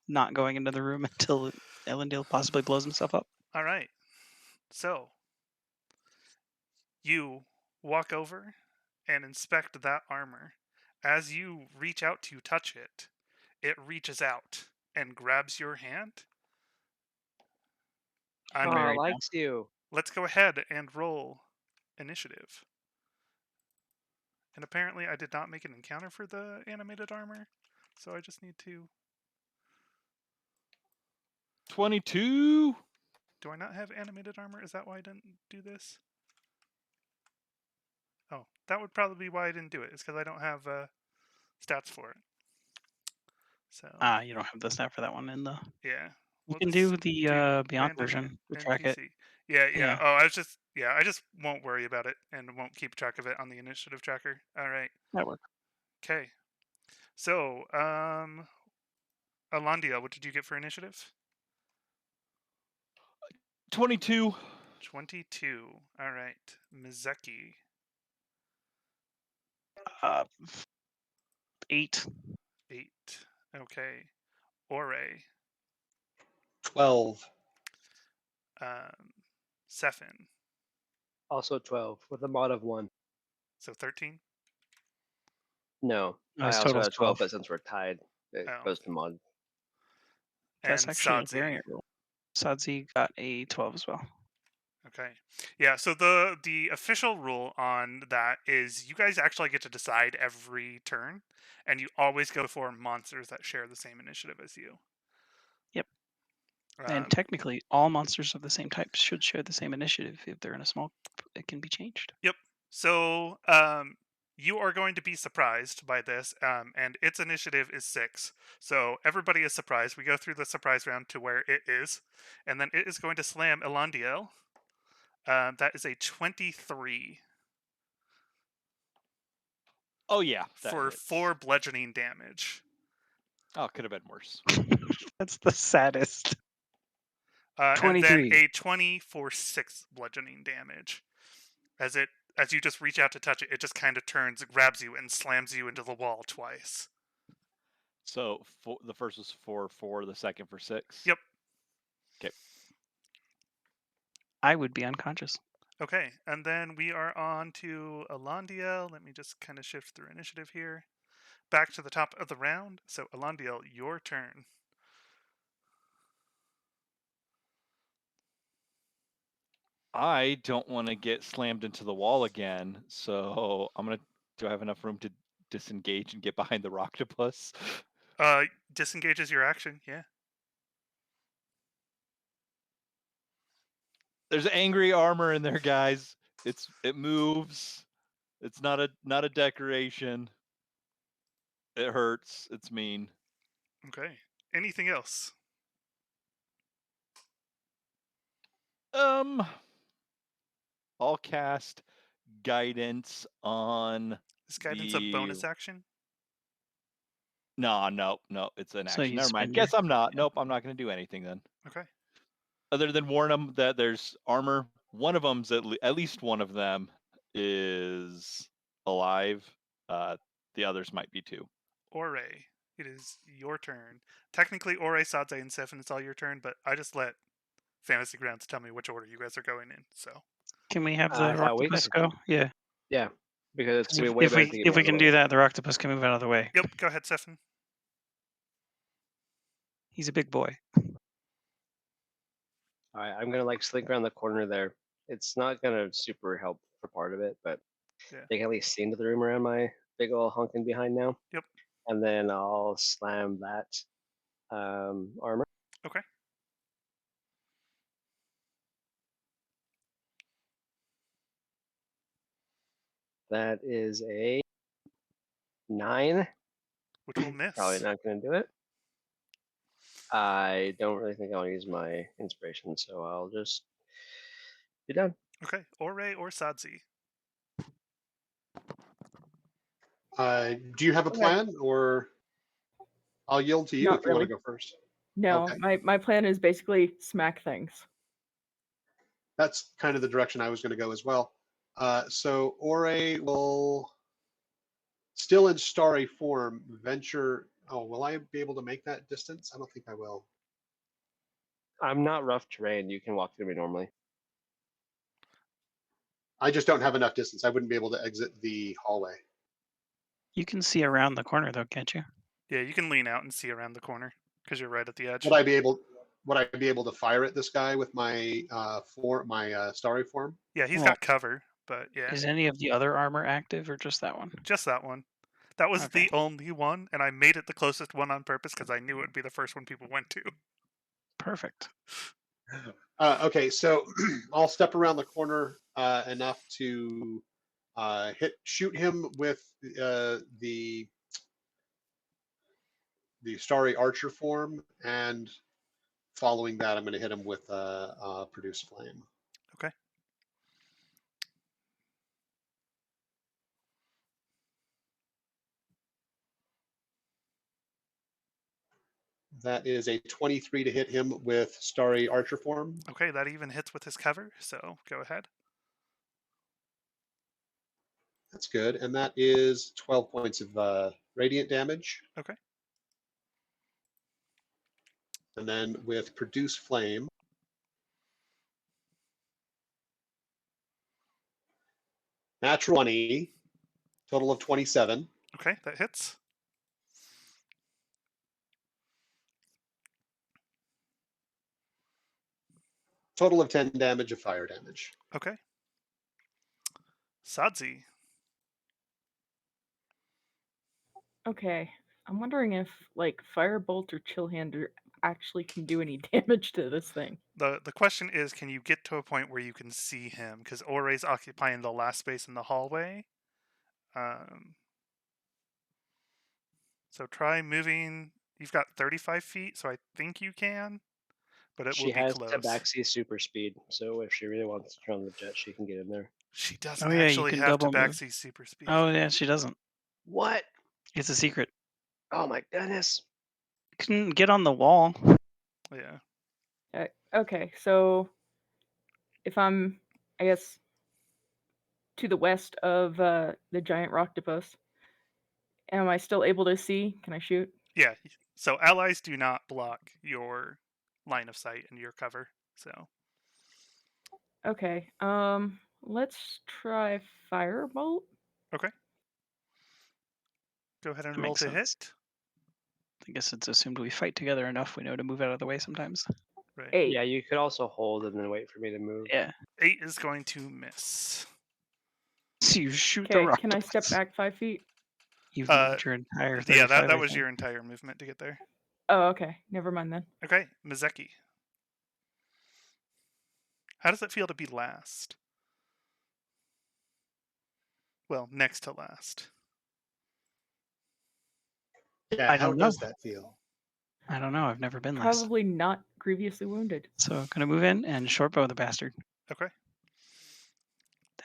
not going into the room until Elendil possibly blows himself up. All right. So you walk over and inspect that armor. As you reach out to touch it, it reaches out and grabs your hand. Oh, There we go. likes you. Let's go ahead and roll initiative. And apparently I did not make an encounter for the animated armor, so I just need to... 22. Do I not have animated armor? Is that why I didn't do this? Oh, that would probably be why I didn't do it. It's because I don't have stats for it. So You don't have the stat for that one in the. yeah, You we'll can just do the Beyond random version to track it. NPC. Yeah. Yeah. Oh, I just won't worry about it and won't keep track of it on the initiative tracker. All right. That works. Okay. So, Alandia, what did you get for initiative? 22. 22. All right. Mizeki. 8. 8. Okay. Ore. 12. Sephin. Also 12 with a mod of 1. So 13. No, No, I his also total's have 12, 12. but since we're tied, it Oh. goes to mod. That's And actually a Sadzi. variant rule. Sadzi got a 12 as well. Okay. Yeah, so the official rule on that is you guys actually get to decide every turn, and you always go for monsters that share the same initiative as you. Yep. And technically, all monsters of the same type should share the same initiative. If they're in a small group, it can be changed. Yep. So you are going to be surprised by this, and its initiative is 6. So everybody is surprised. We go through the surprise round to where it is, and then it is going to slam Elandiel. That is a 23. Oh yeah, for hits. 4 bludgeoning damage. Oh, could have been worse. That's the saddest. And then 23. a 20 for 6 bludgeoning damage. As you just reach out to touch it, it just kind of turns, grabs you, and slams you into the wall twice. So the first was for 4, the second for 6? Yep. Okay. I would be unconscious. Okay, and then we are on to Elandiel. Let me just kind of shift through initiative here. Back to the top of the round. So, Elandiel, your turn. I don't want to get slammed into the wall again, so I'm gonna. Do I have enough room to disengage and get behind the Octopus? Disengages your action, yeah. There's angry armor in there, guys. It moves. It's not a decoration. It hurts. It's mean. Okay. Anything else? I'll cast guidance on. Is guidance a bonus action? No, it's an So action. you Never mind. spend Guess your- I'm not. Nope, I'm not going to do anything then. Okay. Other than warn them that there's armor. One of them's at least one of them is alive. The others might be too. Ore, it is your turn. Technically, Ore, Sadze, and Sephin, it's all your turn, but I just let Fantasy Grounds tell me which order you guys are going in. So Can we have the How we Octopus can. go? Yeah. Yeah, because it's If, way if better we to get if me we out of the can way. do that, the Octopus can move out of the way. yep, go ahead, Sephin. He's a big boy. All right, I'm gonna like slink around the corner there. It's not gonna super help for part of it, but Yeah. they can at least see into the room around my big old honking behind now. Yep. And then I'll slam that armor. Okay. That is a 9. Which will miss. Probably not gonna do it. I don't really think I'll use my inspiration, so I'll just be done. Okay. Ore or Sadzi? Do you have a Okay. plan, or I'll yield to you Not if you want really. to go first? No, Okay. my plan is basically smack things. That's kind of the direction I was going to go as well. So Ore will, still in starry form, venture. Oh, will I be able to make that distance? I don't think I will. I'm not rough terrain. You can walk through me normally. I just don't have enough distance. I wouldn't be able to exit the hallway. You can see around the corner though, can't you? Yeah, you can lean out and see around the corner because you're right at the edge. Would I be able to fire at this guy with my starry form? Yeah, he's Well- got cover, But yeah, Is any of the other armor active or just that one? just that one. That was Okay. the only one, and I made it the closest one on purpose because I knew it would be the first one people went to. Perfect. Okay, so I'll step around the corner enough to shoot him with the starry archer form, and following that, I'm going to hit him with produce flame. Okay. That is a 23 to hit him with starry archer form. Okay, that even hits with his cover, so go ahead. That's good, and that is 12 points of radiant damage. Okay. And then with produce flame, natural 20, total of 27. Okay, that hits. Total of 10 damage of fire damage. Okay. Sadzi. Okay. I'm wondering if like Firebolt or Chill Hand actually can do any damage to this thing. The question is, can you get to a point where you can see him? Because Oray's occupying the last space in the hallway. So try moving. You've got 35 feet, so I think you can, but it She will be has close. Tabaxi super speed, so if she really wants to turn on the jet, she can get in there. She doesn't Oh yeah, you actually can have double move. Tabaxi super speed. Oh yeah, she doesn't. What? It's a secret. Oh my goodness. You can get on the wall. Yeah. Okay, so if I'm, I guess, to the west of the giant octopus, am I still able to see? Can I shoot? Yeah. So allies do not block your line of sight and your cover. So Okay. Let's try Firebolt. okay. Go ahead and That roll makes to sense. hit. I guess it's assumed we fight together enough. We know to move out of the way sometimes. Right. 8. Yeah, you could also hold and then wait for me to move. Yeah. 8 is going to miss. So you shoot the Okay, rock. can I step back 5 feet? You've Uh, moved your entire 35, Yeah, that I was think. your entire movement to get there. Oh, okay. Never mind then. Okay, Mizeki. How does it feel to be last? Well, next to last. Yeah, I how don't know. does that feel? I don't know. I've never been last. Probably not grievously wounded. So gonna move in and short bow the bastard. Okay,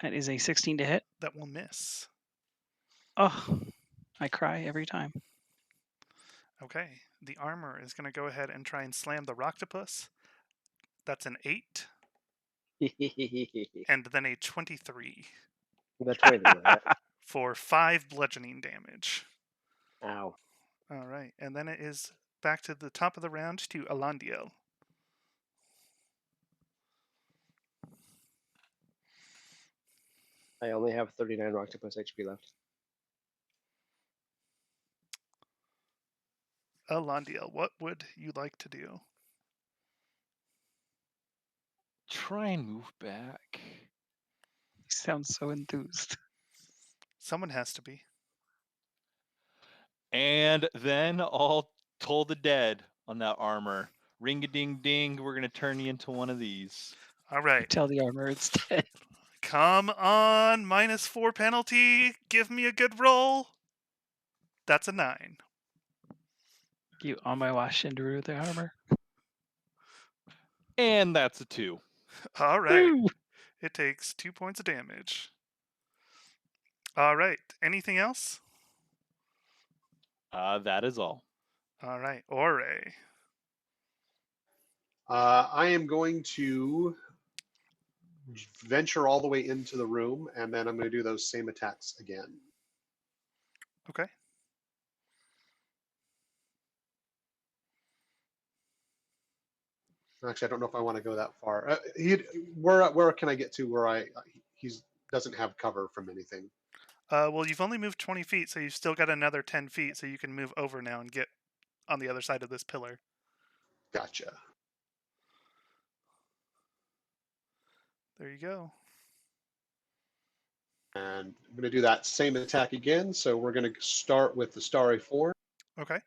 That is a 16 to hit. that will miss. Oh, I cry every time. Okay, the armor is going to go ahead and try and slam the Roctopus. That's an 8, and then a 23 That's way to that. for 5 bludgeoning damage. Ow. All right, and then it is back to the top of the round to Alandiel. I only have 39 Octopus HP left. Alandiel, what would you like to do? Try and move back. You sound so enthused. Someone has to be. And then I'll toll the dead on that armor. Ring a ding ding, we're gonna turn you into one of these. All right. Tell the armor it's dead. Come on, -4 penalty. Give me a good roll. That's a 9. You on my wash into the armor. And that's a 2. All right. Woo! It takes 2 points of damage. All right. Anything else? That is all. All right. Oray. I am going to venture all the way into the room, and then I'm going to do those same attacks again. Okay. Actually, I don't know if I want to go that far. Where can I get to where he doesn't have cover from anything? Well, you've only moved 20 feet, so you've still got another 10 feet, so you can move over now and get on the other side of this pillar. Gotcha. There you go. And I'm going to do that same attack again. So we're going to start with the starry form. Okay.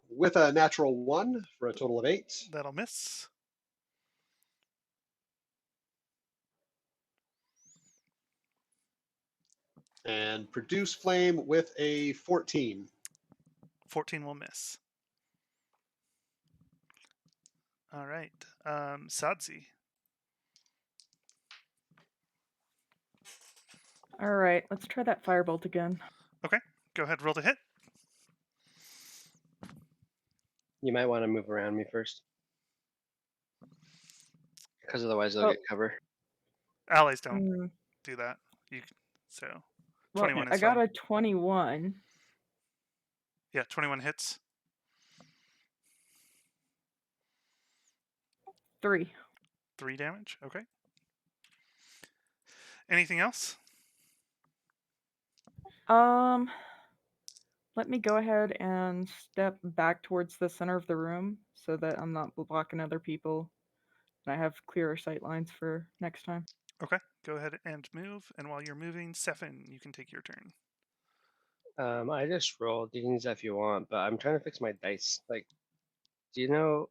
With a natural 1 for a total of 8. That'll miss. And produce flame with a 14. 14 will miss. All right. Sadzi. All right, let's try that firebolt again. Okay. Go ahead, roll to hit. You might want to move around me first, because otherwise they'll Oh. get cover. Allies don't Mm, do that. So well, 21 I is got fine. a 21. Yeah, 21 hits. 3. 3 damage. Okay. Anything else? Let me go ahead and step back towards the center of the room so that I'm not blocking other people. And I have clearer sight lines for next time. Okay. Go ahead and move. And while you're moving, Stefan, you can take your turn. I just rolled. You can use that if you want, but I'm trying to fix my dice. Like, do you know?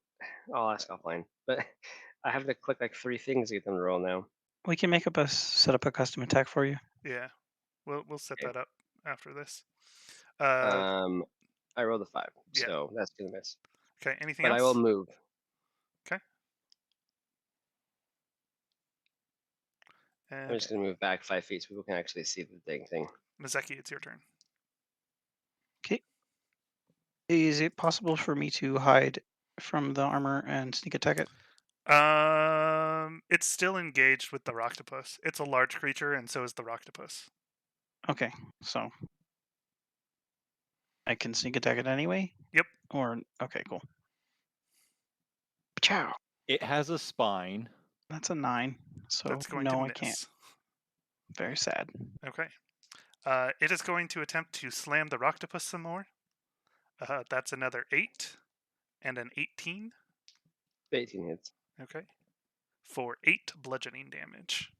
I'll ask offline. But I have to click like 3 things to get them to roll now. We can set up a custom attack for you. Yeah. We'll set Okay. that up after this. I rolled a 5, yeah. so that's gonna miss. Okay. Anything But else? I will move. Okay. I'm And just gonna move back 5 feet so people can actually see the dang thing. Mizeki, it's your turn. Okay. Is it possible for me to hide from the armor and sneak attack it? It's still engaged with the Octopus. It's a large creature, and so is the Octopus. Okay, so I can sneak attack it anyway? Yep. Or okay, cool. Chow. It has a spine. That's a 9. So That's going no, to I miss. can't. Very sad. Okay. It is going to attempt to slam the Octopus some more. That's another 8 and an 18. 18 hits. Okay. For 8 bludgeoning damage.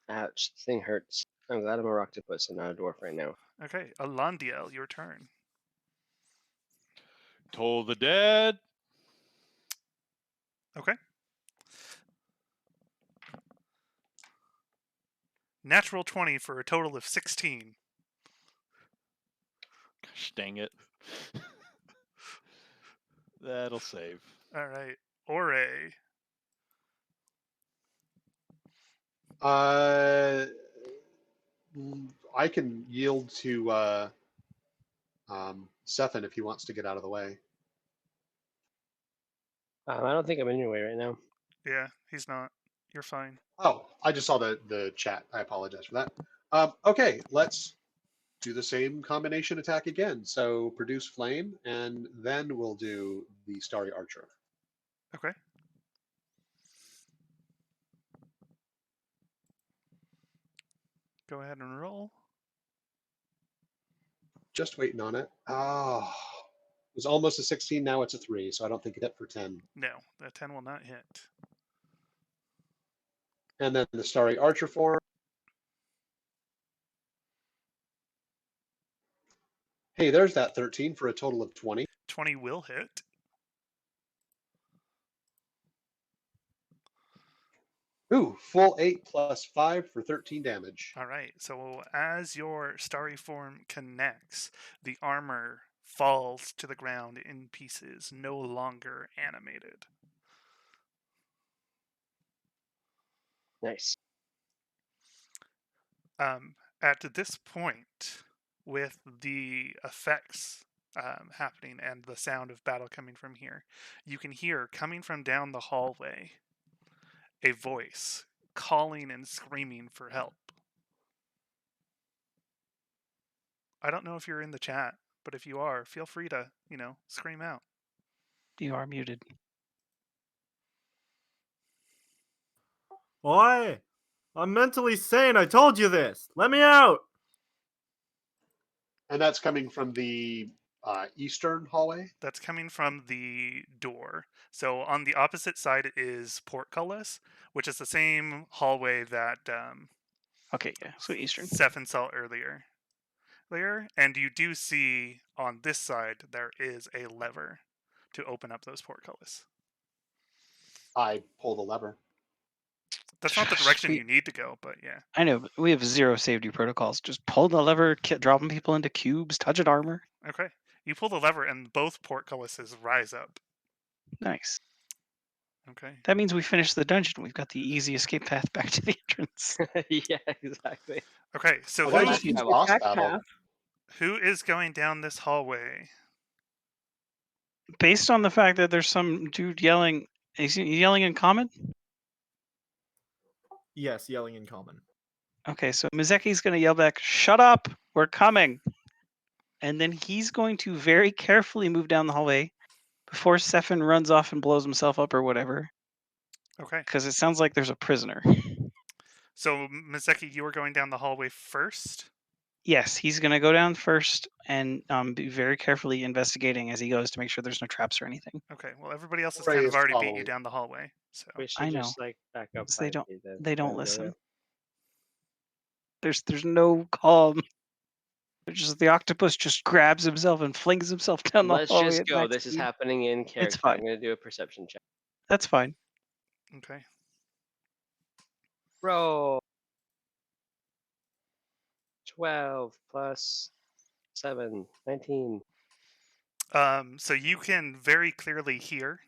Ouch, this thing hurts. I'm glad I'm a octopus and not a dwarf right now. Okay. Alandiel, your turn. Toll the dead. Okay. Natural 20 for a total of 16. Gosh dang it. That'll save. All right. Ore. I can yield to Stefan if he wants to get out of the way. I don't think I'm in your way right now. Yeah, he's not. You're fine. Oh, I just saw the chat. I apologize for that. Okay, let's do the same combination attack again. So produce flame, and then we'll do the starry archer. Okay. Go ahead and roll. Just waiting on it. Oh, it was almost a 16. Now it's a 3, so I don't think it hit for 10. No, the 10 will not hit. And then the starry archer form. Hey, there's that 13 for a total of 20. 20 will hit. Ooh, full 8 plus 5 for 13 damage. All right. So as your starry form connects, the armor falls to the ground in pieces, no longer animated. Nice. At this point, with the effects happening and the sound of battle coming from here, you can hear coming from down the hallway a voice calling and screaming for help. I don't know if you're in the chat, but if you are, feel free to, scream out. You are muted. Oi! I'm mentally sane, I told you this! Let me out! And that's coming from the eastern hallway. That's coming from the door. So on the opposite side is portcullis, which is the same hallway that Okay, yeah. So eastern. Stefan saw earlier. And you do see on this side there is a lever to open up those portcullis. I pull the lever. That's not the direction We- you need to go, but yeah. I know, but we have zero safety protocols. Just pull the lever, dropping people into cubes, touching armor. Okay. You pull the lever and both portcullises rise up. Nice. Okay. That means we finished the dungeon. We've got the easy escape path back to the entrance. Yeah, exactly. Okay, so Well, who, that just means have boss Attack battle. path. who is going down this hallway? Based on the fact that there's some dude yelling, is he yelling in common? Yes, yelling in common. Okay, so Mizeki's going to yell back, "Shut up! We're coming!" And then he's going to very carefully move down the hallway before Stefan runs off and blows himself up or whatever, Okay. because it sounds like there's a prisoner. So, Mizeki, you are going down the hallway first? Yes, he's going to go down first and be very carefully investigating as he goes to make sure there's no traps or anything. Okay, well, everybody else has Ray kind is of already beat you following. down the hallway, so... We should I know. just like back up. 'Cause 5 they feet then. they don't Yeah, listen. yeah. There's no calm. There's just the octopus just grabs himself and flings himself down the Let's hallway just at go. max This is speed. happening in character. fine. I'm gonna do a perception check. That's fine. Okay. Roll. 12 plus 7, 19. So you can very clearly hear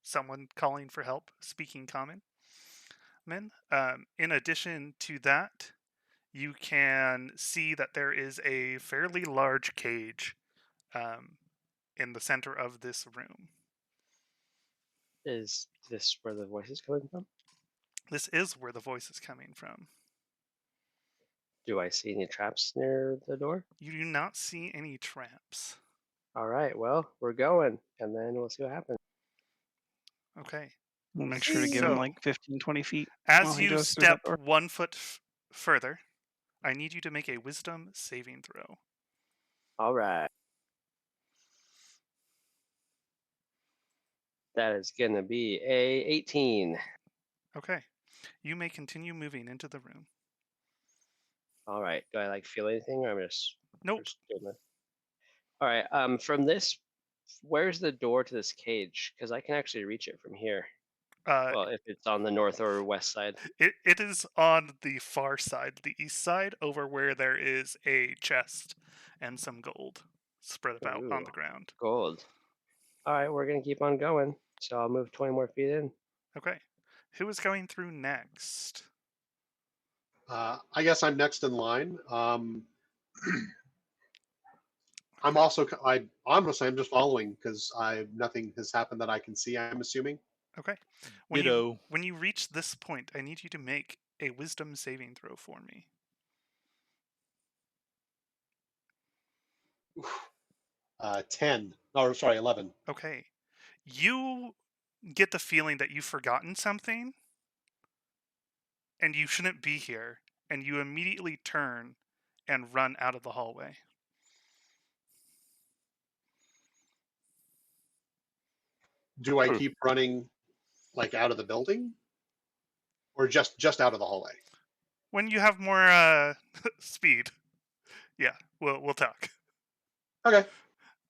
someone calling for help, speaking common. In addition to that, you can see that there is a fairly large cage in the center of this room. Is this where the voice is coming from? This is where the voice is coming from. Do I see any traps near the door? You do not see any traps. All right, well, we're going, and then we'll see what happens. Okay. We'll make sure to give him So, like 15, 20 feet while As he you goes through that step door. 1 foot further, I need you to make a wisdom saving throw. All right. That is going to be a 18. Okay. You may continue moving into the room. All right. Do I like feel anything, or I'm Nope. just doing this? All right. From this, where's the door to this cage? Because I can actually reach it from here. Well, if it's on the north or west side. It is on the far side, the east side, over where there is a chest and some gold spread about on Ooh, the ground. gold. All right, we're gonna keep on going. So I'll move 20 more feet in. Okay. Who is going through next? I guess I'm next in line. I'm also honestly I'm just following because nothing has happened that I can see. I'm assuming. Okay. Ditto. When you reach this point, I need you to make a wisdom saving throw for me. 10. Oh, sorry, 11. Okay. You get the feeling that you've forgotten something and you shouldn't be here, and you immediately turn and run out of the hallway. Do I keep running like out of the building, or just out of the hallway? When you have more speed, yeah, we'll talk. Okay.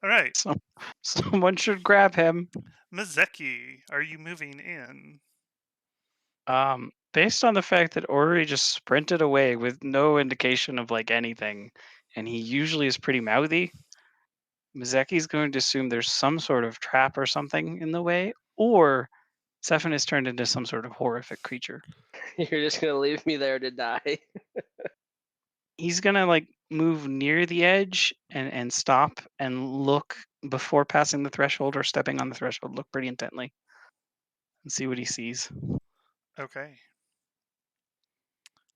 All right, So, someone should grab him. Mizeki, are you moving in? Based on the fact that Ori just sprinted away with no indication of like anything, and he usually is pretty mouthy, Mizeki's going to assume there's some sort of trap or something in the way, or Stefan is turned into some sort of horrific creature. You're just gonna leave me there to die. He's gonna like move near the edge and stop and look before passing the threshold or stepping on the threshold. Look pretty intently and see what he sees. Okay.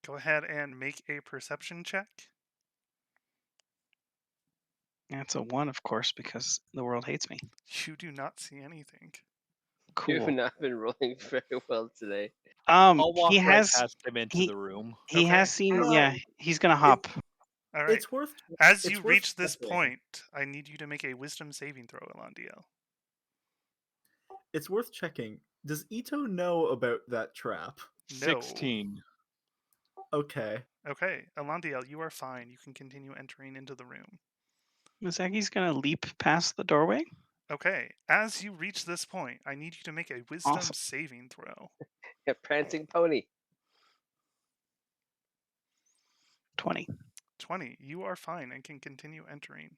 Go ahead and make a perception check. And it's a 1, of course, because the world hates me. You do not see anything. You've Cool. not been rolling very well today. I'll walk He right has past him into he- the room. he Okay. has seen. No. Yeah, he's gonna hop. All right. It's worth. As it's you worth reach this checking. point, I need you to make a wisdom saving throw, Elandiel. It's worth checking. Does Ito know about that trap? No. 16. Okay. Okay, Elandiel, you are fine. You can continue entering into the room. Misaki's gonna leap past the doorway. Okay, as you reach this point, I need you to make a wisdom Awesome. saving throw. Yeah, prancing pony. 20. 20. You are fine and can continue entering.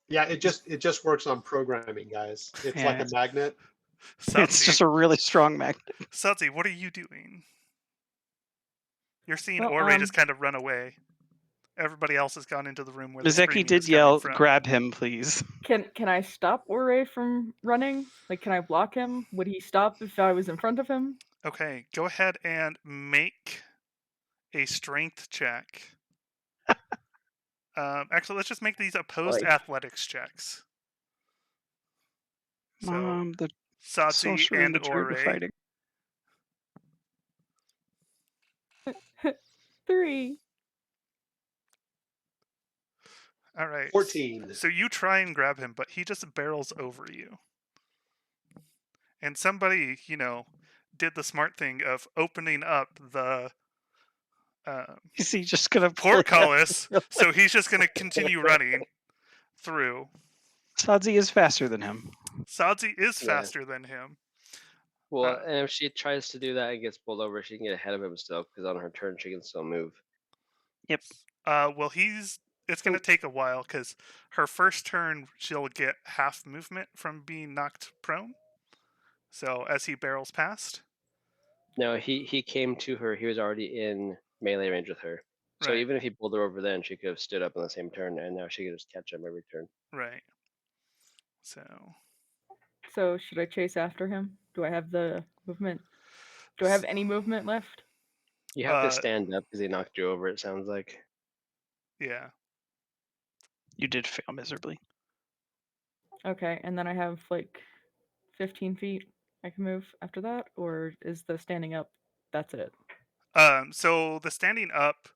Yeah, it just works on programming, guys. It's like Yeah, a magnet. it's just a really strong magnet. Satsi, what are you doing? You're seeing Well, Ore just kind of run away. Everybody else has gone into the room where the Misaki screaming did is coming yell, from. "Grab him, please." Can I stop Ore from running? Like, can I block him? Would he stop if I was in front of him? Okay, go ahead and make a strength check. Actually, let's just make these opposed Like- athletics checks. So, The Satsi sorcerer and and the druid are Ore. fighting. 3. All right. 14. So you try and grab him, but he just barrels over you. And somebody, did the smart thing of opening up the Is he just gonna pull it out? portcullis, so he's just going to continue running through. Sadzi is faster than him. Sadzi is Yeah. faster than him. Well, and if she tries to do that and gets pulled over, she can get ahead of him still, because on her turn she can still move. Yep. Well, it's going to take a while because her first turn she'll get half movement from being knocked prone. So as he barrels past. No, he came to her. He was already in melee range with her. So Right. even if he pulled her over then, she could have stood up on the same turn, and now she could just catch him every turn. Right. So should I chase after him? Do I have the movement? Do I have any movement left? You have to stand up because he knocked you over, it sounds like. Yeah. You did fail miserably. Okay, and then I have like 15 feet I can move after that, or is the standing up, that's it? So the standing up,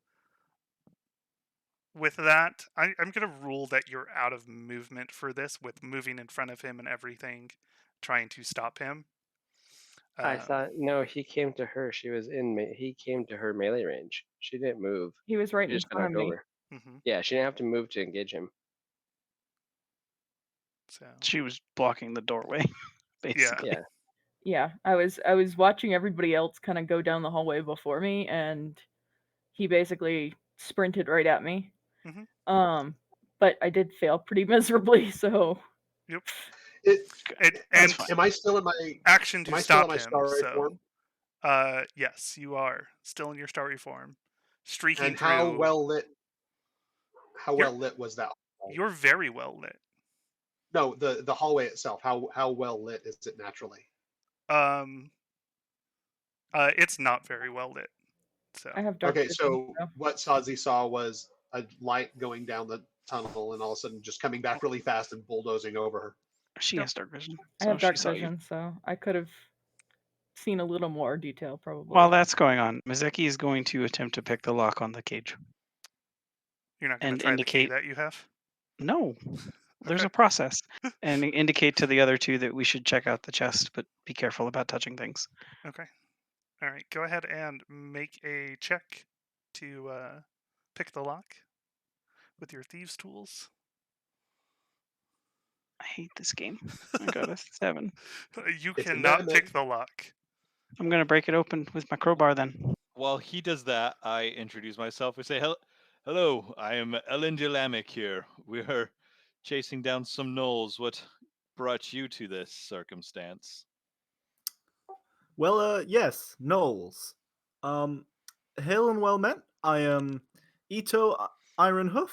with that, I'm going to rule that you're out of movement for this, with moving in front of him and everything, trying to stop him. I thought, no, he came to her. She was he came to her melee range. She didn't move. He was right She in just got front of knocked me. over. Mm-hmm. Yeah, she didn't have to move to engage him. So she was blocking the doorway, basically. Yeah. Yeah, I was watching everybody else kind of go down the hallway before me, and he basically sprinted right at me. Mm-hmm. But I did fail pretty miserably, so. Yep. And am I still in my action to am I still in stop my him? starry So, form? yes, you are still in your starry form, streaking And through. how well lit was that? You're very well lit. No, the hallway itself. How well lit is it naturally? It's not very well lit. So I have dark Okay, vision, so what Sazi saw was a light going down the tunnel, and all of a sudden just coming back really fast and bulldozing over her. She has dark vision. I So have dark she saw you. vision, so I could have seen a little more detail probably. While that's going on, Misaki is going to attempt to pick the lock on the cage. You're not going and to try indicate the key that you have? No. There's a process. And indicate to the other two that we should check out the chest, but be careful about touching things. Okay. All right. Go ahead and make a check to pick the lock with your thieves' tools. I hate this game. I got a 7. You It's a cannot lemon. pick the lock. I'm going to break it open with my crowbar then. While he does that, I introduce myself. We say, hello, I am Elendilamic here. We are chasing down some gnolls. What brought you to this circumstance? Well, yes, Knowles. Hail and well met. I am Ito Ironhoof,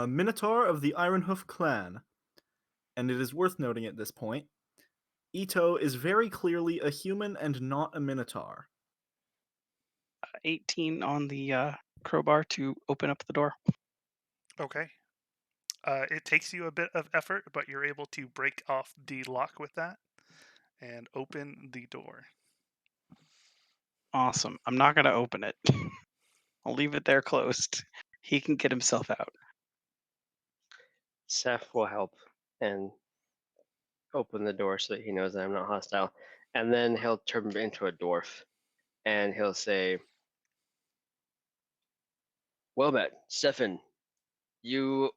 Minotaur of the Ironhoof clan. And it is worth noting at this point, Ito is very clearly a human and not a Minotaur. 18 on the crowbar to open up the door. Okay. It takes you a bit of effort, but you're able to break off the lock with that and open the door. Awesome. I'm not going to open it. I'll leave it there closed He can get himself out. Seth will help and open the door so that he knows that I'm not hostile. And then he'll turn into a dwarf and he'll say, "Well met, Stefan. You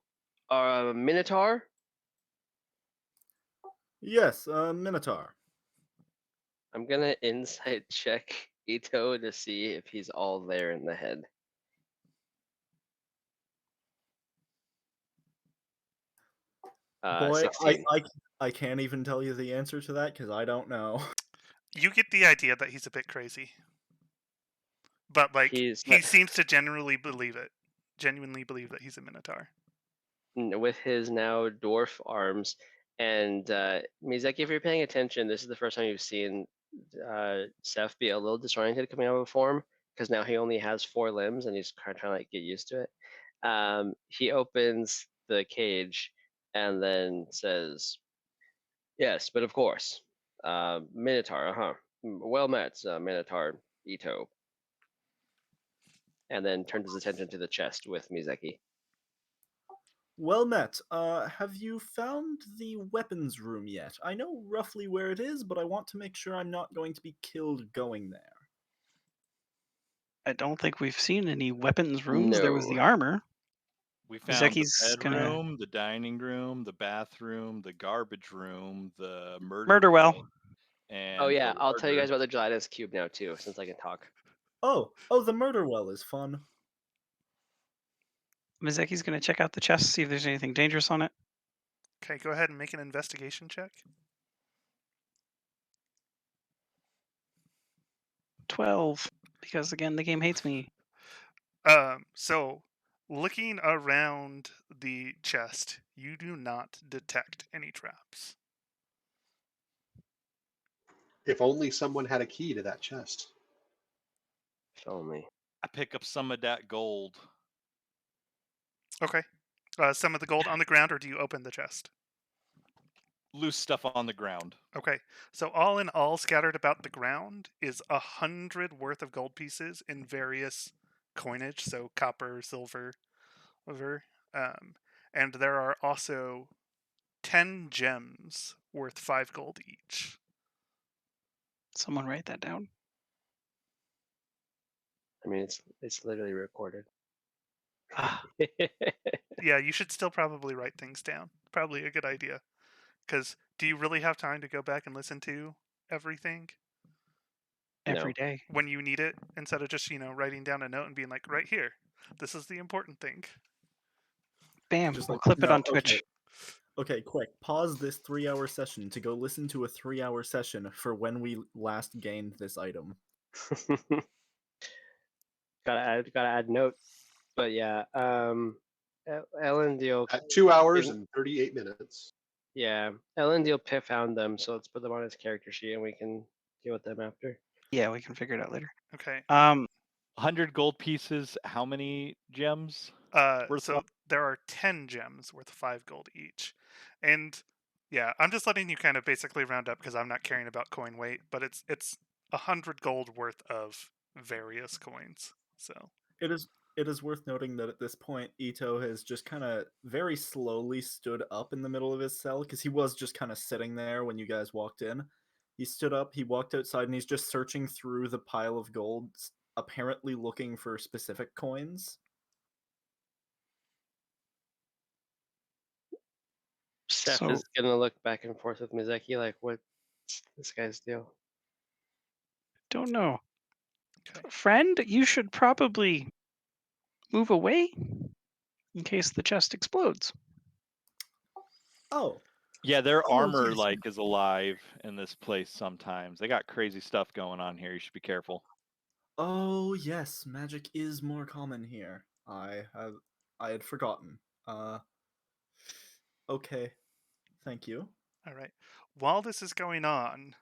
are a Minotaur?" Yes, Minotaur. I'm gonna insight check Ito to see if he's all there in the head. Boy, 16. I can't even tell you the answer to that because I don't know. You get the idea that he's a bit crazy, but like He's he seems to genuinely believe that he's a Minotaur. with his now dwarf arms. And Mizeki, if you're paying attention, this is the first time you've seen Seth be a little disoriented coming out of a form because now he only has 4 limbs and he's trying to like get used to it. He opens the cage and then says, "Yes, but of course, Minotaur, huh? Well met, Minotaur Ito." And then turns his attention to the chest with Mizeki. Well met. Have you found the weapons room yet? I know roughly where it is, but I want to make sure I'm not going to be killed going there. I don't think we've seen any weapons rooms. There was No. the armor. We found the Mizeki's bedroom, the dining room, the bathroom, the garbage room, the Murder well. well, and Oh yeah, the I'll tell you larder. guys about the gelatinous cube now too, since I can talk. Oh, the murder well is fun. Mizeki's gonna check out the chest, see if there's anything dangerous on it. Okay, go ahead and make an investigation check. 12, because again, the game hates me. So looking around the chest, you do not detect any traps. If only someone had a key to that chest. If only. I pick up some of that gold. Okay. Some of the gold on the ground, or do you open the chest? Loose stuff on the ground. Okay. So all in all, scattered about the ground is 100 worth of gold pieces in various coinage, so copper, silver, whatever. And there are also 10 gems worth 5 gold each. Someone write that down. I mean, it's literally recorded. Ah, Yeah, you should still probably write things down. Probably a good idea. Because do you really have time to go back and listen to everything every No. day. when you need it instead of just, writing down a note and being like, right here, this is the important thing? Bam, Just we'll like, clip it no, on Twitch. Okay, quick. Pause this 3-hour session to go listen to a 3-hour session for when we last gained this item. gotta add note. But yeah, Ellen Deal. At 2 hours and 38 minutes. Yeah, Ellen Deal found them, so let's put them on his character sheet and we can deal with them after. Yeah, we can figure it out later. Okay. 100 gold pieces. How many gems? So there are 10 gems worth 5 gold each. And yeah, I'm just letting you kind of basically round up because I'm not caring about coin weight, but it's 100 gold worth of various coins. So It is worth noting that at this point, Ito has just kind of very slowly stood up in the middle of his cell because he was just kind of sitting there when you guys walked in. He stood up, he walked outside, and he's just searching through the pile of gold, apparently looking for specific coins. Seth So- is gonna look back and forth with Mizeki, like, what's this guy's deal? Don't know. okay. Friend, you should probably move away in case the chest explodes. Oh, Yeah, their Oh, armor yes. is alive in this place sometimes. They got crazy stuff going on here. You should be careful. oh yes, magic is more common here. I had forgotten. Okay, thank you. All right. While this is going on,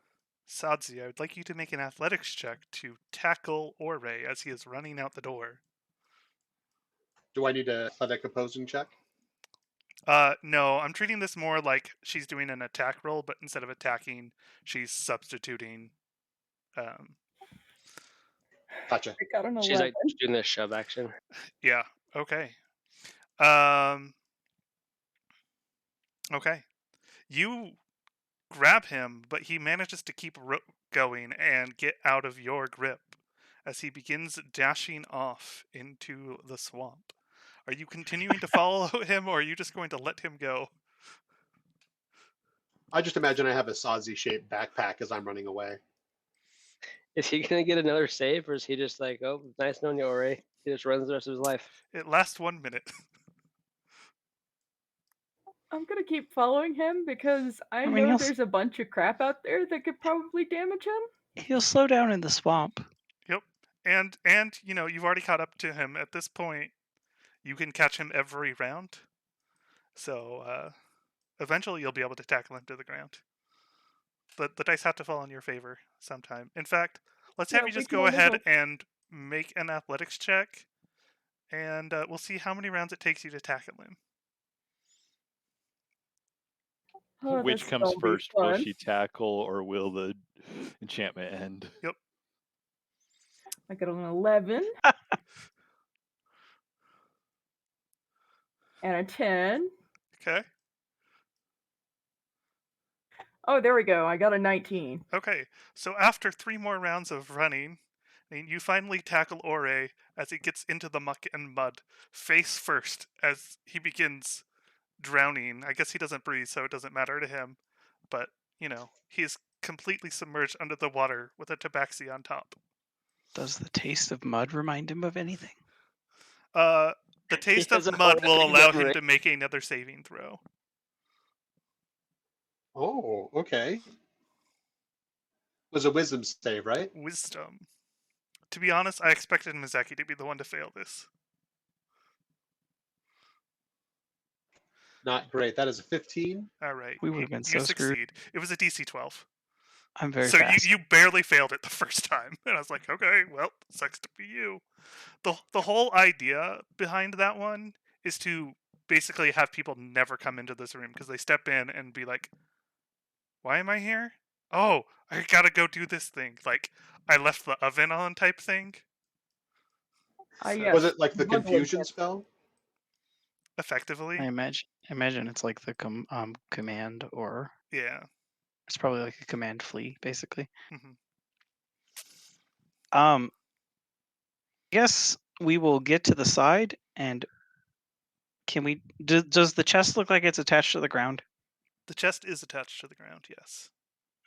Sadzi, I would like you to make an athletics check to tackle Orre as he is running out the door. Do I need a athletic opposing check? No, I'm treating this more like she's doing an attack roll, but instead of attacking, she's substituting. Gotcha. I got an She's 11. like doing this shove action. Yeah. Okay. Okay. You grab him, but he manages to keep going and get out of your grip as he begins dashing off into the swamp. Are you continuing to follow him, or are you just going to let him go? I just imagine I have a Sazi-shaped backpack as I'm running away. Is he gonna get another save, or is he just like, oh, nice knowing you, Ore? He just runs the rest of his life. It lasts 1 minute. I'm gonna keep following him because I I mean, know he'll there's a bunch of crap out there that could probably damage him. he'll slow down in the swamp. Yep. And you've already caught up to him at this point. You can catch him every round. So eventually you'll be able to tackle him to the ground. The dice have to fall in your favor sometime. In fact, let's have Yeah, you we just can go only ahead hope. and make an athletics check, and we'll see how many rounds it takes you to tackle him. Oh, Which this comes will be first? Will fun. she tackle or will the enchantment end? Yep. I got an 11 and a 10. Okay. Oh, there we go. I got a 19. Okay. So after 3 more rounds of running, you finally tackle Ore as he gets into the muck and mud, face first, as he begins drowning. I guess he doesn't breathe, so it doesn't matter to him. But, he is completely submerged under the water with a tabaxi on top. Does the taste of mud remind him of anything? The He taste has of a mud will horrific allow him memory. to make another saving throw. Oh, okay. Was a wisdom save, right? Wisdom. To be honest, I expected Mizaki to be the one to fail this. Not great. That is a 15. All right, We would have been you so screwed. succeed. It was a DC 12. I'm very So fast. you barely failed it the first time, and I was like, okay, well, sucks to be you. The whole idea behind that one is to basically have people never come into this room because they step in and be like, why am I here? Oh, I gotta go do this thing. Like, I left the oven on type thing. So, Yes. Was it like the Bug confusion lizard. spell? effectively, I imagine it's like the command, or yeah. it's probably like a command flee, basically. hmm I guess we will get to the side, and can we? Does the chest look like it's attached to the ground? The chest is attached to the ground, yes.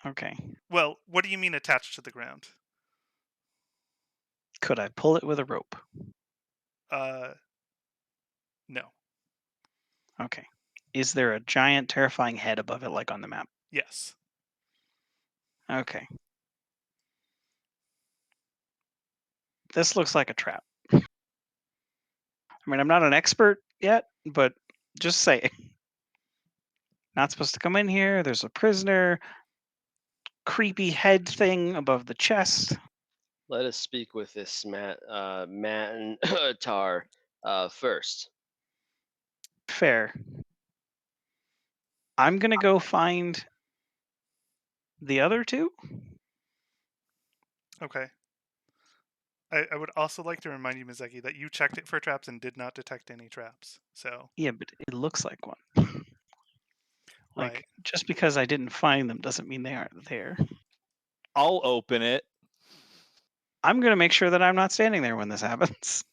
Okay. Well, what do you mean attached to the ground? Could I pull it with a rope? No. Okay. Is there a giant, terrifying head above it, like on the map? Yes. Okay. This looks like a trap. I mean, I'm not an expert yet, but just saying. Not supposed to come in here. There's a prisoner. Creepy head thing above the chest. Let us speak with this man Tar first. Fair. I'm gonna go find the other two. Okay. I would also like to remind you, Mizeki, that you checked it for traps and did not detect any traps. So, Yeah, but it looks like one. Like, right. just because I didn't find them doesn't mean they aren't there. I'll open it. I'm gonna make sure that I'm not standing there when this happens.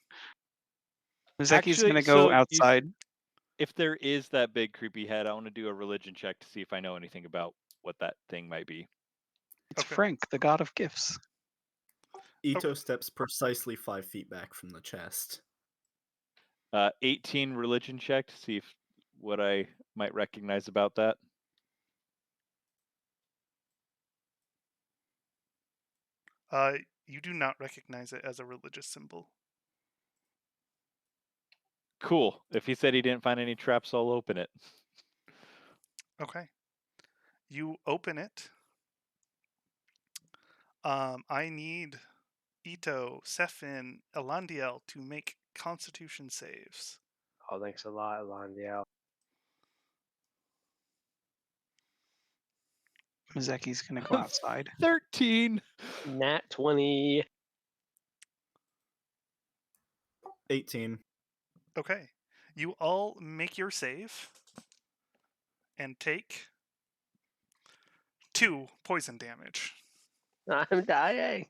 Mizeki's Actually, gonna go so outside. if there is that big creepy head, I want to do a religion check to see if I know anything about what that thing might be. It's Okay. Frank, the god of gifts. Ito steps precisely 5 feet back from the chest. 18 religion check to see if what I might recognize about that. You do not recognize it as a religious symbol. Cool. If he said he didn't find any traps, I'll open it. Okay. You open it. I need Ito, Sefin, Elandiel to make Constitution saves. Oh, thanks a lot, Elandiel. Mizeki's gonna go outside. 13. Nat 20. 18. Okay. You all make your save and take 2 poison damage. I'm dying.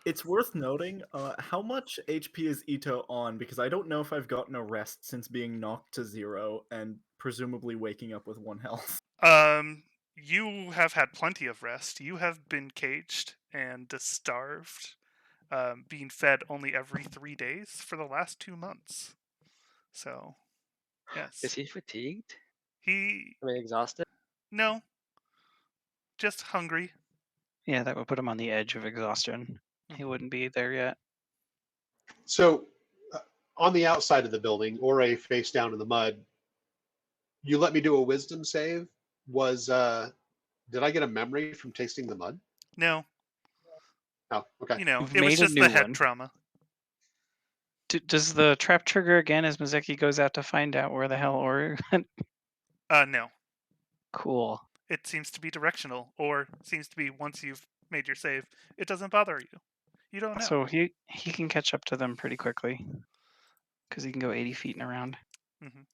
It's worth noting, how much HP is Ito on? Because I don't know if I've gotten a rest since being knocked to 0 and presumably waking up with 1 health. You have had plenty of rest. You have been caged and starved, being fed only every 3 days for the last 2 months. So, yes. Is he fatigued? He I mean, exhausted? no, just hungry. Yeah, that would put him on the edge of exhaustion. He wouldn't be there yet. So, on the outside of the building, Ore face down in the mud. You let me do a wisdom save. Was did I get a memory from tasting the mud? No, Oh, okay. you know, You've it was made a just the new head one. trauma. Does the trap trigger again as Mazeki goes out to find out where the hell Ori went? No. Cool. It seems to be directional, or seems to be once you've made your save, it doesn't bother you. You don't know. So he can catch up to them pretty quickly because he can go 80 feet and around. Mhm.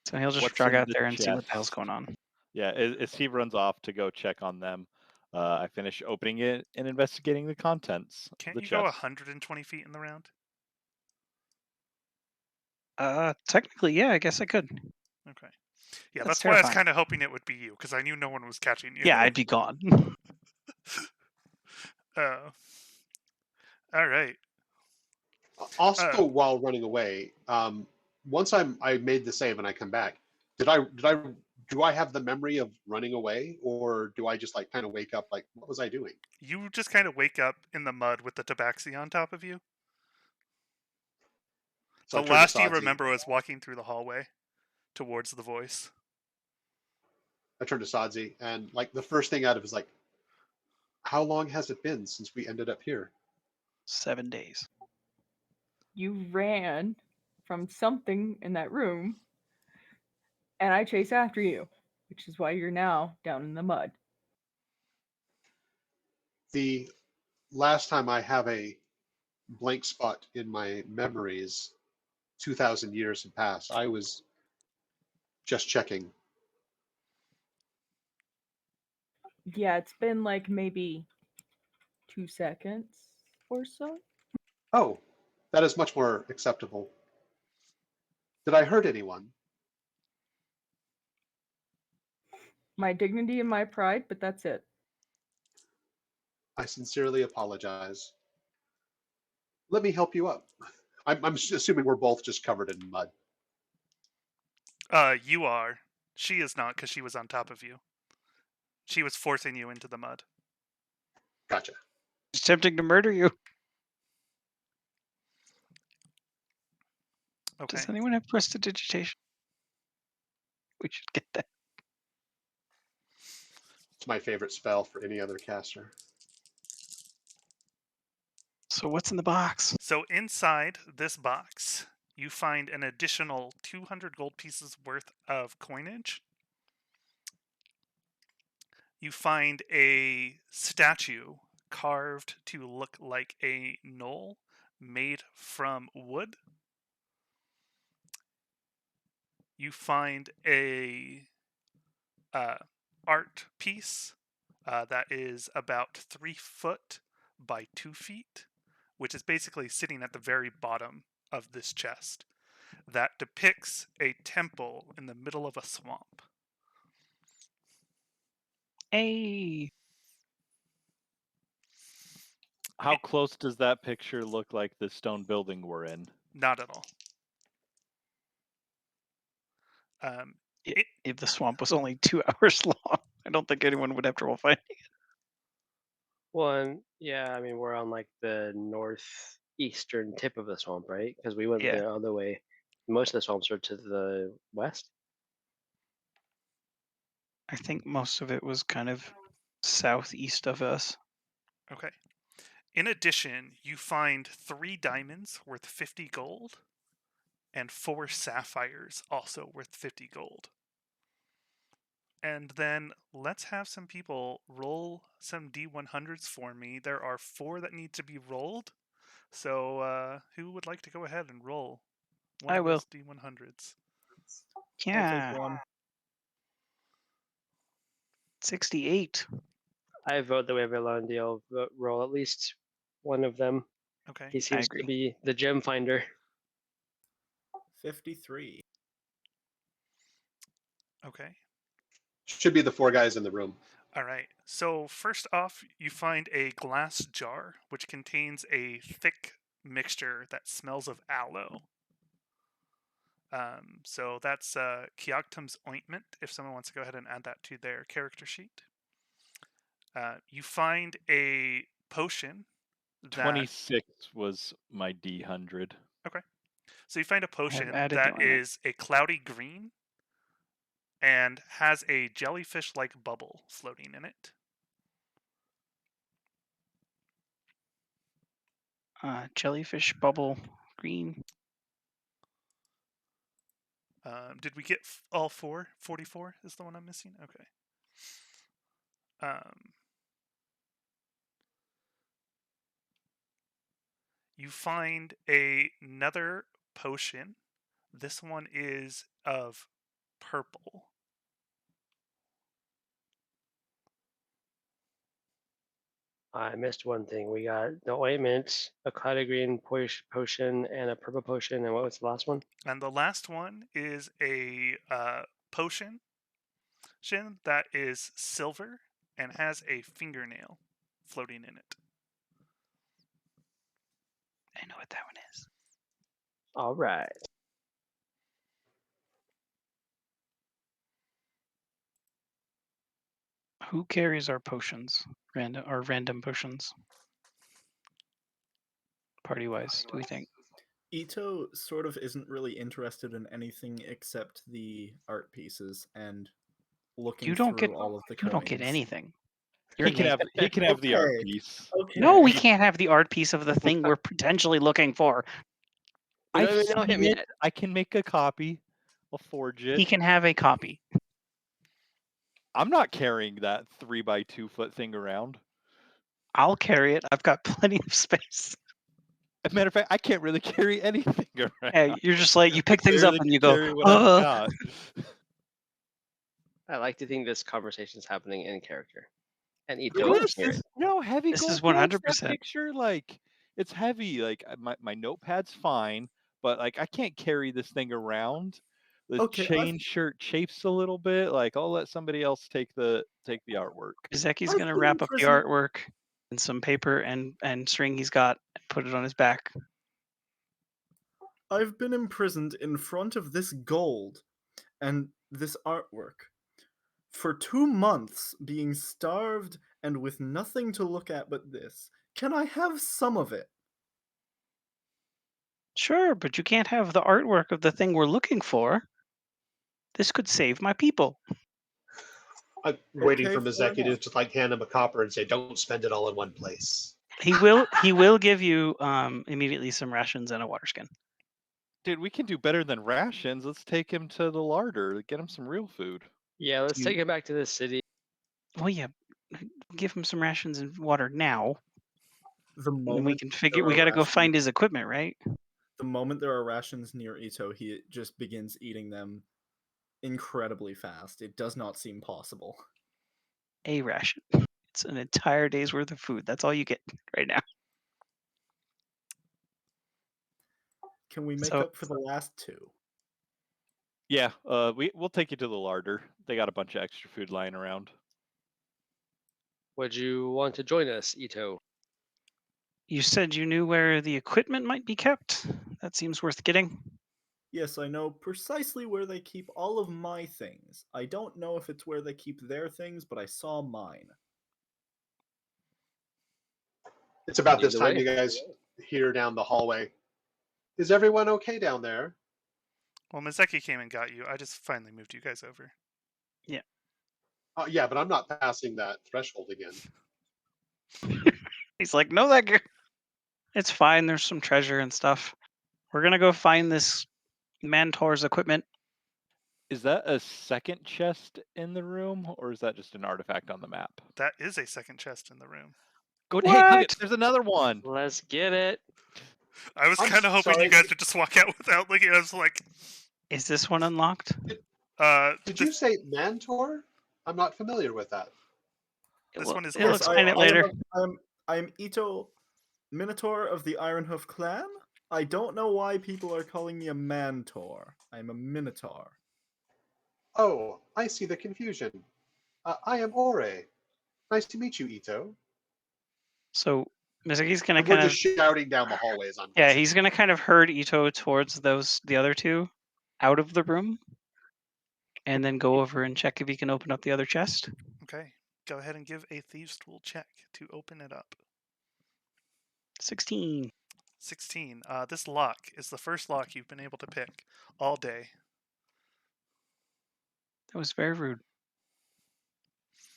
So he'll just What's jog in out the there and see what the hell's chest? going on. Yeah, as he runs off to go check on them, I finish opening it and investigating the contents of Can't the you go chest. 120 feet in the round? Technically, yeah, I guess I could. Okay. Yeah, That's that's why I was terrifying. kind of hoping it would be you, because I knew no one was catching you. Yeah, I'd be gone. All right. Also, while running away, once I made the save and I come back, do I have the memory of running away, or do I just like kind of wake up like what was I doing? You just kind of wake up in the mud with the tabaxi on top of you. So The I turn to last you Sadzi. remember was walking through the hallway towards the voice. I turn to Sadzi, and like the first thing out of is like, how long has it been since we ended up here? 7 days. You ran from something in that room, and I chase after you, which is why you're now down in the mud. The last time I have a blank spot in my memories, 2,000 years had passed. I was just checking. Yeah, it's been like maybe 2 seconds or so. Oh, that is much more acceptable. Did I hurt anyone? My dignity and my pride, but that's it. I sincerely apologize. Let me help you up. I'm assuming we're both just covered in mud. You are. She is not, because she was on top of you. She was forcing you into the mud. Gotcha. It's tempting to murder you. Okay. Does anyone have prestidigitation? We should get that. It's my favorite spell for any other caster. So what's in the box? So inside this box, you find an additional 200 gold pieces worth of coinage. You find a statue carved to look like a gnoll made from wood. You find a art piece that is about 3 foot by 2 feet, which is basically sitting at the very bottom of this chest, that depicts a temple in the middle of a swamp. Hey, How close does that picture look like the stone building we're in? Not at all. if the swamp was only 2 hours long, I don't think anyone would have trouble finding it. One, yeah, I mean, we're on like the northeastern tip of the swamp, right? Because we went Yeah. the other way. Most of the swamps are to the west. I think most of it was kind of southeast of us. Okay. In addition, you find 3 diamonds worth 50 gold and 4 sapphires also worth 50 gold. And then let's have some people roll some D100s for me. There are 4 that need to be rolled. So who would like to go ahead and roll? one I of will. those D100s. I'll Yeah, take one. 68. I vote that we have Elendil roll at least one of them. Okay. He seems agree. to be the gem finder. 53. Okay. Should be the 4 guys in the room. All right. So first off, you find a glass jar which contains a thick mixture that smells of aloe. So that's Kioktum's ointment. If someone wants to go ahead and add that to their character sheet, you find a potion. 26 was my D100. Okay. So you find a potion added the that ointment. is a cloudy green and has a jellyfish-like bubble floating in it. Jellyfish bubble green. Did we get all 4? 44 is the one I'm missing? Okay. You find another potion. This one is of purple. I missed one thing. We got the ointment, a cloudy green potion, and a purple potion. And what was the last one? And the last one is a potion that is silver and has a fingernail floating in it. I know what that one is. All right. Who carries our potions? Random potions. Party-wise, do we think? Ito sort of isn't really interested in anything except the art pieces and looking You don't through get. all of the You don't get coins. anything. He can have the art Okay. piece. Okay. No, we can't have the art piece of the thing we're potentially looking for. We don't I've even know him seen it. yet. I can make a copy. I'll forge it. He can have a copy. I'm not carrying that 3x2 foot thing around. I'll carry it. I've got plenty of space. As a matter of fact, I can't really carry anything around. Yeah, you're just like you pick I things up barely and you can go. carry what I've got. I like to think this conversation is happening in character, and Of Ito can course. hear it. No, heavy This gold is bucks, that 100%. picture, like, it's heavy. Like, my notepad's fine, but, like, I can't carry this thing around. The Okay, chain shirt chafes a little bit. Like, I'll let somebody else take the artwork. Zeki's I've gonna been wrap up the imprisoned- artwork in some paper and string he's got and put it on his back. I've been imprisoned in front of this gold and this artwork for 2 months, being starved and with nothing to look at but this. Can I have some of it? Sure, but you can't have the artwork of the thing we're looking for. This could save my people. I'm waiting Okay, for fair Mizeki to enough. just like hand him a copper and say, "Don't spend it all in one place." He will give you immediately some rations and a water skin. Dude, we can do better than rations. Let's take him to the larder. Get him some real food. Yeah, let's You- take him back to the city. Well, yeah, give him some rations and water now. The And then we moment can figure. there We are got to go rations- find his equipment, right? The moment there are rations near Ito, he just begins eating them incredibly fast. It does not seem possible. A ration. It's an entire day's worth of food. That's all you get right now. Can we make So- up for the last 2? Yeah, we'll take you to the larder. They got a bunch of extra food lying around. Would you want to join us, Ito? You said you knew where the equipment might be kept. That seems worth getting. Yes, I know precisely where they keep all of my things. I don't know if it's where they keep their things, but I saw mine. It's about this Either time way. you guys hear down the hallway. Is everyone okay down there? Well, Mizeki came and got you. I just finally moved you guys over. Yeah, but I'm not passing that threshold again. He's like, no, it's fine. There's some treasure and stuff. We're gonna go find this Mantor's equipment. Is that a second chest in the room, or is that just an artifact on the map? That is a second chest in the room. Go, hey, get What? it. There's another one. Let's get it. I was I'm kind of hoping you sorry. guys would just walk out without looking. I was like, Is this one unlocked? Did you say Mantor? I'm not familiar with that. This Well, one is he'll Yes, also explain it I am. later. I am Ito, Minotaur of the Ironhoof clan. I don't know why people are calling me a Mantor. I'm a Minotaur. Oh, I see the confusion. I am Ore. Nice to meet you, Ito. So Mizuki's gonna And we're kind of just shouting down the hallways. I'm yeah, guessing. he's gonna kind of herd Ito towards the other two out of the room, and then go over and check if he can open up the other chest. okay. Go ahead and give a thieves' tool check to open it up. 16. 16. This lock is the first lock you've been able to pick all day. That was very rude.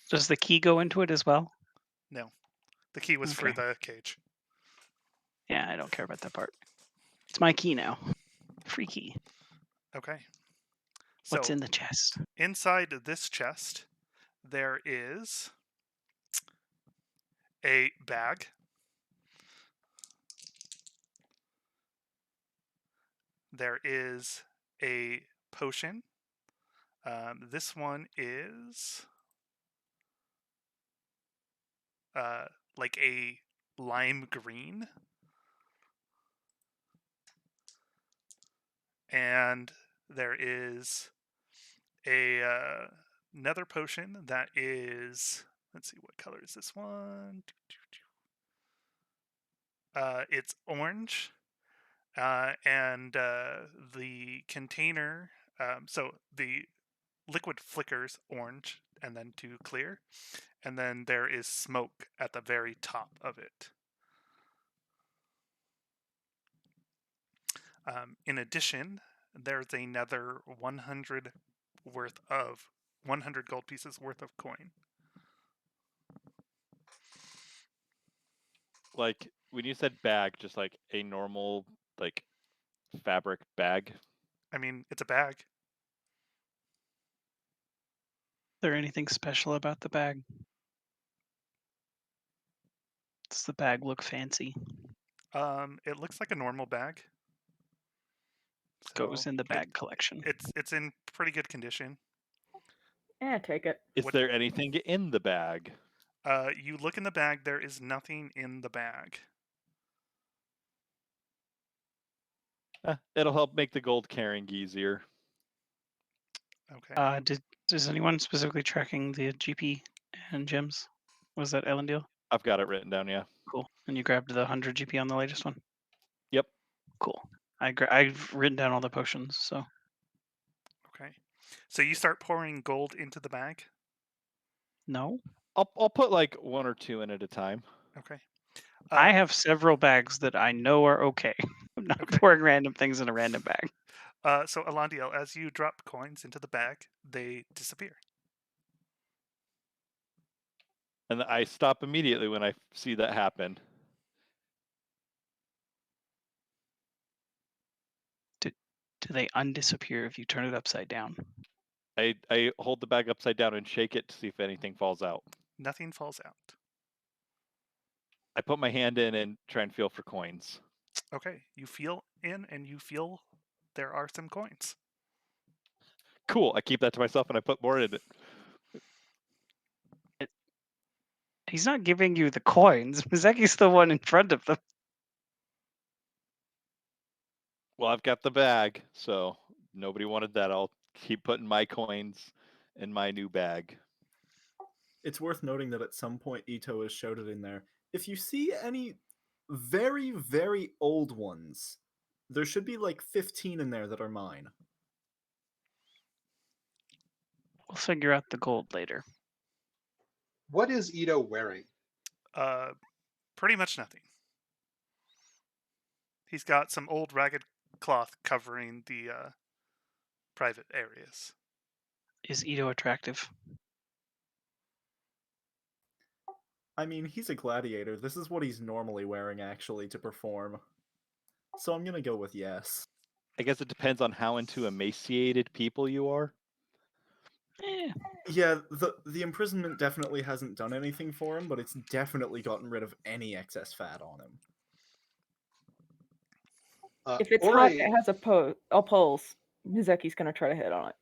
Does the key go into it as well? No, the key was for Okay. the cage. Yeah, I don't care about that part. It's my key now. Free key. Okay. What's So in the chest? inside this chest, there is a bag. There is a potion. This one is like a lime green. And there is a another potion that is, let's see, what color is this one? It's orange, and the container, so the liquid flickers orange and then to clear, and then there is smoke at the very top of it. In addition, there's another 100 gold pieces worth of coin. Like when you said bag, just like a normal like fabric bag. I mean, it's a bag. Is there anything special about the bag? Does the bag look fancy? It looks like a normal bag. Goes So in the bag collection. it's in pretty good condition. Yeah, take it. Is What- there anything in the bag? You look in the bag. There is nothing in the bag. It'll help make the gold carrying easier. Okay. Is anyone specifically tracking the GP and gems? Was that Elendil? I've got it written down. Yeah. Cool. And you grabbed the 100 GP on the latest one? Yep. Cool. I've written down all the potions, so. Okay. So you start pouring gold into the bag. No? I'll put like one or two in at a time. Okay. I have several bags that I know are okay. I'm not Okay. pouring random things in a random bag. So Alandiel, as you drop coins into the bag, they disappear. And I stop immediately when I see that happen. Do they undisappear if you turn it upside down? I hold the bag upside down and shake it to see if anything falls out. Nothing falls out. I put my hand in and try and feel for coins. Okay. You feel in and you feel there are some coins. Cool. I keep that to myself and I put more in it. He's not giving you the coins. Mizuki's the one in front of them. Well, I've got the bag, so nobody wanted that. I'll keep putting my coins in my new bag. It's worth noting that at some point Ito has shouted in there, if you see any very, very old ones, there should be like 15 in there that are mine. We'll figure out the gold later. What is Ito wearing? Pretty much nothing. He's got some old ragged cloth covering the private areas. Is Ito attractive? I mean, he's a gladiator. This is what he's normally wearing, actually, to perform. So I'm gonna go with yes. I guess it depends on how into emaciated people you are. Eh. Yeah, the imprisonment definitely hasn't done anything for him, but it's definitely gotten rid of any excess fat on him. If it's hot, it has a pulse. Mizeki's gonna try to hit on it.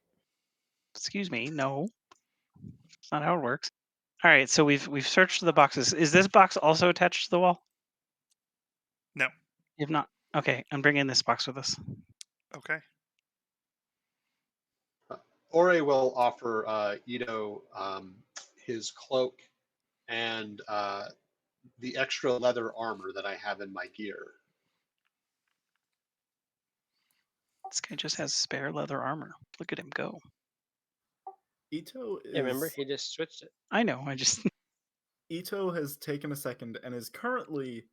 Excuse me, no. That's not how it works. All right, so we've searched the boxes. Is this box also attached to the wall? No. If not, okay, I'm bringing this box with us. Okay. Ore will offer Ito his cloak and the extra leather armor that I have in my gear. This guy just has spare leather armor. Look at him go. Ito is. Yeah, remember, he just switched it. I know. I just. Ito has taken a second and is currently,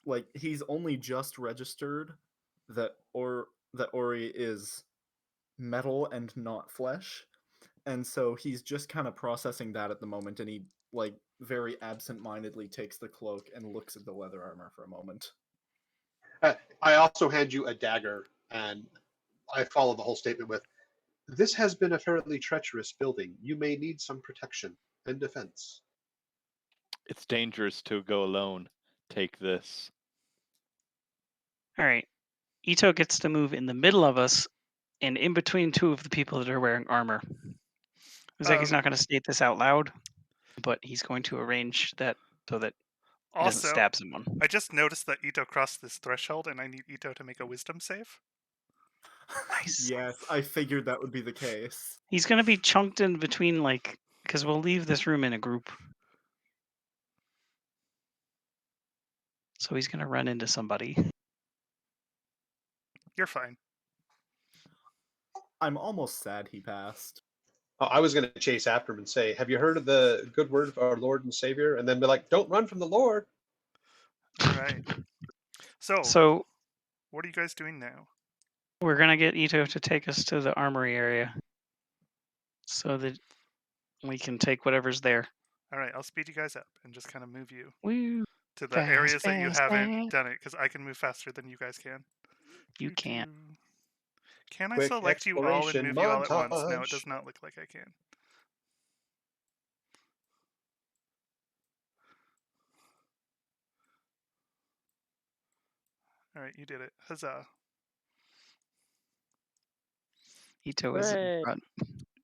like, he's only just registered that Ori is metal and not flesh, and so he's just kind of processing that at the moment, and he, like, very absent-mindedly takes the cloak and looks at the leather armor for a moment. I also hand you a dagger, and I follow the whole statement with, "This has been a fairly treacherous building. You may need some protection and defense." It's dangerous to go alone. Take this. All right. Ito gets to move in the middle of us and in between two of the people that are wearing armor. Zeki's not going to state this out loud, but he's going to arrange that so that he doesn't Also, stab someone. I just noticed that Ito crossed this threshold, and I need Ito to make a wisdom save. Nice. Yes, I figured that would be the case. He's going to be chunked in between, like, because we'll leave this room in a group. So he's going to run into somebody. You're fine. I'm almost sad he passed. I was going to chase after him and say, "Have you heard of the good word of our Lord and Savior?" And then be like, "Don't run from the Lord." All right. So what are you guys doing now? we're going to get Ito to take us to the armory area so that we can take whatever's there. All right, I'll speed you guys up and just kind of move you Woo. to the Fast, areas that you fast, haven't fast. done it, because I can move faster than you guys can. You can't. Can I Quick select you all and exploration move you all at once? No, it montage. does not look like I can. All right, you did it. Huzzah. Ito is in Hooray. front.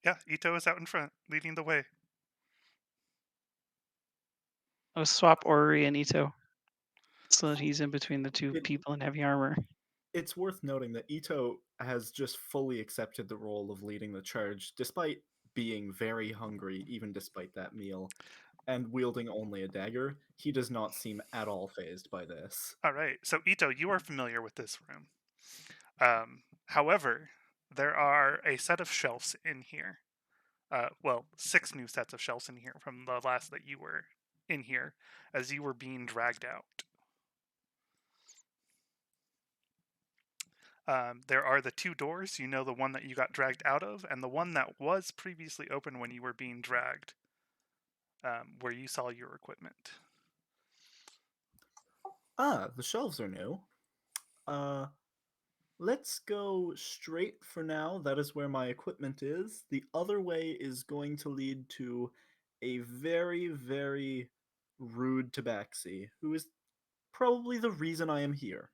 Yeah, Ito is out in front, leading the way. Let's swap Ori and Ito so that he's in between the two It- people in heavy armor. It's worth noting that Ito has just fully accepted the role of leading the charge, despite being very hungry, even despite that meal, and wielding only a dagger. He does not seem at all phased by this. All right, so Ito, you are familiar with this room. However, there are a set of shelves in here. Well, 6 new sets of shelves in here from the last that you were in here as you were being dragged out. There are the 2 doors, you know, the one that you got dragged out of, and the one that was previously open when you were being dragged, where you saw your equipment. Ah, the shelves are new. Let's go straight for now. That is where my equipment is. The other way is going to lead to a very, very rude tabaxi, who is probably the reason I am here.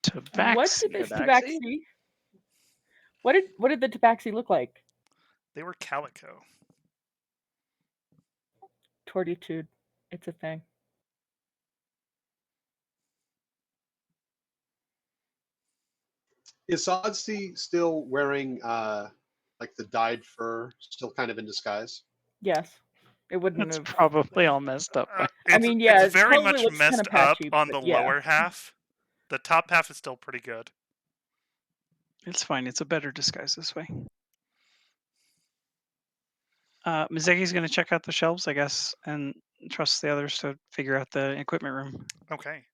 Tabaxi. What did this Tabaxi? tabaxi? What did the tabaxi look like? They were calico. Tortitude. It's a thing. Is Sodsty still wearing like the dyed fur, still kind of in disguise? Yes. It wouldn't It's have. probably all messed up. I mean, yeah, it's it very probably much looks kinda messed up patchy, on but the yeah. lower half. The top half is still pretty good. It's fine. It's a better disguise this way. Mizeki's going to check out the shelves, I guess, and trust the others to figure out the equipment room. Okay.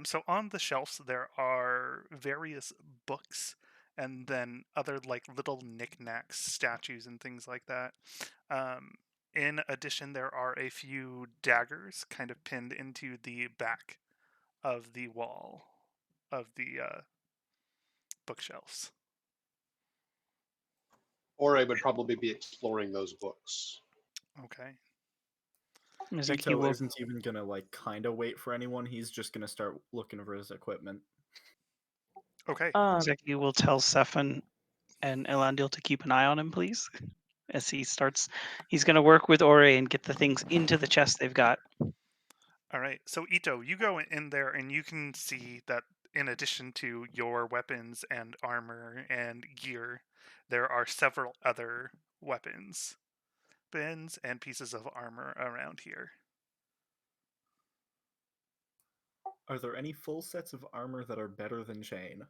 So on the shelves there are various books and then other like little knickknacks, statues and things like that. In addition, there are a few daggers kind of pinned into the back of the wall of the bookshelves. Or I would probably be exploring those books. Okay. Mizeki Ito will isn't even gonna like kind of wait for anyone. He's just gonna start looking for his equipment. Okay. Mizeki will tell Sefan and Elandil to keep an eye on him, please. As he starts, he's going to work with Ore and get the things into the chest they've got. All right. So Ito, you go in there and you can see that in addition to your weapons and armor and gear, there are several other weapons, bins, and pieces of armor around here. Are there any full sets of armor that are better than chain?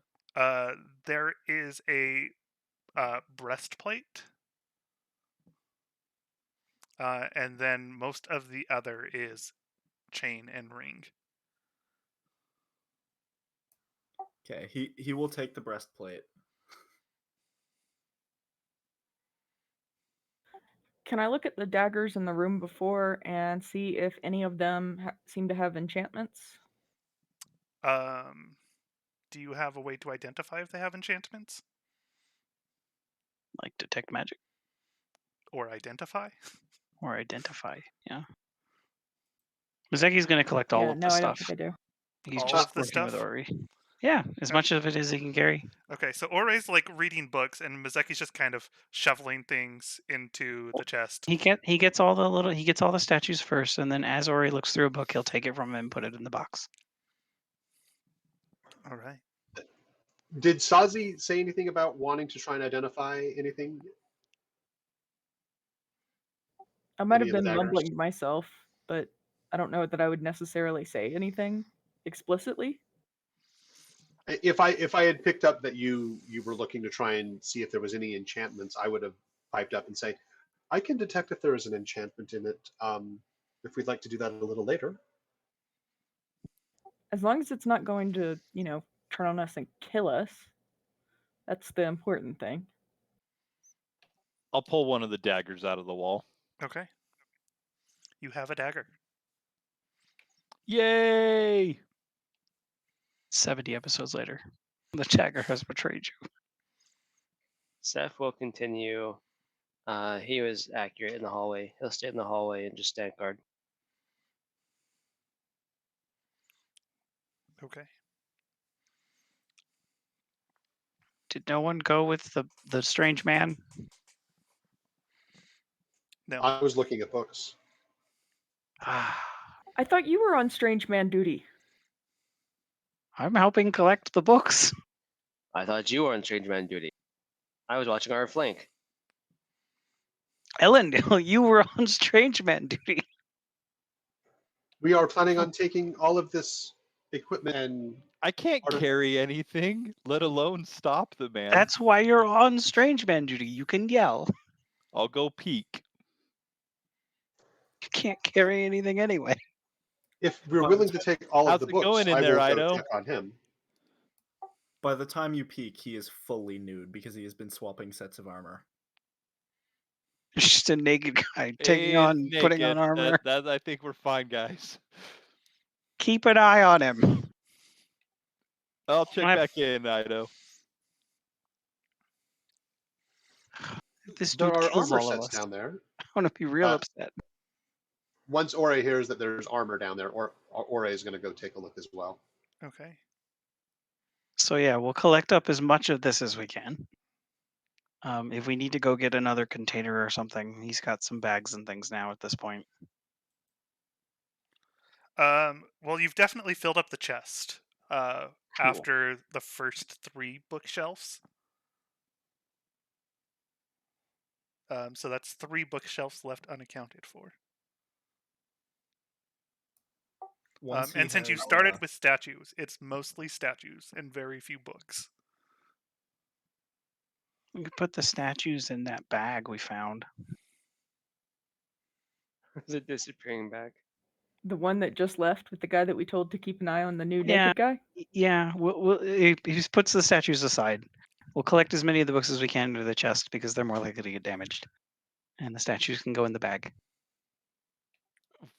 There is a breastplate, and then most of the other is chain and ring. Okay, he will take the breastplate. Can I look at the daggers in the room before and see if any of them seem to have enchantments? Do you have a way to identify if they have enchantments? Like detect magic Or identify? or identify. Yeah. Mizeki's going to collect all Yeah, of no, the I don't stuff. think I do. He's All just of the working with stuff? Ori. Yeah, as much of it as he can carry. Okay, so Ore's like reading books, and Mizeki's just kind of shoveling things into the chest. He gets all the statues first, and then as Ori looks through a book, he'll take it from him and put it in the box. All right. Did Sazi say anything about wanting to try and identify anything? I might Any have of the been daggers? mumbling to myself, but I don't know that I would necessarily say anything explicitly. If I had picked up that you were looking to try and see if there was any enchantments, I would have piped up and say, I can detect if there is an enchantment in it. If we'd like to do that a little later. As long as it's not going to, turn on us and kill us. That's the important thing. I'll pull one of the daggers out of the wall. Okay. You have a dagger. Yay! 70 episodes later, the Jagger has betrayed you. Seth will continue. He was accurate in the hallway. He'll stay in the hallway and just stand guard. Okay. Did no one go with the strange man? No. I was looking at books. I thought you were on strange man duty. I'm helping collect the books. I thought you were on strange man duty. I was watching our flank. Elendil, you were on strange man duty. We are planning on taking all of this equipment and I can't Artif- carry anything, let alone stop the man. That's why you're on strange man duty. You can yell. I'll go peek. You can't carry anything anyway. if we're willing to take all of How's the it books, going in I there, will go Ido? check on him. By the time you peek, he is fully nude because he has been swapping sets of armor. Just a naked guy He's putting on naked. armor. I think we're fine, guys. Keep an eye on him. I'll check I- back in, Ido. This There dude are kills armor all of sets us. down there. I'm gonna be real Uh, upset. Once Ore hears that there's armor down there, Ore is going to go take a look as well. Okay. So yeah, we'll collect up as much of this as we can. If we need to go get another container or something, he's got some bags and things now at this point. Well, you've definitely filled up the chest Cool. after the first 3 bookshelves. So that's 3 bookshelves left unaccounted for. And since you started with statues, it's mostly statues and very few books. We could put the statues in that bag we found. The disappearing bag. The one that just left with the guy that we told to keep an eye on the new Yeah. naked guy? Yeah, he just puts the statues aside. We'll collect as many of the books as we can into the chest because they're more likely to get damaged. And the statues can go in the bag.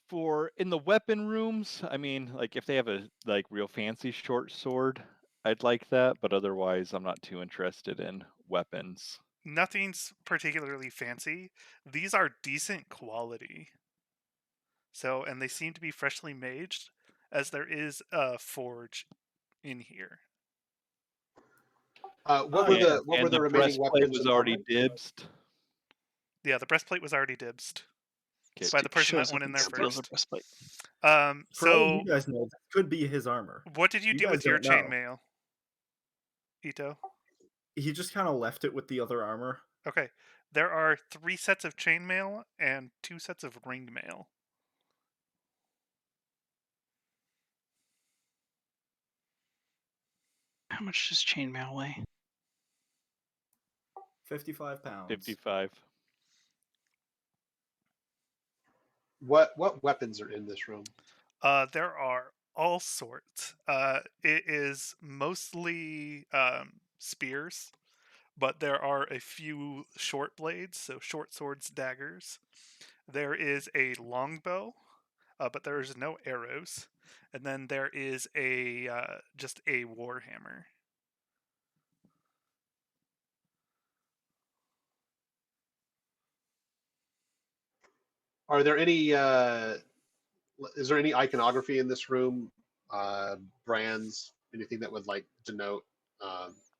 For in the weapon rooms, I mean, like if they have a real fancy short sword, I'd like that, but otherwise I'm not too interested in weapons. Nothing's particularly fancy. These are decent quality. So, and they seem to be freshly made, as there is a forge in here. What were the and the remaining breastplate weapons was and already armor? dibsed. Yeah, the breastplate was already dibsed Okay. by the person Shows that went up in and there steals a first. breastplate. For all So you guys know, that could be his armor. what did you do guys with your don't know. chainmail, Ito? He just kind of left it with the other armor. Okay, there are 3 sets of chainmail and 2 sets of ring mail. How much does chainmail weigh? 55 pounds. 55. What weapons are in this room? There are all sorts. It is mostly spears, but there are a few short blades, so short swords, daggers. There is a longbow, but there is no arrows. And then there is a just a warhammer. Are there any? Is there any iconography in this room? Brands, anything that would like denote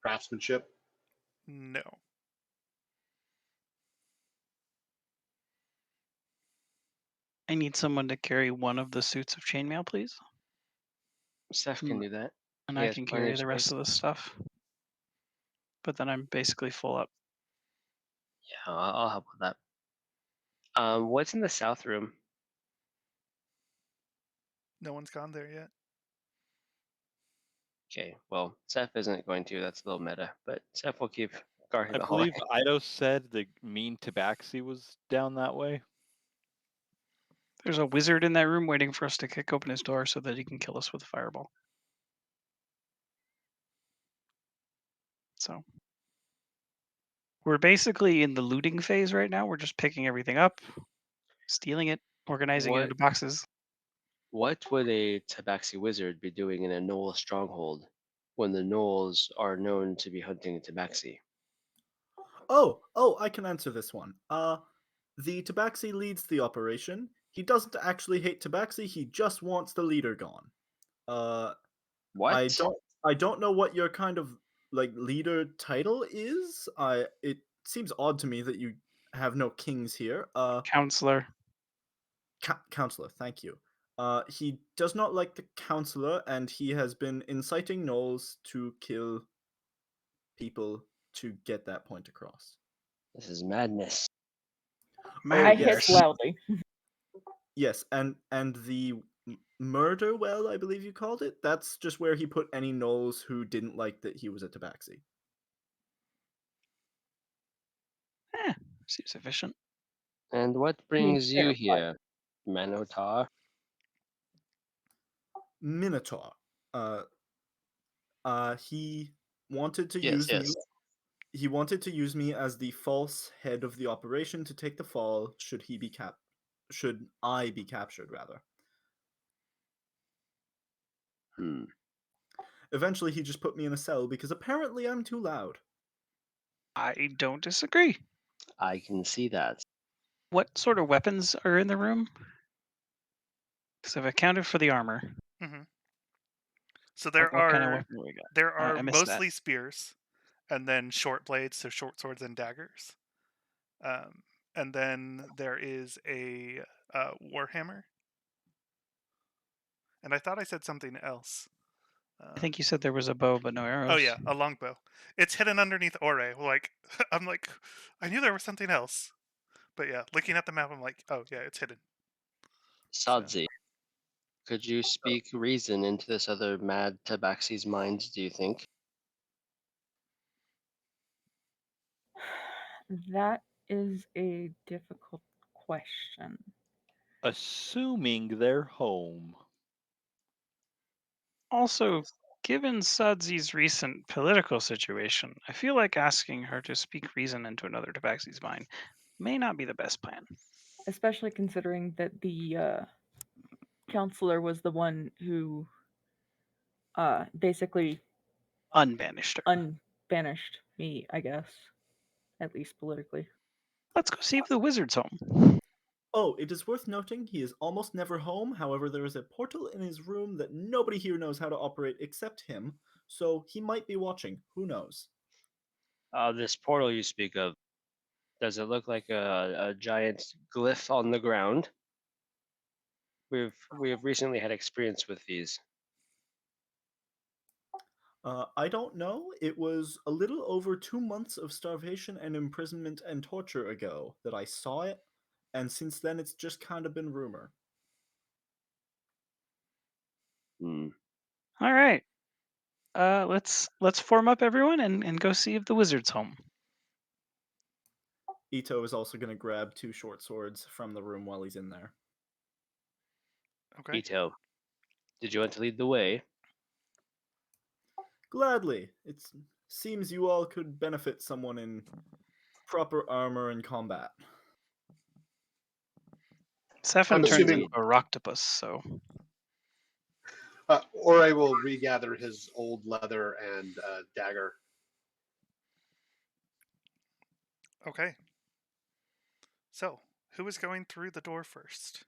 craftsmanship? No. I need someone to carry one of the suits of chainmail, please. Steph can do that. And He I has can plenty carry of the rest space. of the stuff. But then I'm basically full up. Yeah, I'll help with that. What's in the south room? No one's gone there yet. Okay, well, Seth isn't going to. That's a little meta, but Seth will keep guarding I the hallway. believe Ido said the mean tabaxi was down that way. There's a wizard in that room waiting for us to kick open his door so that he can kill us with a fireball. So we're basically in the looting phase right now. We're just picking everything up, stealing it, organizing it What into boxes. what would a Tabaxi wizard be doing in a Gnoll stronghold when the Gnolls are known to be hunting Tabaxi? Oh, I can answer this one. The Tabaxi leads the operation. He doesn't actually hate Tabaxi, he just wants the leader gone. What? I don't know what your kind of like leader title is. It seems odd to me that you have no kings here. Counselor. Counselor, thank you. He does not like the counselor, and he has been inciting Gnolls to kill people to get that point across. This is madness. I yes. hiss loudly. Yes, and the murder well, I believe you called it. That's just where he put any Gnolls who didn't like that he was a Tabaxi. Seems efficient. And what brings you here, Manotar? Minotaur. He wanted to Yes, use me. He wanted to use me as the false head of the operation to take the fall should I be captured rather. Eventually he just put me in a cell because apparently I'm too loud. I don't disagree. I can see that. What sort of weapons are in the room? Because I've accounted for the armor. Mm-hmm. So there What kind of are weapon do we got? there are I missed that. mostly spears, and then short blades, so short swords and daggers. And then there is a warhammer. And I thought I said something else. I think you said there was a bow, but no arrows. Oh yeah, a longbow. It's hidden underneath Ore. Like I'm like, I knew there was something else, but yeah, looking at the map, I'm like, oh yeah, it's hidden. Sadzi, could you speak reason into this other mad Tabaxi's mind, do you think? That is a difficult question. Assuming they're home. Also, given Sudsy's recent political situation, I feel like asking her to speak reason into another Tabaxi's mind may not be the best plan. Especially considering that the counselor was the one who basically Unbanished her. unbanished me, I guess. At least politically. Let's go see if the wizard's home. Oh, it is worth noting he is almost never home. However, there is a portal in his room that nobody here knows how to operate except him, so he might be watching. Who knows? This portal you speak of, does it look like a giant glyph on the ground? We have recently had experience with these. I don't know. It was a little over 2 months of starvation and imprisonment and torture ago that I saw it, and since then it's just kind of been rumor. Hmm. All right. Let's form up everyone and go see if the wizard's home. Ito is also going to grab 2 short swords from the room while he's in there. Okay. Ito, did you want to lead the way? Gladly. It seems you all could benefit someone in proper armor and combat. I'm Sefin turns into assuming a octopus, so Ore will regather his old leather and dagger. Okay. So, who is going through the door first?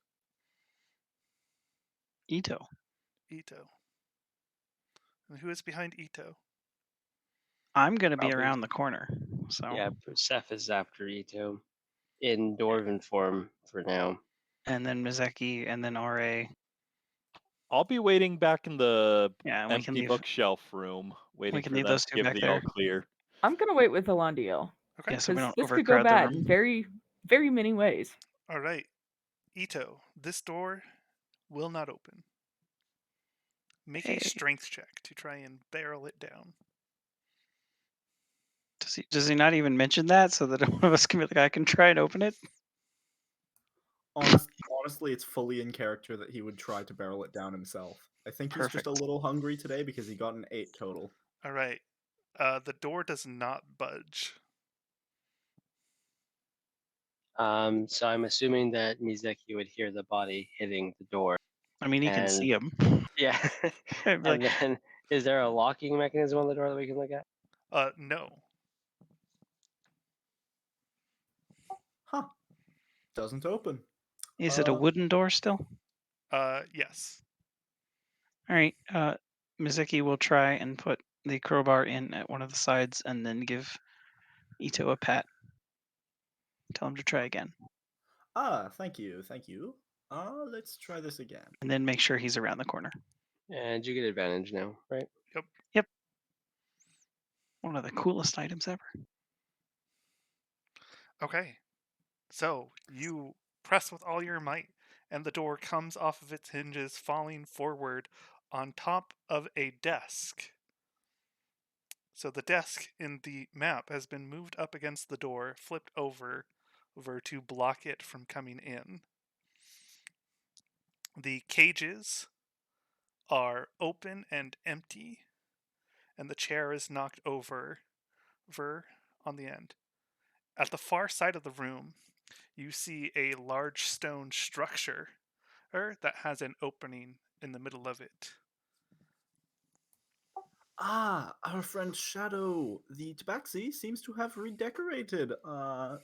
Ito. Ito. And who is behind Ito? I'm gonna be Probably. around the corner. So Yeah, Seth is after Ito in dwarven form for now. and then Mizeki and then RA. I'll be waiting back in the Yeah, and we can empty leave bookshelf room, waiting can for leave them those to two give back the there. all clear. I'm gonna wait with Elandiel Okay. Yeah, so we because don't this could go overcrowd the bad in room. very, very many ways. All right. Ito, this door will not open. Make a Hey. strength check to try and barrel it down. Does he not even mention that so that one of us can be like, I can try and open it? Honestly, it's fully in character that he would try to barrel it down himself. I think he's just a Perfect. little hungry today because he got an 8 total. All right. The door does not budge. So I'm assuming that Mizeki would hear the body hitting the door. I mean, he can And see him. yeah, I'd be and like, then is there a locking mechanism on the door that we can look at? No. Huh. Doesn't open. is it a wooden door still? Yes. All right. Mizeki will try and put the crowbar in at one of the sides and then give Ito a pat. Tell him to try again. Thank you. Let's try this again. And then make sure he's around the corner. And you get advantage now, right? Yep. One of the coolest items ever. Okay. So you press with all your might, and the door comes off of its hinges, falling forward on top of a desk. So the desk in the map has been moved up against the door, flipped over to block it from coming in. The cages are open and empty, and the chair is knocked over on the end. At the far side of the room, you see a large stone structure that has an opening in the middle of it. Our friend Shadow. The Tabaxi seems to have redecorated.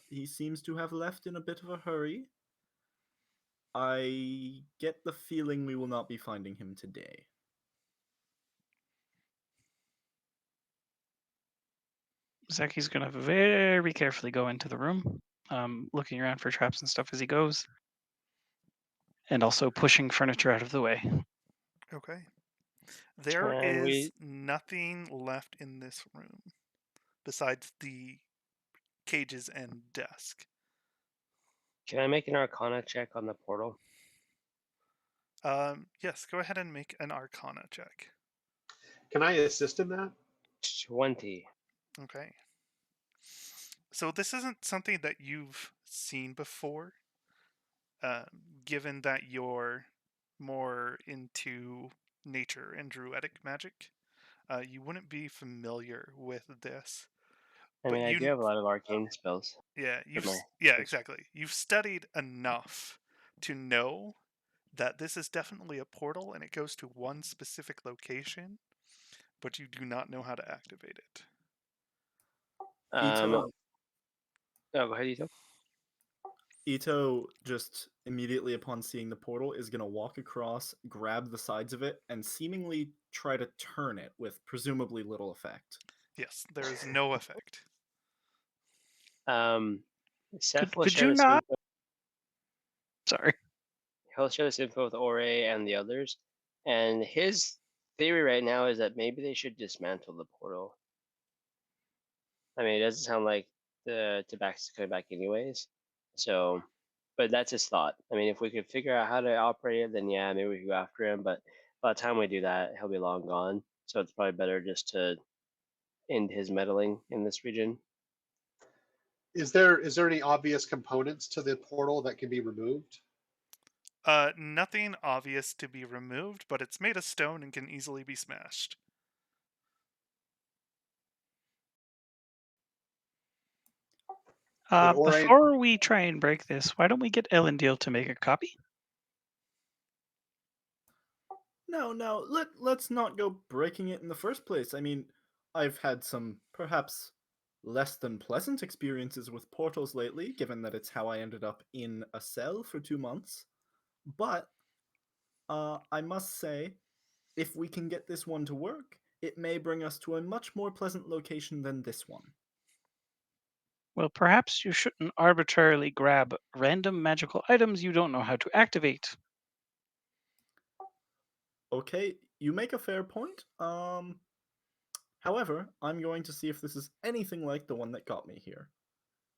He seems to have left in a bit of a hurry. I get the feeling we will not be finding him today. Zeki's gonna very carefully go into the room, looking around for traps and stuff as he goes, and also pushing furniture out of the way. Okay. There Can is we? nothing left in this room besides the cages and desk. Can I make an Arcana check on the portal? Yes, go ahead and make an Arcana check. Can I assist in that? 20. Okay. So this isn't something that you've seen before, given that you're more into nature and druidic magic. You wouldn't be familiar with this, I but mean, I do have a lot of arcane spells. exactly. You've studied enough to know that this is definitely a portal and it goes to one specific location, but you do not know how to activate it. Ito, Oh, go ahead, Ito. Ito, just immediately upon seeing the portal, is going to walk across, grab the sides of it, and seemingly try to turn it with presumably little effect. Yes, there is no effect. Seth will Could share you this not? info. Sorry. He'll share this info with Ore and the others. And his theory right now is that maybe they should dismantle the portal. I mean, it doesn't sound like the tobacco's coming back anyways. So, but that's his thought. I mean, if we could figure out how to operate it, then yeah, maybe we could go after him. But by the time we do that, he'll be long gone. So it's probably better just to end his meddling in this region. Is there any obvious components to the portal that can be removed? Nothing obvious to be removed, but it's made of stone and can easily be smashed. Would Ore- Before we try and break this, why don't we get Elendil to make a copy? No, let's not go breaking it in the first place. I mean, I've had some perhaps less than pleasant experiences with portals lately, given that it's how I ended up in a cell for 2 months. But I must say, if we can get this one to work, it may bring us to a much more pleasant location than this one. Well, perhaps you shouldn't arbitrarily grab random magical items you don't know how to activate. Okay, you make a fair point. However, I'm going to see if this is anything like the one that got me here.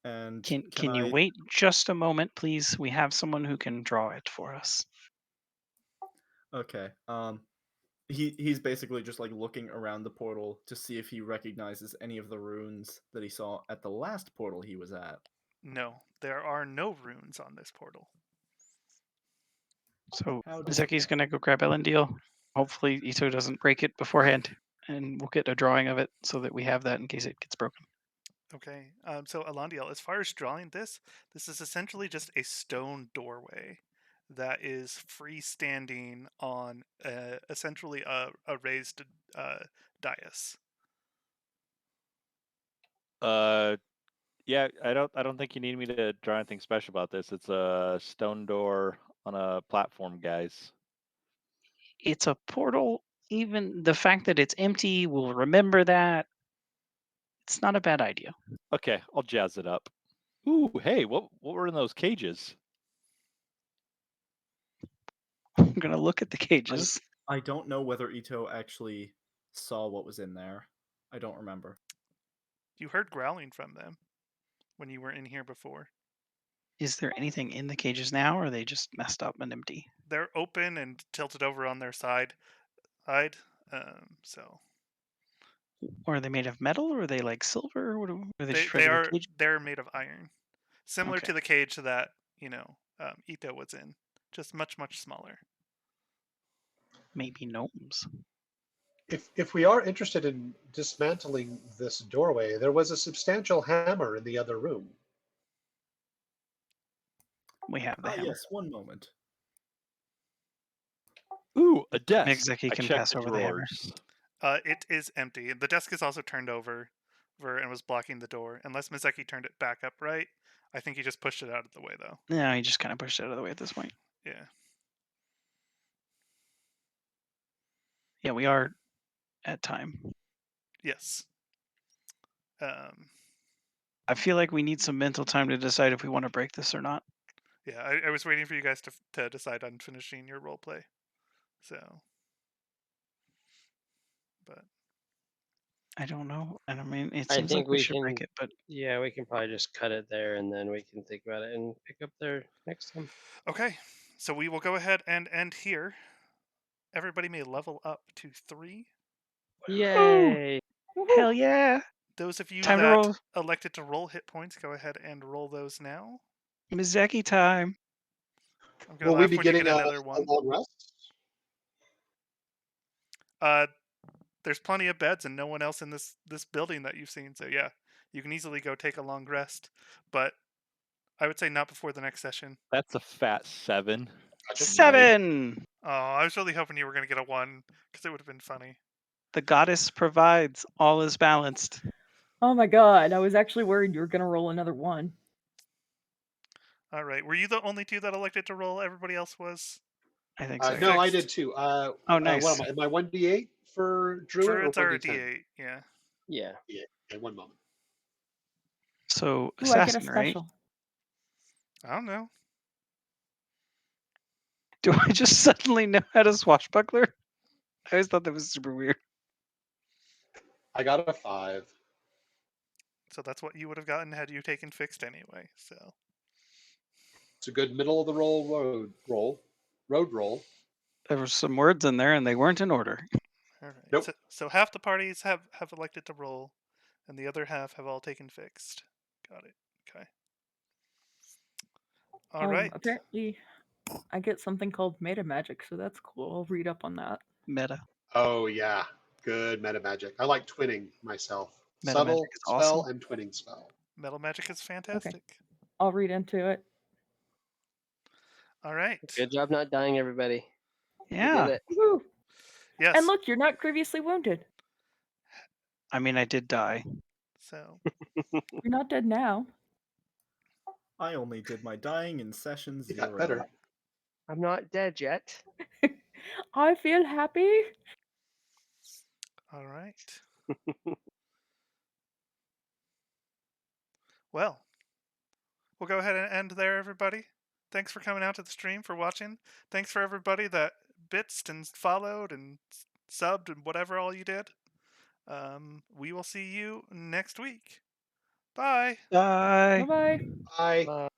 And Can you wait just a moment, please? We have someone who can draw it for us. Okay. He's basically just like looking around the portal to see if he recognizes any of the runes that he saw at the last portal he was at. No, there are no runes on this portal. So How Zeki's gonna go grab Elendil. Hopefully Ito doesn't break it beforehand, and we'll get a drawing of it so that we have that in case it gets broken. Okay, so Alandiel, as far as drawing this is essentially just a stone doorway that is freestanding on essentially a raised dais. Yeah, I don't think you need me to draw anything special about this. It's a stone door on a platform, guys. It's a portal. Even the fact that it's empty, we'll remember that. It's not a bad idea. Okay, I'll jazz it up. Ooh, hey, what were in those cages? I'm gonna look at the cages. I don't know whether Ito actually saw what was in there. I don't remember. You heard growling from them when you were in here before. Is there anything in the cages now, or are they just messed up and empty? They're open and tilted over on their side. So Or are they made of metal, or are they like silver? Or are they just they regular are cages? they're made of iron, similar Okay. to the cage that Ito was in, just much smaller. Maybe gnomes. If we are interested in dismantling this doorway, there was a substantial hammer in the other room. We have the hammer. Yes, one moment. Ooh, a desk. Zeki I can checked pass the over the hammer. drawers. It is empty. The desk is also turned over and was blocking the door. Unless Mizeki turned it back upright. I think he just pushed it out of the way, though. No, he just kind of pushed it out of the way at this point. Yeah. Yeah, we are at time. Yes. I feel like we need some mental time to decide if we want to break this or not. Yeah, I was waiting for you guys to decide on finishing your role play. So. But. I don't know. And I mean, it I seems think like we we should can. break it, but Yeah, we can probably just cut it there, and then we can think about it and pick up there next time. Okay, so we will go ahead and end here. Everybody may level up to 3. Yay! hell yeah! Those of you Time to that roll. elected to roll hit points, go ahead and roll those now. Mizeki time. I'm gonna Will we laugh be when you getting get a another one. long rest? There's plenty of beds and no one else in this building that you've seen, so yeah, you can easily go take a long rest. But I would say not before the next session. That's a fat 7. 7! Oh, I was really hoping you were gonna get a 1 because it would have been funny. The goddess provides. All is balanced. Oh my god, I was actually worried you were gonna roll another 1. All right. Were you the only two that elected to roll? Everybody else was? I think so. No, Yeah. I Fixed. did too. Oh, What nice. am I? Am I 1d8 for Druid or Druids are a 1d10? D8, yeah. Yeah. Yeah. Okay, one moment. So Ooh, I get a assassin, right? special. I don't know. Do I just suddenly know how to swashbuckler? I always thought that was super weird. I got a 5. So that's what you would have gotten had you taken fixed anyway. So It's a good middle of the road roll. There were some words in there, and they weren't in order. all right. Nope. So half the parties have elected to roll, and the other half have all taken fixed. Got it. Okay. All right. Apparently, I get something called meta magic, so that's cool. I'll read up on that. Meta. Oh yeah, good meta magic. I like twinning myself. Meta magic Subtle is spell awesome. and twinning spell. Metal magic is fantastic. I'll read into it. All right. Good job not dying, everybody. You Yeah. did it. Woo! Yes. And look, you're not grievously wounded. I mean, I did die. So You're not dead now. I only did my dying in session You 0. got better. I'm not dead yet. I feel happy. all right. Well, we'll go ahead and end there, everybody. Thanks for coming out to the stream, for watching. Thanks for everybody that bitsed and followed and subbed and whatever all you did. We will see you next week. Bye. Bye. Bye bye. Bye. Bye.